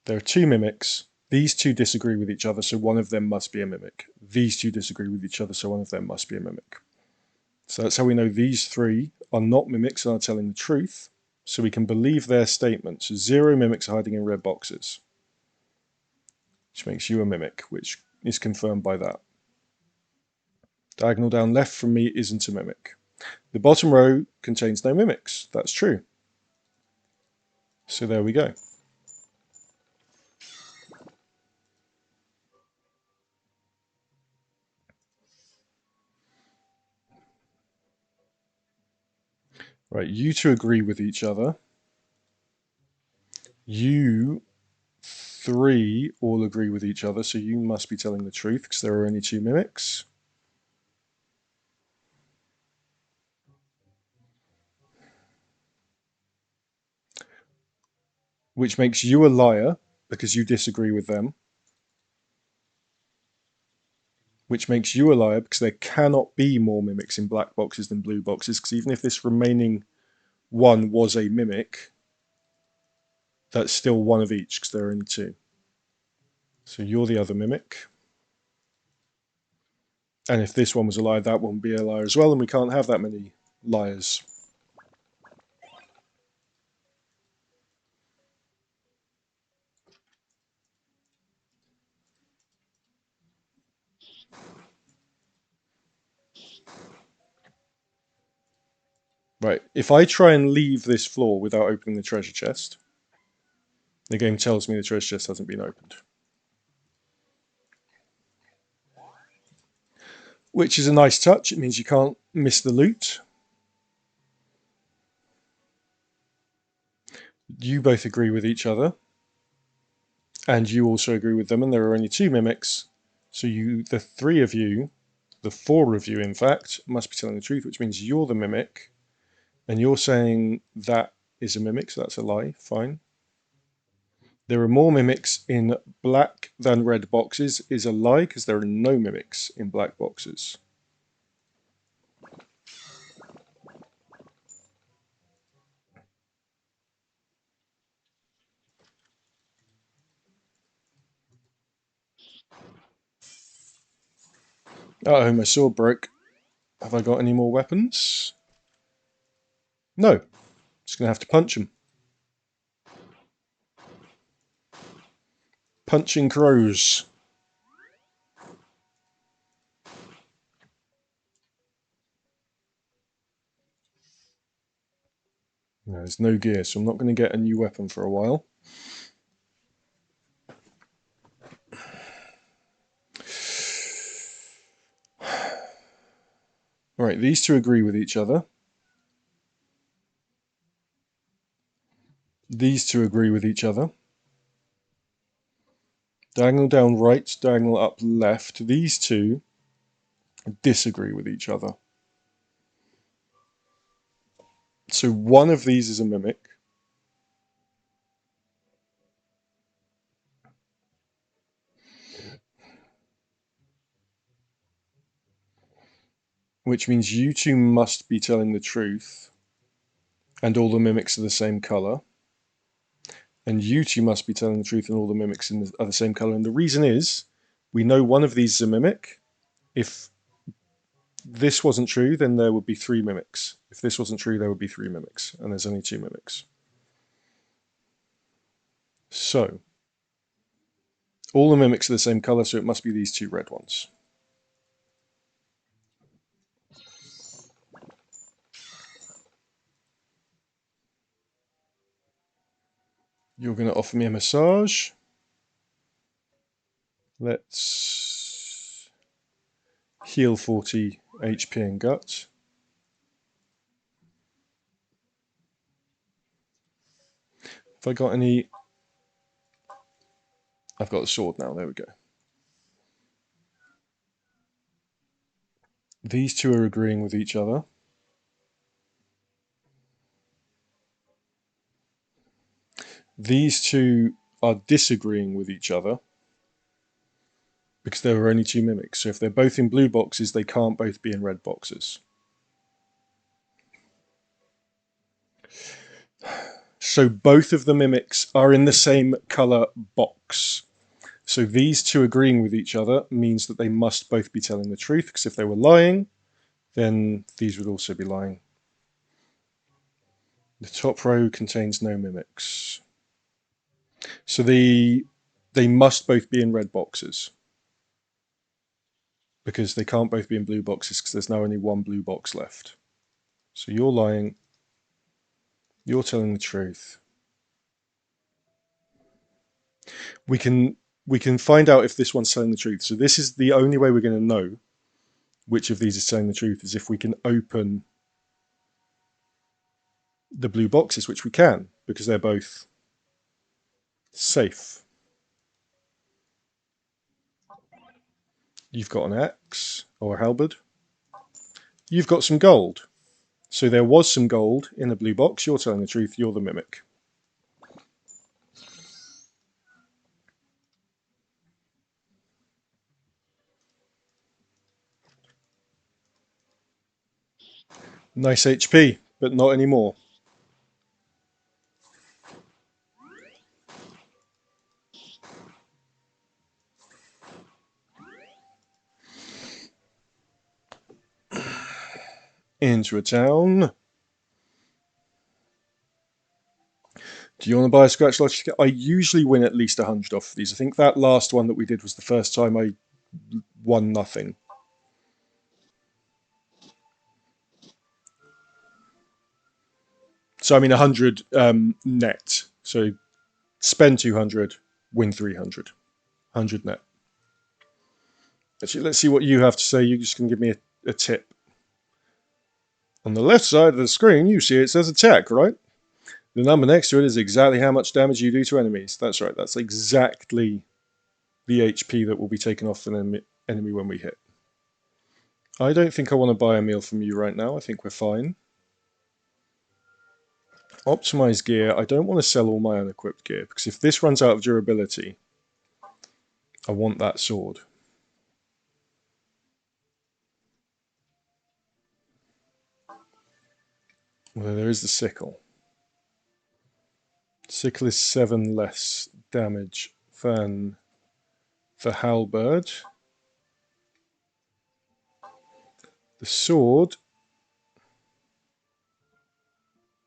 There are two mimics. These two disagree with each other, so one of them must be a mimic. These two disagree with each other, so one of them must be a mimic. So that's how we know these three are not mimics and are telling the truth, so we can believe their statements. 0 mimics are hiding in red boxes, which makes you a mimic, which is confirmed by that. Diagonal down left from me isn't a mimic. The bottom row contains no mimics. That's true. So there we go. Right, you two agree with each other. You three all agree with each other, so you must be telling the truth because there are only 2 mimics. Which makes you a liar because you disagree with them. Which makes you a liar because there cannot be more mimics in black boxes than blue boxes, because even if this remaining one was a mimic, that's still one of each because there are only 2. So you're the other mimic. And if this one was a liar, that one would be a liar as well, and we can't have that many liars. Right, if I try and leave this floor without opening the treasure chest, the game tells me the treasure chest hasn't been opened. Which is a nice touch. It means you can't miss the loot. You both agree with each other. And you also agree with them, and there are only 2 mimics. So you, the 3 of you, the 4 of you in fact, must be telling the truth, which means you're the mimic. And you're saying that is a mimic, so that's a lie. Fine. There are more mimics in black than red boxes is a lie, because there are no mimics in black boxes. Uh-oh, my sword broke. Have I got any more weapons? No. Just going to have to punch them. Punching crows. No, there's no gear, so I'm not going to get a new weapon for a while. Alright, these two agree with each other. These two agree with each other. Diagonal down right, diagonal up left. These two disagree with each other. So one of these is a mimic. Which means you two must be telling the truth. And all the mimics are the same colour. And you two must be telling the truth and all the mimics are the same colour. And the reason is, we know one of these is a mimic. If this wasn't true, then there would be 3 mimics. If this wasn't true, there would be 3 mimics. And there's only 2 mimics. So, all the mimics are the same colour, so it must be these 2 red ones. You're going to offer me a massage. Let's heal 40 HP and gut. Have I got any... I've got a sword now, there we go. These two are agreeing with each other. These two are disagreeing with each other because there are only 2 mimics. So if they're both in blue boxes, they can't both be in red boxes. So both of the mimics are in the same colour box. So these two agreeing with each other means that they must both be telling the truth, because if they were lying, then these would also be lying. The top row contains no mimics. So they must both be in red boxes, because they can't both be in blue boxes because there's now only one blue box left. So you're lying, you're telling the truth. We can find out if this one's telling the truth. So this is the only way we're going to know which of these is telling the truth, is if we can open the blue boxes, which we can, because they're both safe. You've got an axe or a halberd. You've got some gold. So there was some gold in the blue box. You're telling the truth. You're the mimic. Nice HP, but not anymore. Into a town. Do you want to buy a scratch lottery ticket? I usually win at least 100 off of these. I think that last one that we did was the first time I won nothing. So I mean 100 net. So spend 200, win 300. 100 net. Actually, let's see what you have to say. You're just going to give me a tip. On the left side of the screen, you see it says attack, right? The number next to it is exactly how much damage you do to enemies. That's right, that's exactly the HP that will be taken off an enemy when we hit. I don't think I want to buy a meal from you right now. I think we're fine. Optimize gear. I don't want to sell all my unequipped gear, because if this runs out of durability, I want that sword. Well, there is the sickle. Sickle is 7 less damage than the halberd. The sword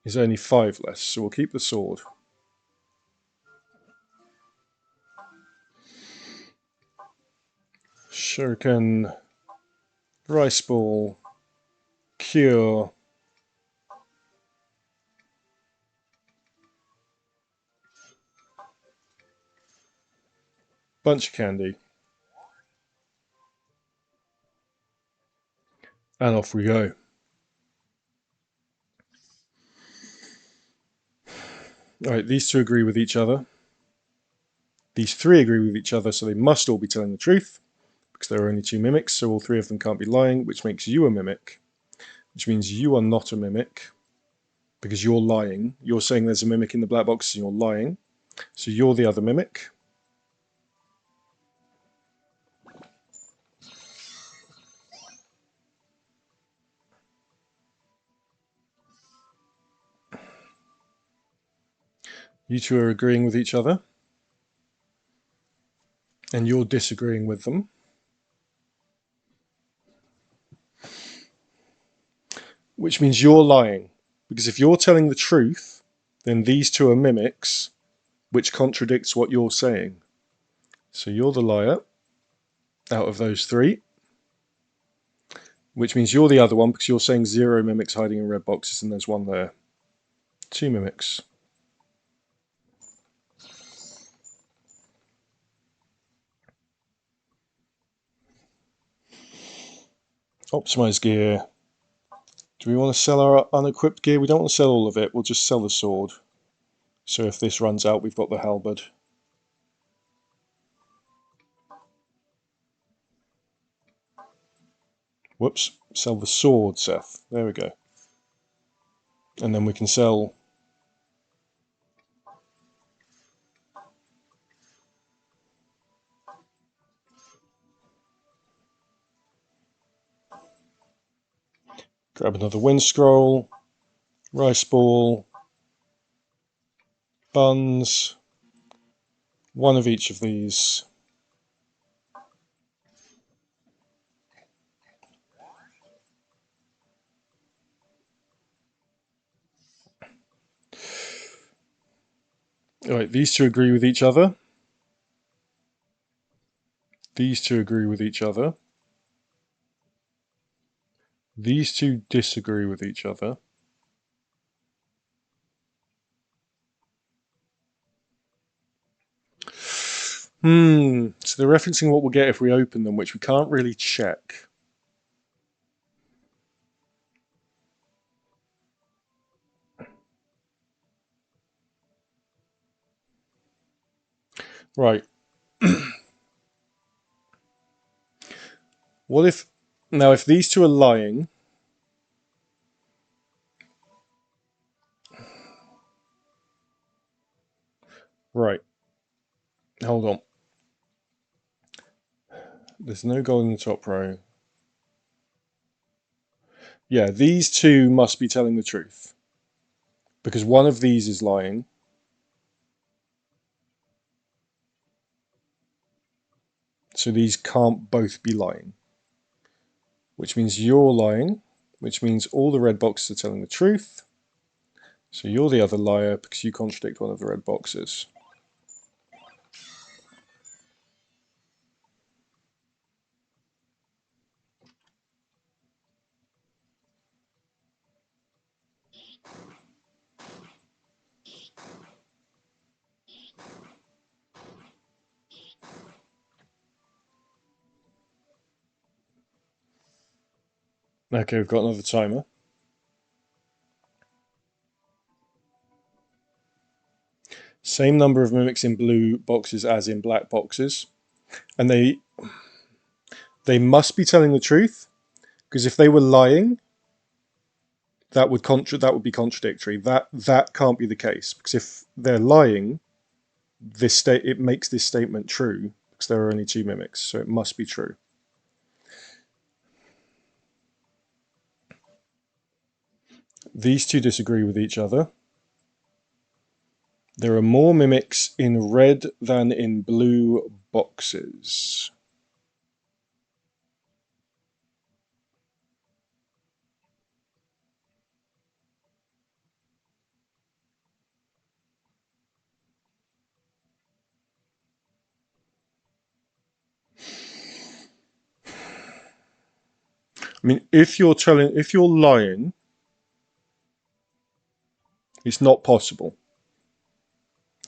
is only 5 less, so we'll keep the sword. Shuriken, rice ball, cure, bunch of candy, and off we go. Alright, these two agree with each other. These three agree with each other, so they must all be telling the truth, because there are only 2 mimics, so all 3 of them can't be lying, which makes you a mimic, which means you are not a mimic, because you're lying. You're saying there's a mimic in the black box and you're lying, so you're the other mimic. You two are agreeing with each other, and you're disagreeing with them. Which means you're lying, because if you're telling the truth, then these two are mimics, which contradicts what you're saying. So you're the liar out of those 3, which means you're the other one, because you're saying 0 mimics hiding in red boxes and there's 1 there. 2 mimics. Optimize gear. Do we want to sell our unequipped gear? We don't want to sell all of it. We'll just sell the sword. So if this runs out, we've got the halberd. Whoops. Sell the sword, Seth. There we go. And then we can sell... Grab another wind scroll. Rice ball. buns, one of each of these. Alright, these two agree with each other. These two agree with each other. These two disagree with each other. So they're referencing what we'll get if we open them, which we can't really check. Right. What if... Now, if these two are lying... Right. Hold on. There's no gold in the top row. Yeah, these two must be telling the truth. Because one of these is lying. So these can't both be lying. Which means you're lying. Which means all the red boxes are telling the truth. So you're the other liar because you contradict one of the red boxes. Okay, we've got another timer. Same number of mimics in blue boxes as in black boxes. And they must be telling the truth, because if they were lying, that would be contradictory. That can't be the case, because if they're lying, it makes this statement true, because there are only two mimics, so it must be true. These two disagree with each other. There are more mimics in red than in blue boxes. I mean, if you're lying, it's not possible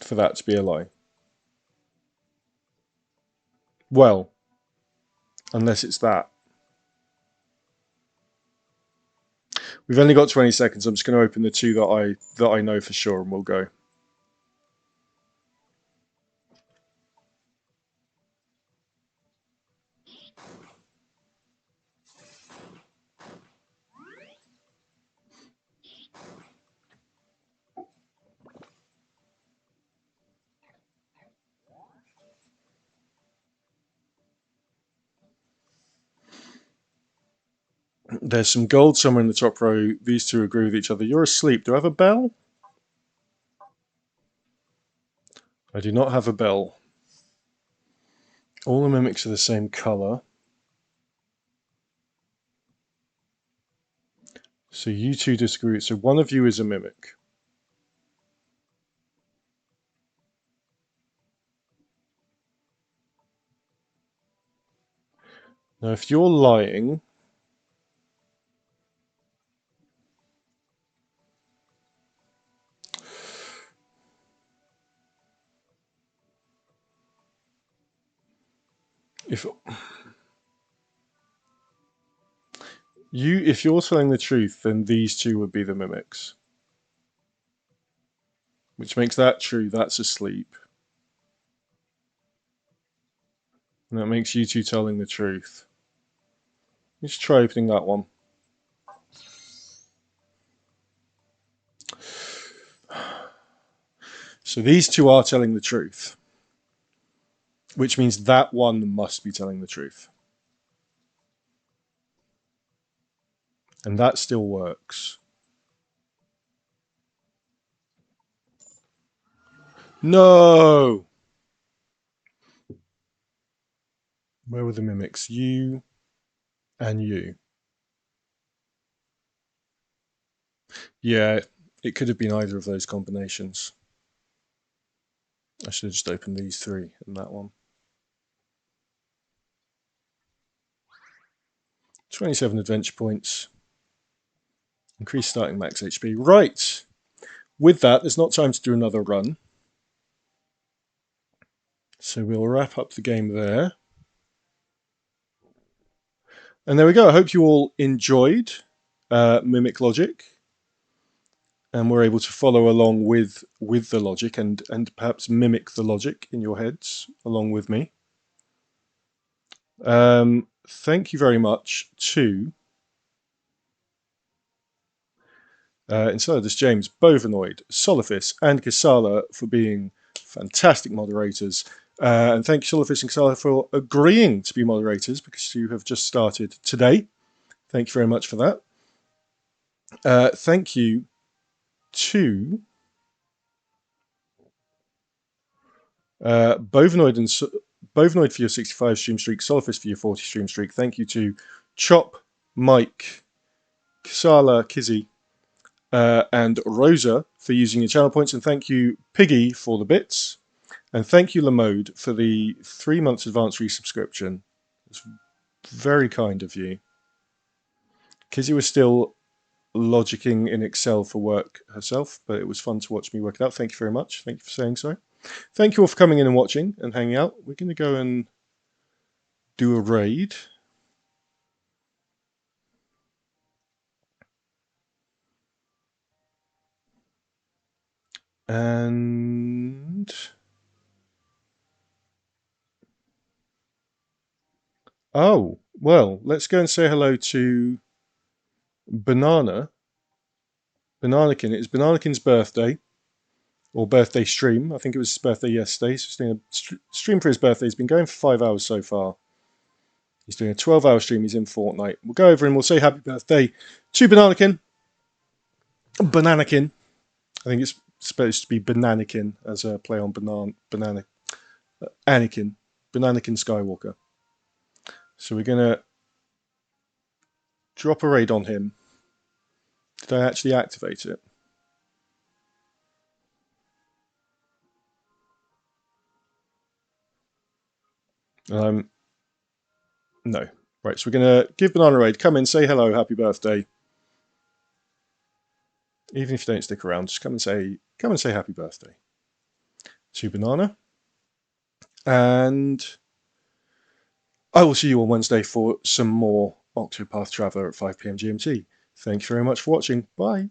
for that to be a lie. Well, unless it's that. We've only got 20 seconds. I'm just going to open the two that I know for sure, and we'll go. There's some gold somewhere in the top row. These two agree with each other. You're asleep. Do I have a bell? I do not have a bell. All the mimics are the same colour. So you two disagree. So one of you is a mimic. Now, if you're lying, if you're telling the truth, then these two would be the mimics, which makes that true. That's asleep, and that makes you two telling the truth. Let's try opening that one. So these two are telling the truth, which means that one must be telling the truth. And that still works. No! Where were the mimics? You and you. Yeah, it could have been either of those combinations. I should have just opened these three and that one. 27 adventure points. Increase starting max HP. Right. With that, there's not time to do another run. So we'll wrap up the game there. And there we go. I hope you all enjoyed Mimic Logic. And were able to follow along with the logic and perhaps mimic the logic in your heads along with me. Thank you very much to Enceladus, James, Bovanoid, Solifis, and Kisala for being fantastic moderators. And thank you, Solifis and Kisala, for agreeing to be moderators because you have just started today. Thank you very much for that. Thank you to Bovanoid for your 65 stream streak, Solifis for your 40 stream streak. Thank you to Chop, Mike, Kisala, Kizzy, and Rosa for using your channel points. And thank you, Piggy, for the bits. And thank you, Lamode, for the 3 months advance resubscription. It's very kind of you. Kizzy was still logicking in Excel for work herself, but it was fun to watch me work it out. Thank you very much. Thank you for saying so. Thank you all for coming in and watching and hanging out. We're going to go and do a raid. And oh, well, let's go and say hello to Bananakin. It's Bananakin's birthday, or birthday stream. I think it was his birthday yesterday. So he's doing a stream for his birthday. He's been going for 5 hours so far. He's doing a 12-hour stream. He's in Fortnite. We'll go over and we'll say happy birthday to Bananakin. Bananakin. I think it's supposed to be Bananakin as a play on Anakin. Bananakin Skywalker. So we're going to drop a raid on him. Did I actually activate it? No. Right, so we're going to give Banana a raid. Come in, say hello, happy birthday. Even if you don't stick around, just come and say happy birthday to Banana. And I will see you on Wednesday for some more Octopath Traveler at 5 PM GMT. Thank you very much for watching. Bye.